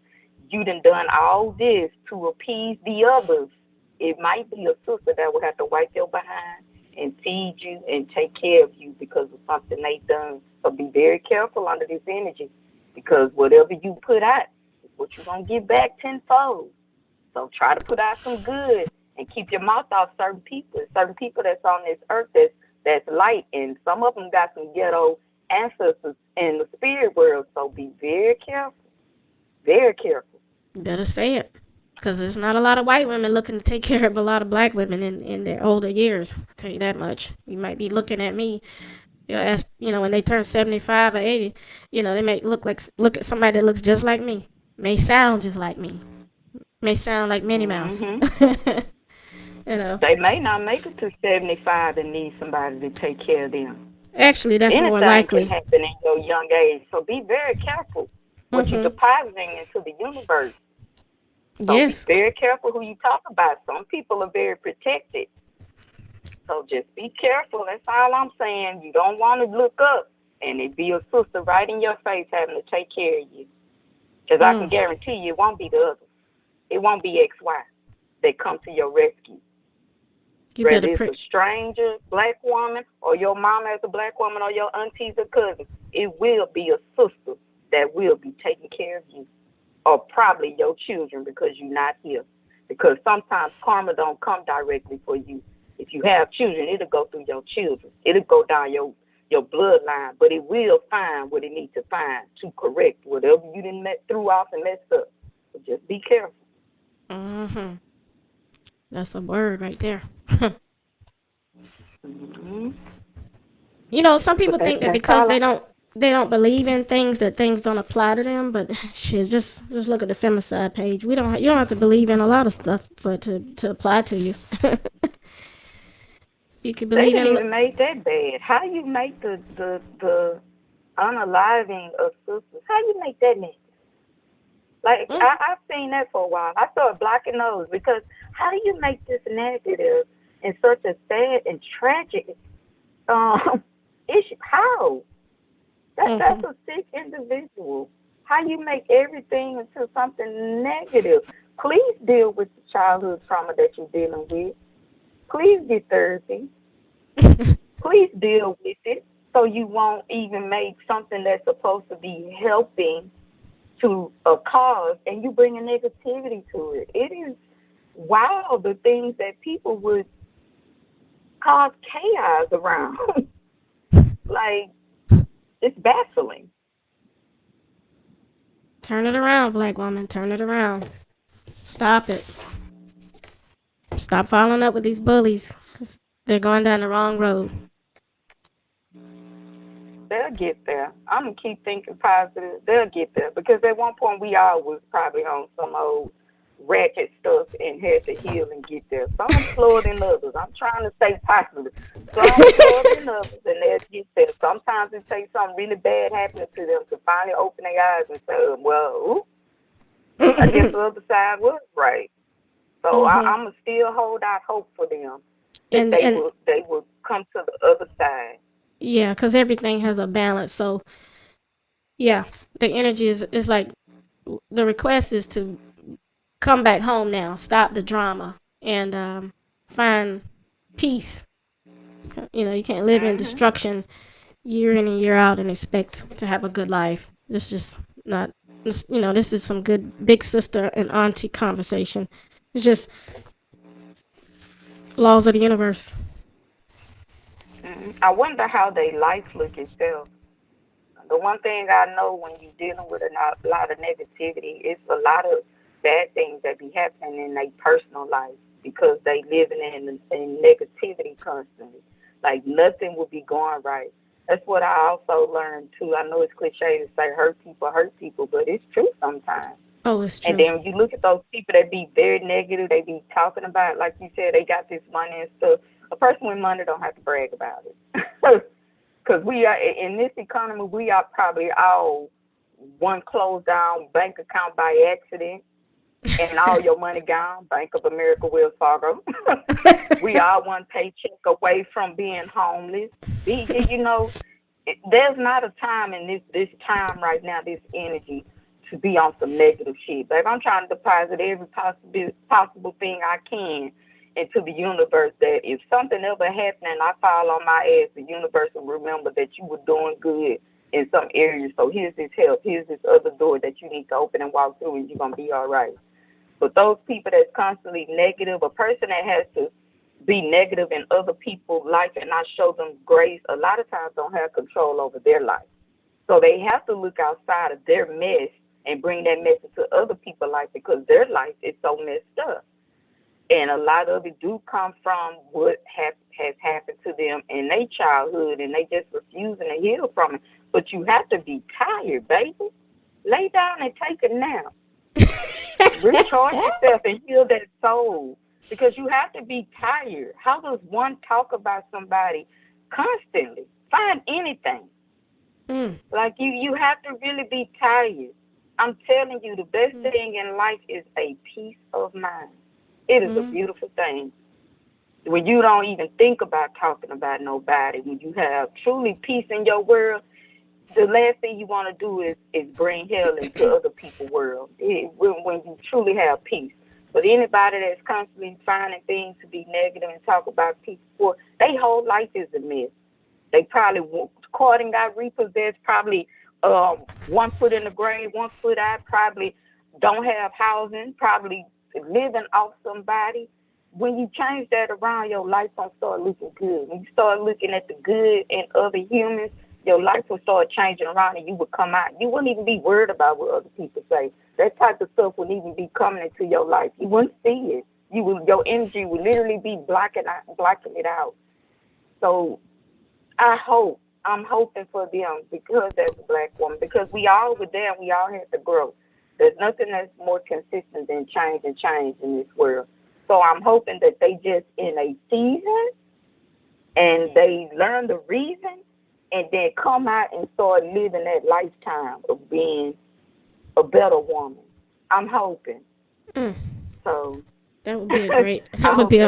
you done all this to appease the others. It might be a sister that will have to wipe your behind and feed you and take care of you because of something they done. So be very careful under this energy, because whatever you put out, what you're going to get back tenfold. So try to put out some good and keep your mouth off certain people. Certain people that's on this earth that's light, and some of them got some ghetto ancestors in the spirit world. So be very careful. Very careful. You better say it, because there's not a lot of white women looking to take care of a lot of Black women in their older years. I'll tell you that much. You might be looking at me, when they turn 75 or 80, they may look at somebody that looks just like me. May sound just like me. May sound like Minnie Mouse. Mm-hmm. They may not make it to 75 and need somebody to take care of them. Actually, that's Anything more likely. can happen in your young age. So be very careful what you're depositing into the universe. So yes. Be very careful who you talk about. Some people are very protected. So just be careful. That's all I'm saying. You don't want to look up and it be a sister right in your face having to take care of you. Because I can guarantee you it won't be the others. It won't be XY that come to your rescue. Whether it's a stranger, Black woman, or your mama as a Black woman, or your aunties or cousins, it will be a sister that will be taking care of you. Or probably your children, because you're not here. Because sometimes karma don't come directly for you. If you have children, it'll go through your children. It'll go down your bloodline, but it will find what it needs to find to correct whatever you didn't threw off and messed up. So just be careful. Mm-hmm. That's a word right there. Some people think that because they don't believe in things, that things don't apply to them. But shit, just look at the femicide page. You don't have to believe in a lot of stuff for it to apply to you. You can believe they didn't even make that bad. How you make the unaliving of sisters? How you make that negative? Like I've seen that for a while. I started blocking those, because how do you make this negative in such a sad and tragic issue? How? That's a sick individual. How you make everything into something negative? Please deal with the childhood trauma that you're dealing with. Please get therapy. Please deal with it so you won't even make something that's supposed to be helping to a cause and you bring a negativity to it. It is wild the things that people would cause chaos around. Like, it's baffling. Turn it around, black woman. Turn it around. Stop it. Stop following up with these bullies. 'Cause they're going down the wrong road. They'll get there. I'm going to keep thinking positive. They'll get there. Because at one point, we all was probably on some old ratchet stuff and had to heal and get there. Some slower than others. I'm trying to stay positive. Some slower than others, and they'll get there. Sometimes it takes something really bad happening to them to finally open their eyes and say, well, I guess the other side was right. So I'm going to still hold out hope for them. And they will come to the other side. Yeah, because everything has a balance. So, yeah, the energy is like, the request is to come back home now, stop the drama, and find peace. You know, you can't live in destruction year in and year out and expect to have a good life. This just not, you know, this is some good big sister and auntie conversation. It's just laws of the universe. I wonder how their life look itself. The one thing I know when you're dealing with a lot of negativity, it's a lot of bad things that be happening in their personal life because they living in negativity constantly. Like nothing will be going right. That's what I also learned too. I know it's cliche to say hurt people, but it's true sometimes. Oh, it's true. And then when you look at those people that be very negative, they be talking about, like you said, they got this money and stuff. A person with money don't have to brag about it. Because we are, in this economy, we are probably all one closed down bank account by accident and all your money gone, Bank of America, Wells Fargo. We are one paycheck away from being homeless. You know, there's not a time in this time right now, this energy, to be on some negative shit. But I'm trying to deposit every possible thing I can into the universe, that if something ever happened and I fall on my ass, the universe will remember that you were doing good in some areas. So here's this help. Here's this other door that you need to open and walk through, and you're going to be all right. But those people that's constantly negative, a person that has to be negative in other people's life and not show them grace, a lot of times don't have control over their life. So they have to look outside of their mess and bring that mess into other people's life because their life is so messed up. And a lot of it do come from what has happened to them in their childhood, and they just refusing to heal from it. But you have to be tired, baby. Lay down and take a nap. Recharge yourself and heal that soul, because you have to be tired. How does one talk about somebody constantly? Find anything. Like you have to really be tired. I'm telling you, the best thing in life is a peace of mind. It is a beautiful thing. When you don't even think about talking about nobody, when you have truly peace in your world, the last thing you want to do is bring hell into other people's world. When you truly have peace. But anybody that's constantly finding things to be negative and talk about people, their whole life is a mess. They probably caught and got repossessed, probably 1 foot in the grave, 1 foot out, probably don't have housing, probably living off somebody. When you change that around, your life will start looking good. When you start looking at the good in other humans, your life will start changing around and you will come out. You wouldn't even be worried about what other people say. That type of stuff wouldn't even be coming into your life. You wouldn't see it. Your energy would literally be blocking it out. So I'm hoping for them, because as a black woman, because we all were there and we all had to grow. There's nothing that's more consistent than change in this world. So I'm hoping that they just in a season and they learn the reason and then come out and start living that lifetime of being a better woman. I'm hoping. So that would be a great. That would be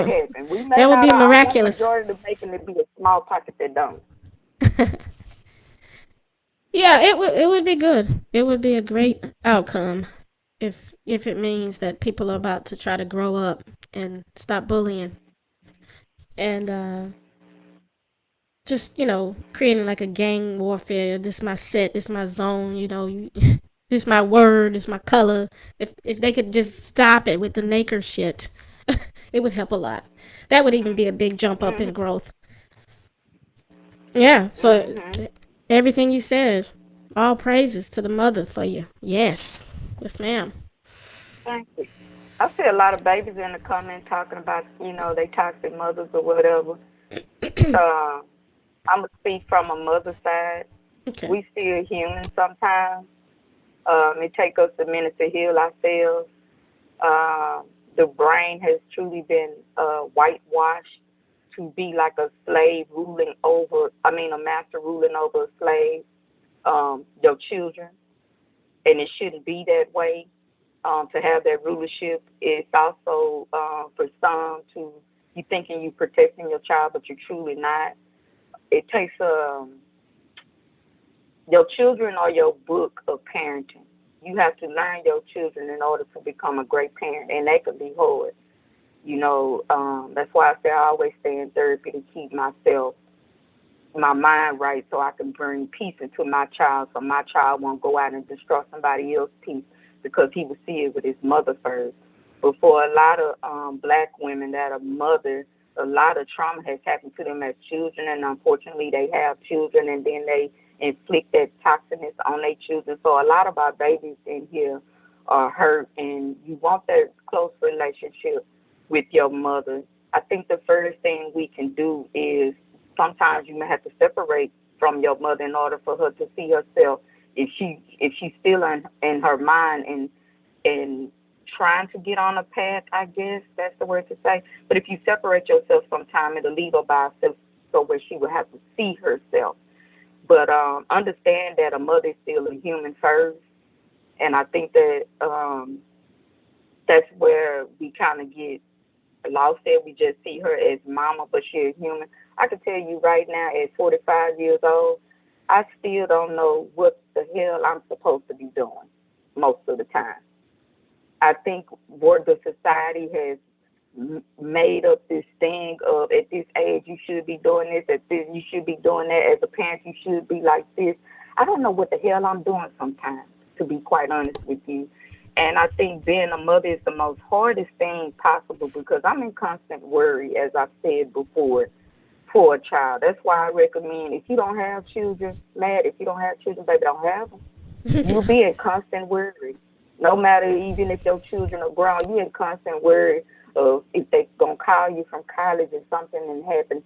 miraculous. Majority of making it be a small pocket that don't. Yeah, it would be good. It would be a great outcome if it means that people are about to try to grow up and stop bullying. and just, creating like a gang warfare. This my set, this my zone, this my word, this my color. If they could just stop it with the Naker shit, it would help a lot. That would even be a big jump up in growth. Yeah, so everything you said, all praises to the mother for you. Yes. Yes, ma'am. Thank you. I see a lot of babies in the comments talking about, they toxic mothers or whatever. I'm going to speak from a mother's side. Okay. We still human sometimes. It takes us a minute to heal ourselves. The brain has truly been whitewashed to be like a slave a master ruling over a slave, your children. And it shouldn't be that way. To have that rulership, it's also for some to you thinking you're protecting your child, but you're truly not. It takes your children are your book of parenting. You have to learn your children in order to become a great parent, and that can be hard. That's why I say I always stay in therapy to keep my mind right, so I can bring peace into my child, so my child won't go out and destroy somebody else's peace because he will see it with his mother first. But for a lot of black women that are mothers, a lot of trauma has happened to them as children, and unfortunately they have children, and then they inflict that toxicness on their children. So a lot of our babies in here are hurt, and you want that close relationship with your mother. I think the first thing we can do is sometimes you may have to separate from your mother in order for her to see herself. If she's still in her mind and trying to get on a path, I guess that's the word to say. But if you separate yourself sometime, it'll leave her by herself, so where she will have to see herself. But understand that a mother is still a human first, and I think that that's where we kind of get lost there. We just see her as mama, but she's a human. I can tell you right now, at 45 years old, I still don't know what the hell I'm supposed to be doing most of the time. I think what the society has made up this thing of at this age you should be doing this, at this you should be doing that, as a parent you should be like this. I don't know what the hell I'm doing sometimes, to be quite honest with you. And I think being a mother is the most hardest thing possible because I'm in constant worry, as I said before, for a child. That's why I recommend, if you don't have children, if you don't have children, baby, don't have them. You'll be in constant worry. No matter, even if your children are grown, you're in constant worry of if they're going to call you from college and something and happen.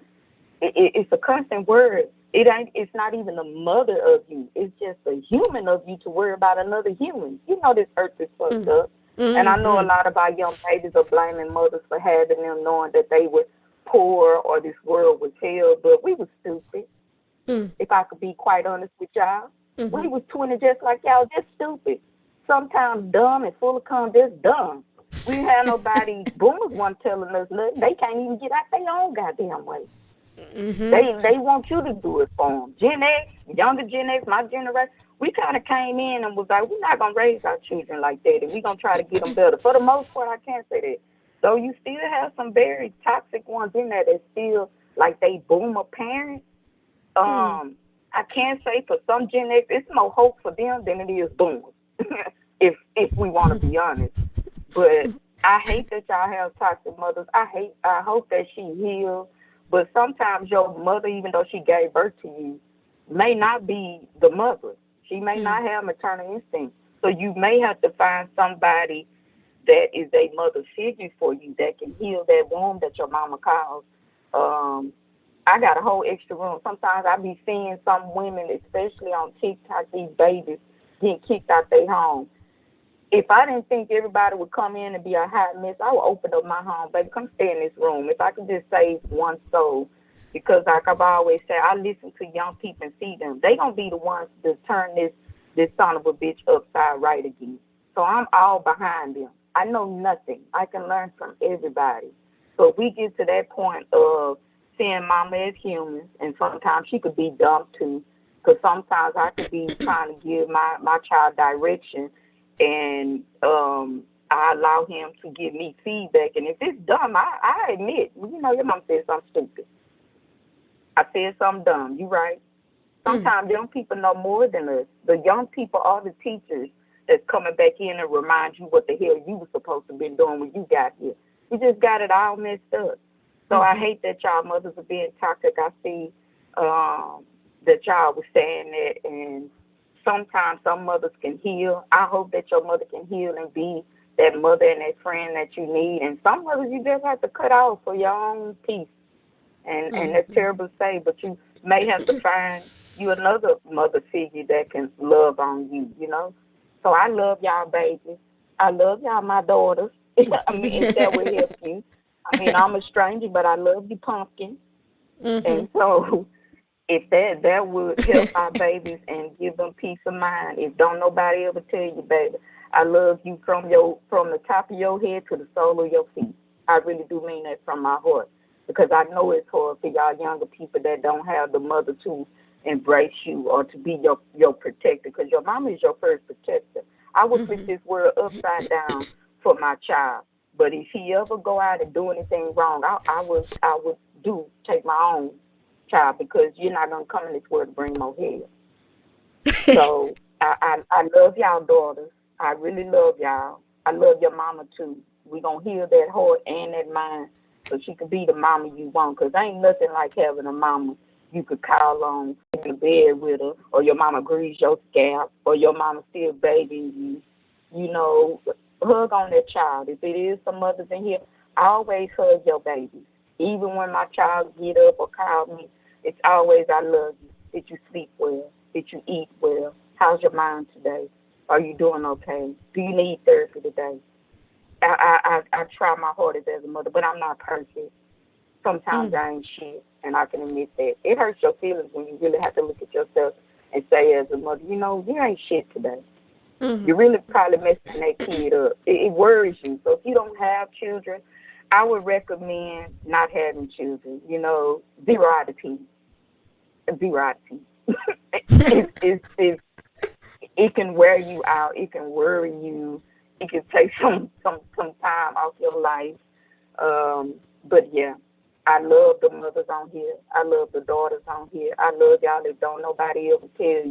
It's a constant worry. It's not even a mother of you. It's just a human of you to worry about another human. You know this earth is fucked up. And I know a lot of our young babies are blaming mothers for having them, knowing that they were poor or this world was hell, but we were stupid. If I could be quite honest with y'all. We was 20 just like y'all, just stupid. Sometimes dumb and full of cum, just dumb. We didn't have nobody, boomers weren't telling us nothing. They can't even get out their own goddamn way. They want you to do it for them. Gen X, younger Gen X, my generation, we kind of came in and was like, we're not going to raise our children like that, and we're going to try to get them better. For the most part, I can't say that. So you still have some very toxic ones in there that still, like, they boomer parents. I can't say for some Gen X, it's more hope for them than it is boomers, if we want to be honest. But I hate that y'all have toxic mothers. I hope that she heals. But sometimes your mother, even though she gave birth to you, may not be the mother. She may not have maternal instinct. So you may have to find somebody that is a mother figure for you that can heal that womb that your mama caused. I got a whole extra room. Sometimes I be seeing some women, especially on TikTok, these babies getting kicked out their home. If I didn't think everybody would come in and be a hot mess, I would open up my home, baby, come stay in this room. If I could just save one soul, because like I've always said, I listen to young people and see them. They gonna be the ones to turn this son of a bitch upside right again. So I'm all behind them. I know nothing. I can learn from everybody. So if we get to that point of seeing mama as humans, and sometimes she could be dumb too, because sometimes I could be trying to give my child direction, and I allow him to give me feedback. And if it's dumb, I admit, your mom said something stupid. I said something dumb. You right. Sometimes young people know more than us. The young people are the teachers that's coming back in and remind you what the hell you were supposed to be doing when you got here. You just got it all messed up. So I hate that y'all mothers are being toxic. I see that y'all was saying that, and sometimes some mothers can heal. I hope that your mother can heal and be that mother and that friend that you need. And some mothers you just have to cut off for your own peace. And that's terrible to say, but you may have to find you another mother figure that can love on you, So I love y'all babies. I love y'all, my daughters. I mean, if that would help you. I mean, I'm a stranger, but I love you, pumpkin. And so if that would help our babies and give them peace of mind, if don't nobody ever tell you, baby, I love you from the top of your head to the sole of your feet. I really do mean that from my heart, because I know it's hard for y'all younger people that don't have the mother to embrace you or to be your protector, because your mama is your first protector. I would flip this world upside down for my child, but if he ever go out and do anything wrong, I would take my own child, because you're not gonna come in this world to bring more hell. So I love y'all daughters. I really love y'all. I love your mama too. We gonna heal that heart and that mind so she can be the mama you want, because ain't nothing like having a mama you could call on in the bed with her, or your mama grease your scalp, or your mama still babying you. Hug on that child. If it is some mothers in here, I always hug your babies. Even when my child get up or call me, it's always, I love you. Did you sleep well? Did you eat well? How's your mind today? Are you doing okay? Do you need therapy today? I try my hardest as a mother, but I'm not perfect. Sometimes I ain't shit, and I can admit that. It hurts your feelings when you really have to look at yourself and say as a mother, you ain't shit today. You really probably messing that kid up. It worries you. So if you don't have children, I would recommend not having children. 0 out of 10. 0 out of 10. It can wear you out. It can worry you. It can take some time off your life. But yeah, I love the mothers on here. I love the daughters on here. I love y'all if don't nobody ever tell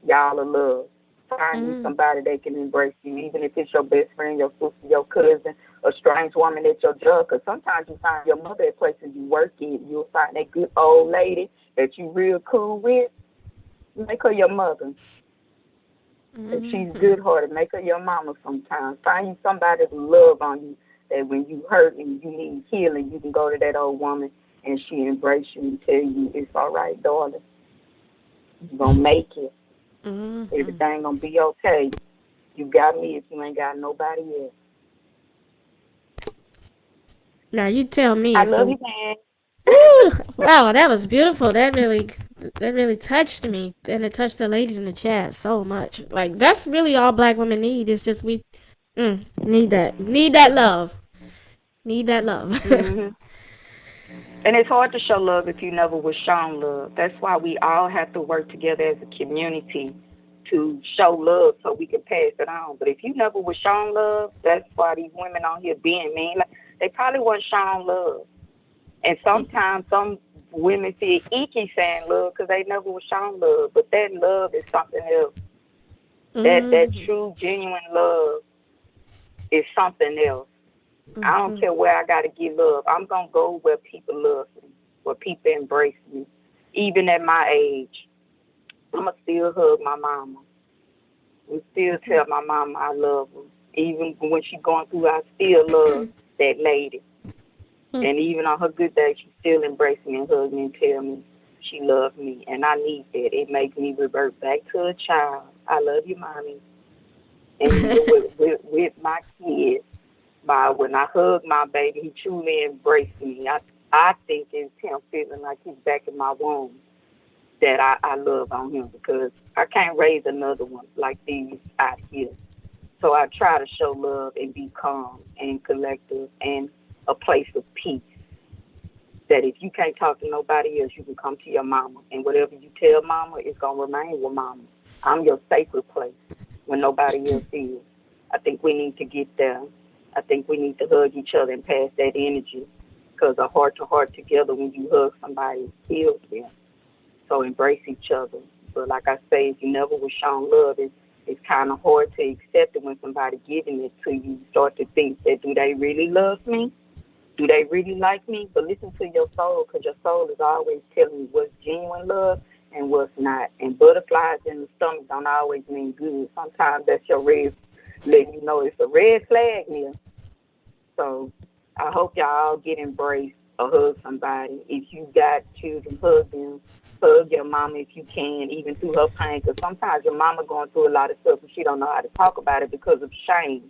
y'all are loved. Find you somebody that can embrace you, even if it's your best friend, your sister, your cousin, a strange woman at your job. Because sometimes you find your mother at places you work in. You'll find that good old lady that you real cool with. Make her your mother. If she's good-hearted, make her your mama sometimes. Find you somebody to love on you, that when you hurt and you need healing, you can go to that old woman and she embrace you and tell you, it's all right, daughter. You're going to make it. Everything going to be okay. You got me if you ain't got nobody else. Now you tell me. I love you, man. Woo! Wow, that was beautiful. That really touched me, and it touched the ladies in the chat so much. Like, that's really all Black women need. It's just we need that love. Need that love. And it's hard to show love if you never was shown love. That's why we all have to work together as a community to show love so we can pass it on. But if you never was shown love, that's why these women on here being mean. Like, they probably weren't shown love. And sometimes some women feel icky saying love because they never was shown love. But that love is something else. That true, genuine love is something else. I don't care where I got to get love. I'm going to go where people love me, where people embrace me. Even at my age, I'm going to still hug my mama. We still tell my mama I love her. Even when she's going through, I still love that lady. And even on her good day, she still embrace me and hug me and tell me she loves me. And I need that. It makes me revert back to a child. I love you, mommy. And with my kids, when I hug my baby, he truly embraced me. I think it's him feeling like he's back in my womb that I love on him, because I can't raise another one like these out here. So I try to show love and be calm and collective and a place of peace. That if you can't talk to nobody else, you can come to your mama. And whatever you tell mama, it's going to remain with mama. I'm your sacred place when nobody else is. I think we need to get there. I think we need to hug each other and pass that energy, because a heart to heart together, when you hug somebody, heals them. So embrace each other. But like I say, if you never was shown love, it's kind of hard to accept it when somebody giving it to you. You start to think that, do they really love me? Do they really like me? But listen to your soul, because your soul is always telling you what's genuine love and what's not. And butterflies in the stomach don't always mean good. Sometimes that's your red, letting you know it's a red flag here. So I hope y'all all get embraced or hug somebody. If you got children, hug them. Hug your mama if you can, even through her pain, because sometimes your mama going through a lot of stuff and she don't know how to talk about it because of shame.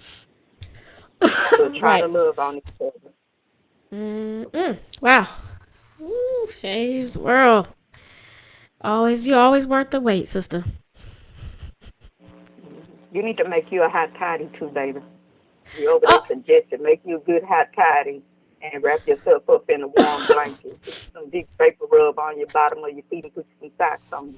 So try to love on each other. Wow. Ooh, Shay's world. You always worth the wait, sister. You need to make you a hot toddy too, baby. You over there suggested make you a good hot toddy and wrap yourself up in a warm blanket. Put some big paper rub on your bottom of your feet and put some socks on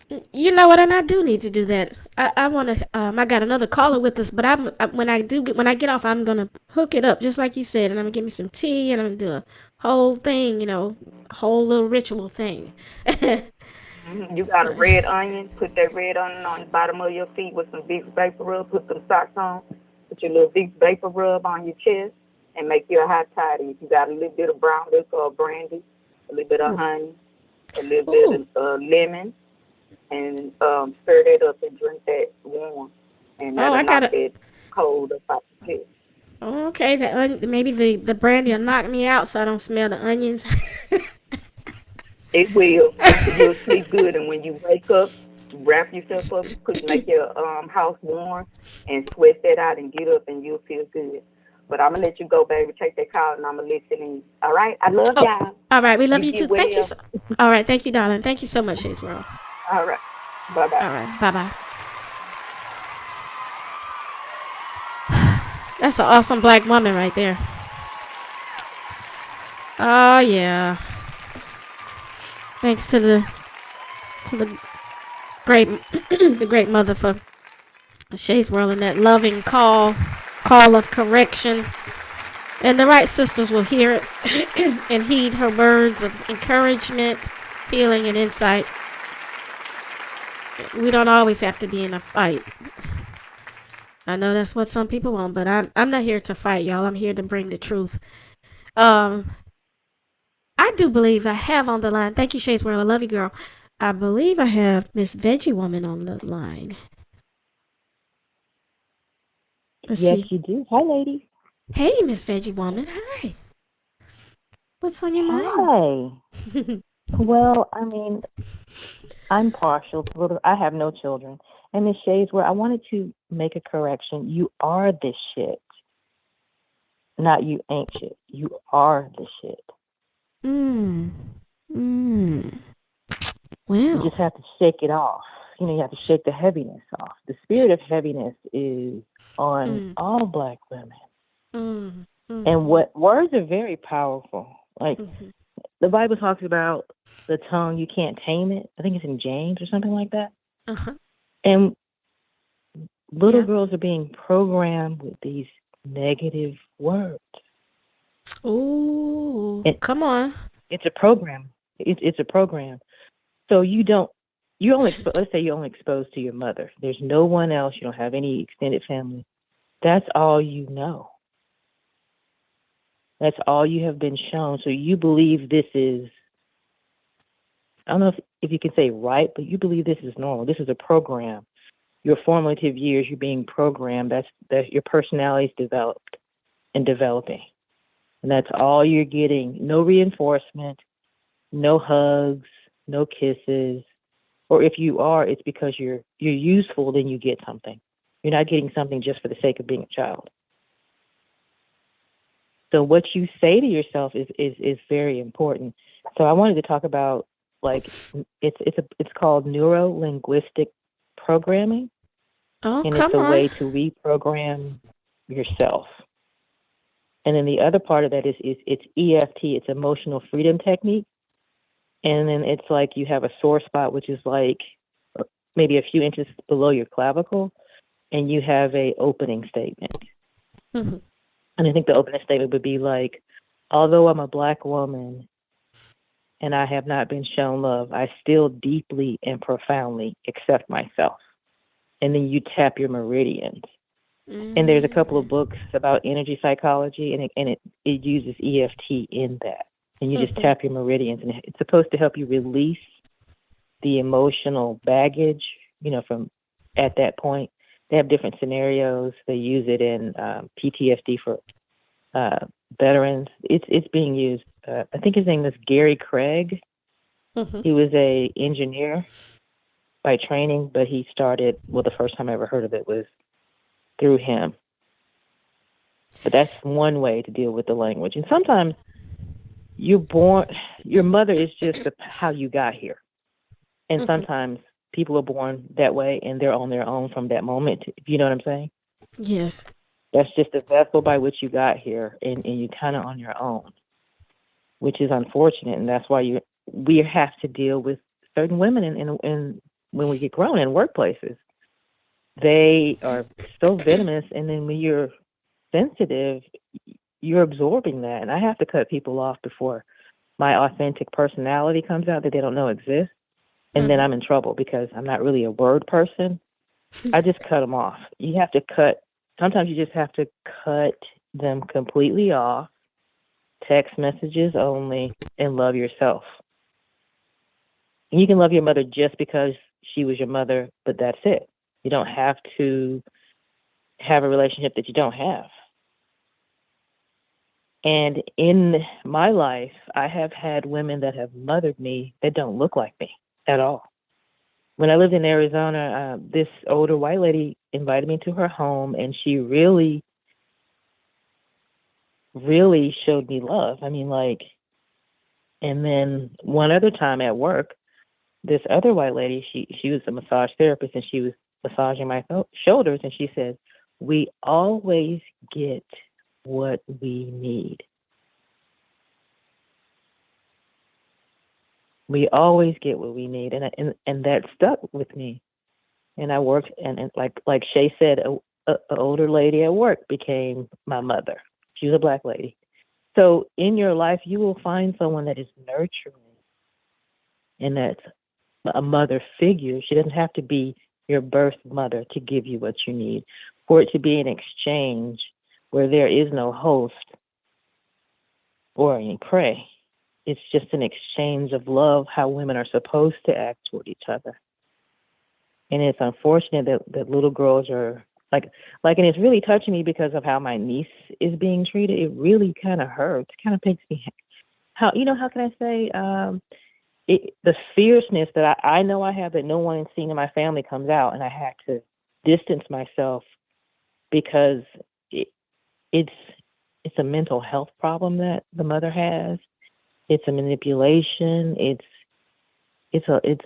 you. You know what? And I do need to do that. I want to. I got another caller with us, but when I get off, I'm gonna hook it up just like you said, and I'm gonna give me some tea, and I'm gonna do a whole thing, a whole little ritual thing. You got a red onion. Put that red onion on the bottom of your feet with some big vapor rub. Put some socks on. Put your little big vapor rub on your chest, and make you a hot toddy. If you got a little bit of brown liquor or brandy, a little bit of honey, a little bit of lemon, and stir that up and drink that warm. And that'll knock that cold up out your chest. Okay, maybe the brandy will knock me out so I don't smell the onions. It will. You'll sleep good, and when you wake up, wrap yourself up, make your house warm, and sweat that out and get up, and you'll feel good. But I'm going to let you go, baby. Take that call, and I'm going to listen in. All right? I love y'all. All right. We love you too. Thank you. All right. Thank you, darling. Thank you so much, Shay's World. All right. Bye-bye. All right. Bye-bye. That's an awesome black woman right there. Oh, yeah. Thanks to the great the great mother for Shay's World and that loving call of correction. And the right sisters will hear it and heed her words of encouragement, healing, and insight. We don't always have to be in a fight. I know that's what some people want, but I'm not here to fight, y'all. I'm here to bring the truth. I do believe I have on the line. Thank you, Shay's World. I love you, girl. I believe I have Miss Veggie Woman on the line. Let's see. You do. Hi, lady. Hey, Miss Veggie Woman. Hi. What's on your mind? Hi. Well, I mean, I'm partial. I have no children. And Miss Shay's World, I wanted to make a correction. You are this shit. Not you ain't shit. You are the shit. Well, you just have to shake it off. You have to shake the heaviness off. The spirit of heaviness is on all black women. And what words are very powerful. Like the Bible talks about the tongue, you can't tame it. I think it's in James or something like that. And little girls are being programmed with these negative words. Oh, come on. It's a program. It's a program. So let's say you're only exposed to your mother. There's no one else. You don't have any extended family. That's all you know. That's all you have been shown. So you believe this is, I don't know if you can say right, but you believe this is normal. This is a program. Your formative years, you're being programmed. That's your personality is developed and developing. And that's all you're getting. No reinforcement, no hugs, no kisses. Or if you are, it's because you're useful, then you get something. You're not getting something just for the sake of being a child. So what you say to yourself is very important. So I wanted to talk about, like, it's called neuro-linguistic programming. Oh, and come it's a on. way to reprogram yourself. And then the other part of that is it's EFT, it's emotional freedom technique. And then it's like you have a sore spot, which is like maybe a few inches below your clavicle. and you have a opening statement. Mm-hmm. And I think the opening statement would be like, although I'm a Black woman and I have not been shown love, I still deeply and profoundly accept myself. And then you tap your meridians. And there's a couple of books about energy psychology, and it uses EFT in that. And you just tap your meridians, and it's supposed to help you release the emotional baggage, from at that point. They have different scenarios. They use it in PTSD for veterans. It's being used. I think his name was Gary Craig. He was a engineer by training, but he started, the first time I ever heard of it was through him. But that's one way to deal with the language. And sometimes your mother is just how you got here. And sometimes people are born that way and they're on their own from that moment. You know what I'm saying? Yes. That's just the vessel by which you got here, and you're kind of on your own, which is unfortunate. And that's why we have to deal with certain women in when we get grown in workplaces. They are so venomous, and then when you're sensitive, you're absorbing that. And I have to cut people off before my authentic personality comes out that they don't know exists. And then I'm in trouble because I'm not really a word person. I just cut them off. You have to cut. Sometimes you just have to cut them completely off, text messages only, and love yourself. And you can love your mother just because she was your mother, but that's it. You don't have to have a relationship that you don't have. And in my life, I have had women that have mothered me that don't look like me at all. When I lived in Arizona, this older white lady invited me to her home, and she really, really showed me love. And then one other time at work, this other white lady, she was a massage therapist, and she was massaging my shoulders, and she said, "We always get what we need. We always get what we need," and that stuck with me. And I worked, and like Shay said, an older lady at work became my mother. She was a Black lady. So in your life, you will find someone that is nurturing, and that's a mother figure. She doesn't have to be your birth mother to give you what you need. For it to be an exchange where there is no host or any prey, it's just an exchange of love, how women are supposed to act toward each other. And it's unfortunate that little girls are and it's really touching me because of how my niece is being treated. It really kind of hurts. It kind of makes me, how can I say, the fierceness that I know I have that no one seen in my family comes out, and I had to distance myself because it's a mental health problem that the mother has. It's a manipulation. It's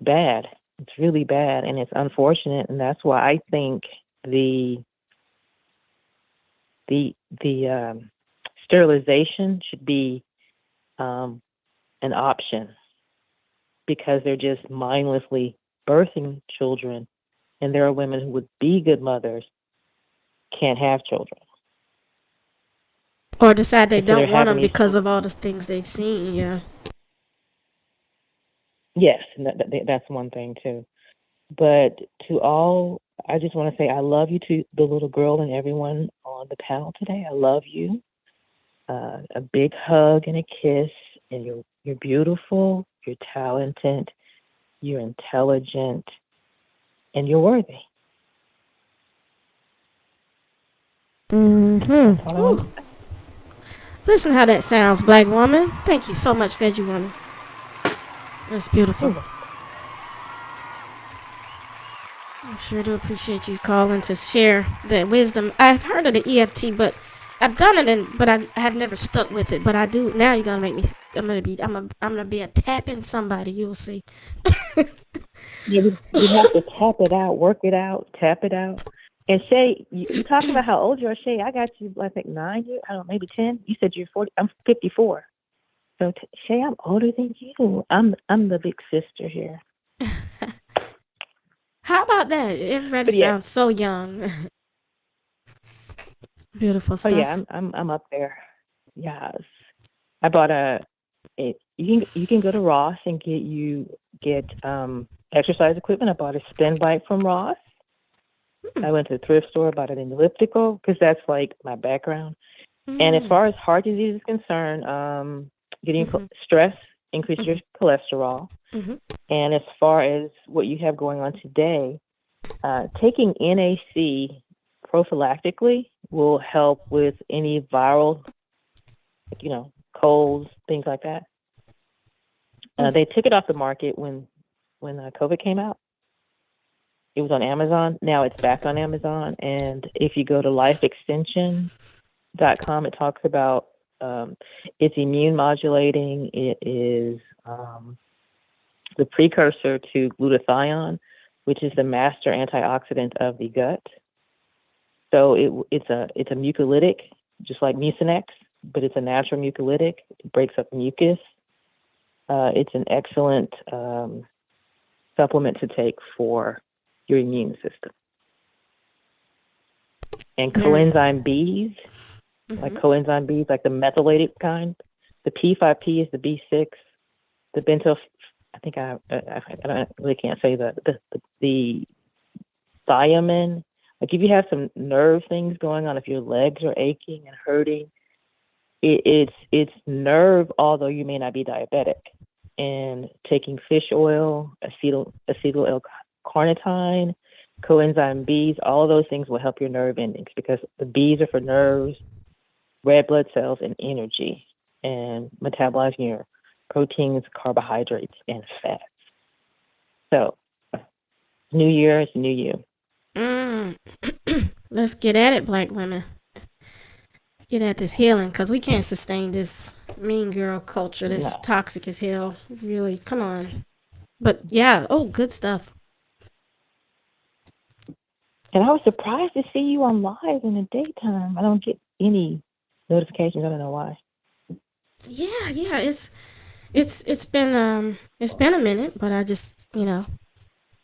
bad. It's really bad, and it's unfortunate, and that's why I think the sterilization should be an option, because they're just mindlessly birthing children, and there are women who would be good mothers, can't have children. Or decide they don't want them because of all the things they've seen, yeah. Yes, and that's one thing too. But to all, I just want to say I love you, to the little girl and everyone on the panel today. I love you. A big hug and a kiss. And you're beautiful, you're talented, you're intelligent, and you're worthy. Listen how that sounds, Black woman. Thank you so much, Veggie Woman. That's beautiful. I sure do appreciate you calling to share that wisdom. I've heard of the EFT, but I've done it, but I have never stuck with it. But I do now. You're gonna make me. I'm gonna be a tapping somebody. You'll see. You have to tap it out, work it out, tap it out. And Shay, you talking about how old you are, Shay? I got you, I think 9 years. I don't know, maybe 10. You said you're 40. I'm 54. So Shay, I'm older than you. I'm the big sister here. How about that? Everybody sounds so young. Beautiful Oh stuff. yeah, I'm up there. Yes. I bought you can go to Ross and get exercise equipment. I bought a spin bike from Ross. I went to the thrift store, bought an elliptical because that's like my background. And as far as heart disease is concerned, getting stress increases your cholesterol. And as far as what you have going on today, taking NAC prophylactically will help with any viral, colds, things like that. They took it off the market when COVID came out. It was on Amazon. Now it's back on Amazon. And if you go to lifeextension.com, it talks about it's immune modulating. It is the precursor to glutathione, which is the master antioxidant of the gut. So it's a mucolytic, just like Mucinex, but it's a natural mucolytic. It breaks up mucus. It's an excellent supplement to take for your immune system. And coenzyme Bs, like coenzyme Bs, like the methylated kind. The P5P is the B6. The bento, I think I really can't say the thiamine. Like if you have some nerve things going on, if your legs are aching and hurting, it's nerve, although you may not be diabetic. And taking fish oil, acetyl L-carnitine, coenzyme Bs, all of those things will help your nerve endings because the Bs are for nerves, red blood cells, and energy, and metabolizing your proteins, carbohydrates, and fats. So, new year is new you. Let's get at it, Black women. Get at this healing, because we can't sustain this mean girl culture that's toxic as hell. Really, come on. But yeah, good stuff. And I was surprised to see you on live in the daytime. I don't get any notifications. I don't know why. Yeah. It's been a minute, but I just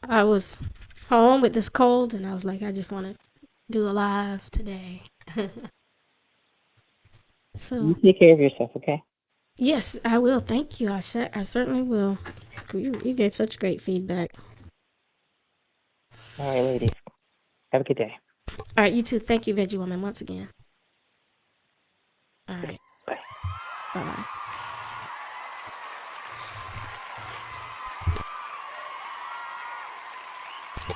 I was home with this cold, and I was like, I just want to do a live today. So you take care of yourself, okay? Yes, I will. Thank you. I certainly will. You gave such great feedback. All right, ladies. Have a good day. All right, you too. Thank you, Veggie Woman, once again. All right. Bye. Bye-bye.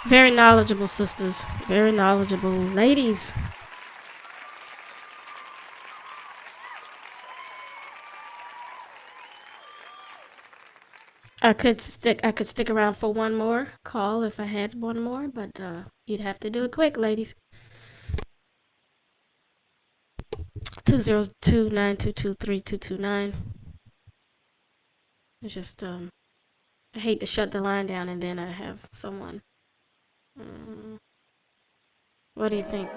Very knowledgeable sisters. Very knowledgeable ladies. I could stick around for one more call if I had one more, but you'd have to do it quick, ladies. 202-922-3229. It's just I hate to shut the line down and then I have someone. What do you think?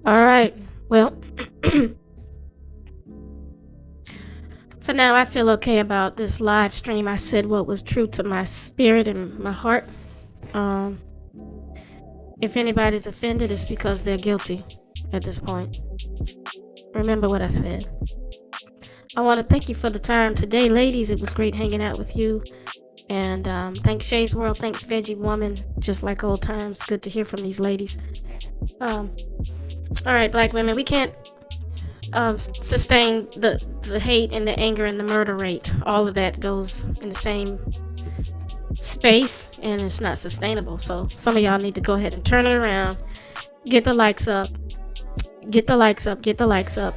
All right. Well, for now, I feel okay about this live stream. I said what was true to my spirit and my heart. If anybody's offended, it's because they're guilty at this point. Remember what I said. I want to thank you for the time today, ladies. It was great hanging out with you. And thanks Shay's World. Thanks Veggie Woman. Just like old times. Good to hear from these ladies. All right, Black women, we can't sustain the hate and the anger and the murder rate. All of that goes in the same space, and it's not sustainable. So some of y'all need to go ahead and turn it around. Get the likes up. Get the likes up. Get the likes up.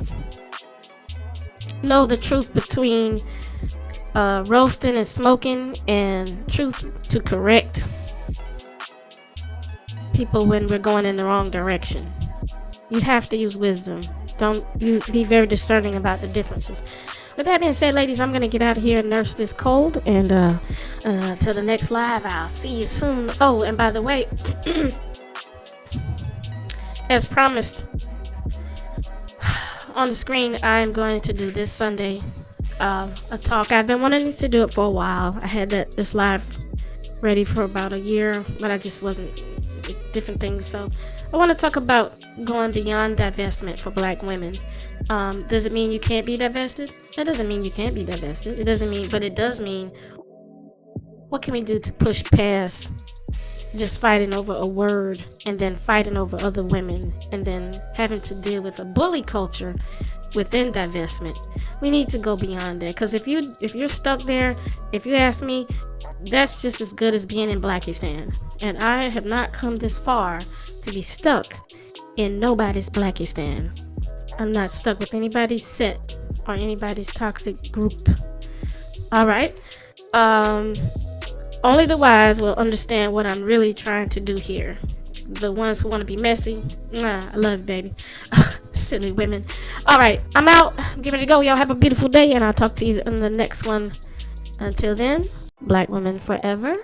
Know the truth between roasting and smoking, and truth to correct people when we're going in the wrong direction. You have to use wisdom. You be very discerning about the differences. With that being said, ladies, I'm going to get out of here and nurse this cold. And till the next live, I'll see you soon. Oh, and by the way, as promised on the screen, I'm going to do this Sunday a talk. I've been wanting to do it for a while. I had this live ready for about a year, but I just wasn't, different things. So I want to talk about going beyond divestment for black women. Does it mean you can't be divested? That doesn't mean you can't be divested. It doesn't mean, but it does mean, what can we do to push past just fighting over a word and then fighting over other women and then having to deal with a bully culture within divestment? We need to go beyond that, because if you're stuck there, if you ask me, that's just as good as being in Blackistan. And I have not come this far to be stuck in nobody's Blackistan. I'm not stuck with anybody's set or anybody's toxic group. All right. Only the wise will understand what I'm really trying to do here. The ones who want to be messy, I love you, baby. Silly women. All right, I'm out. I'm getting ready to go. Y'all have a beautiful day, and I'll talk to you in the next one. Until then, black women forever,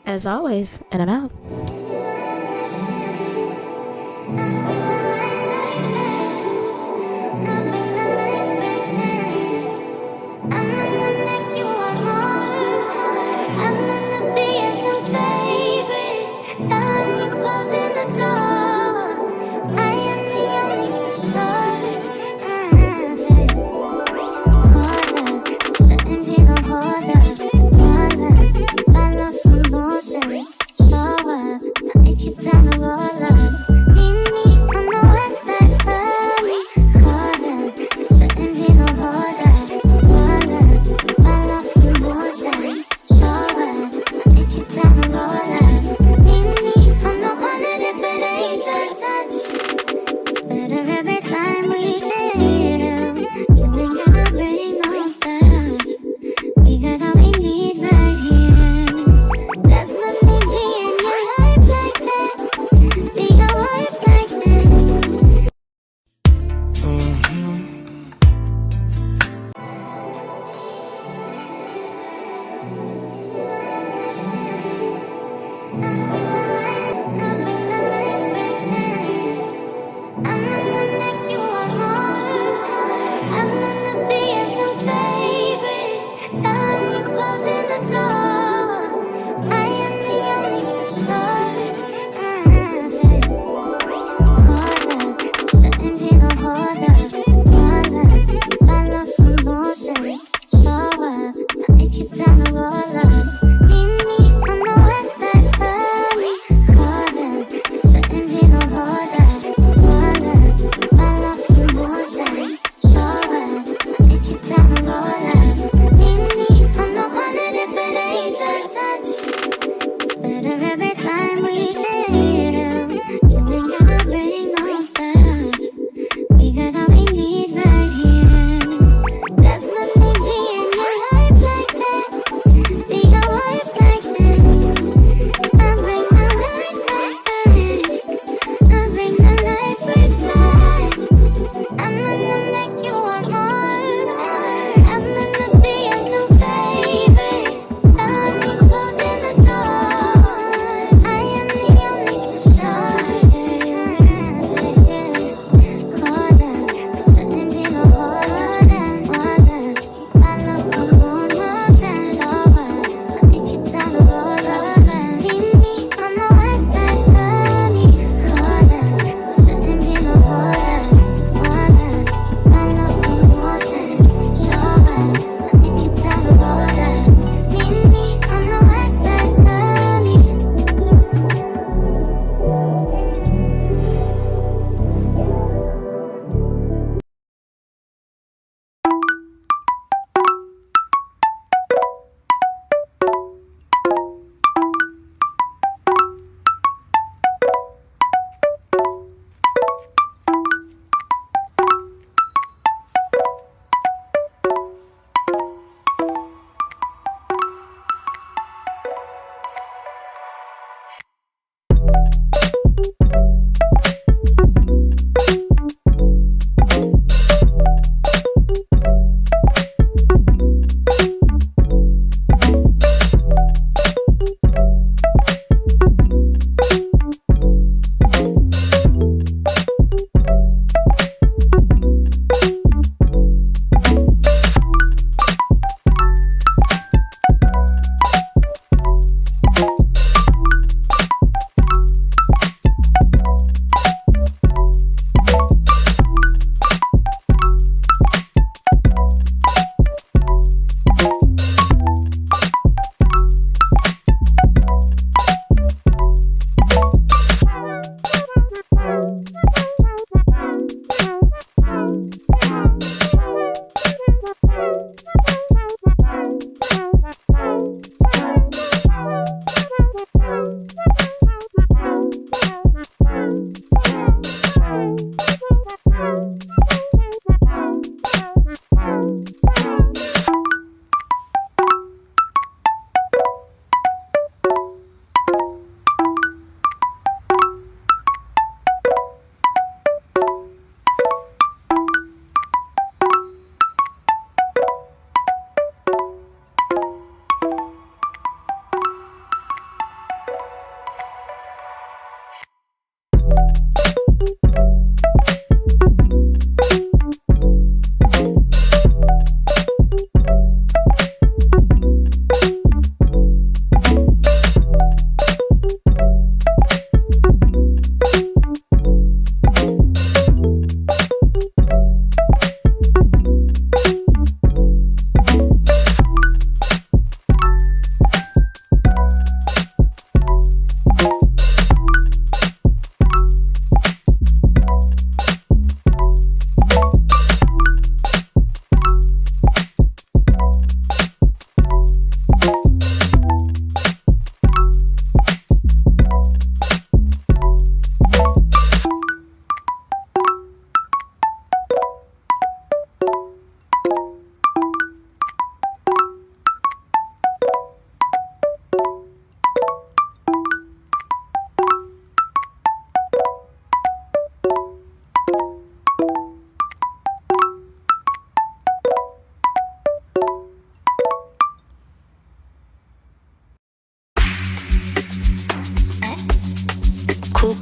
as always, and I'm out. Show up.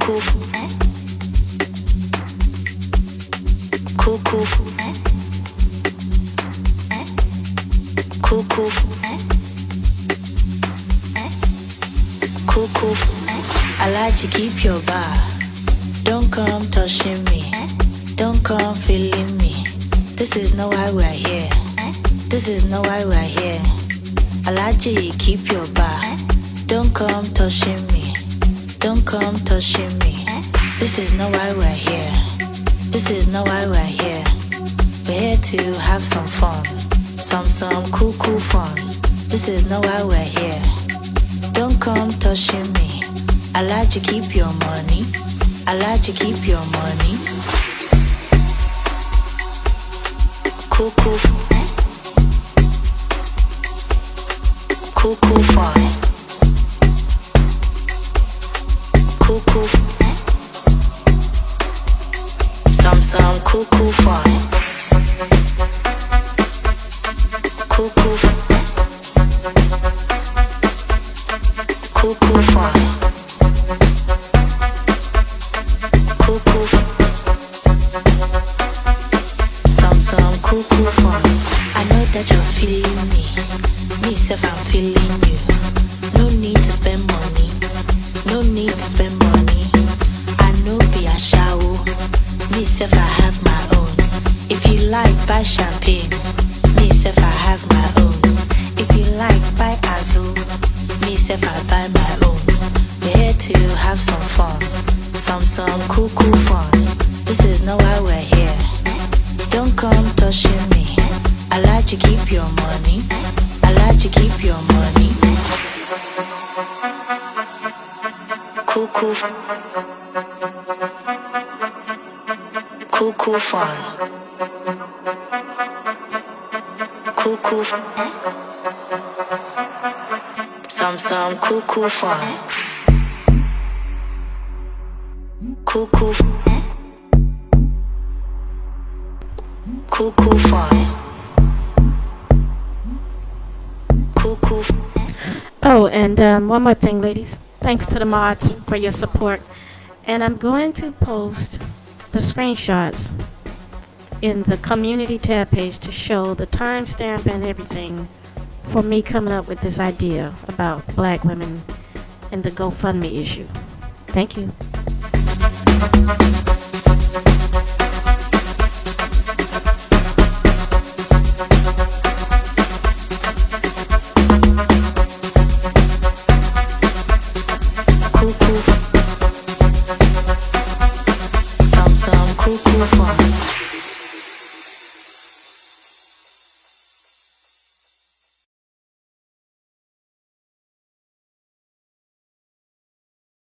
Cuckoo. Cuckoo. Cuckoo. Cuckoo. I like to keep your bar. Don't come touching me. Don't come feeling me. This is not why we're here. This is not why we're here. I like to keep your bar. Don't come touching me. Don't come touching me. This is not why we're here. This is not why we're here. We're here to have some fun. Some cool fun. This is not why we're here. Don't come touching me. I like to keep your money. I like to keep your money. Cuckoo. Cuckoo fun. Cuckoo. Some cuckoo fun. Cuckoo. Cuckoo fun. Cuckoo. Some cuckoo fun. I know that you're feeling me. Me self, I'm feeling you. No need to spend money. No need to spend money. I know be a shower. Me self, I have my own. If you like, buy champagne. Me self, I have my own. If you like, buy Azul. Me self, I buy my own. We're here to have some fun. Some cool fun. This is not why we're here. Don't come touching me. I like to keep your money. I like to keep your money. Cuckoo. Cuckoo fun. Cuckoo. Some cuckoo fun. Cuckoo. Cuckoo fun. Cuckoo. Oh, and one more thing, ladies. Thanks to the mods for your support. And I'm going to post the screenshots in the community tab page to show the timestamp and everything for me coming up with this idea about black women and the GoFundMe issue. Thank you.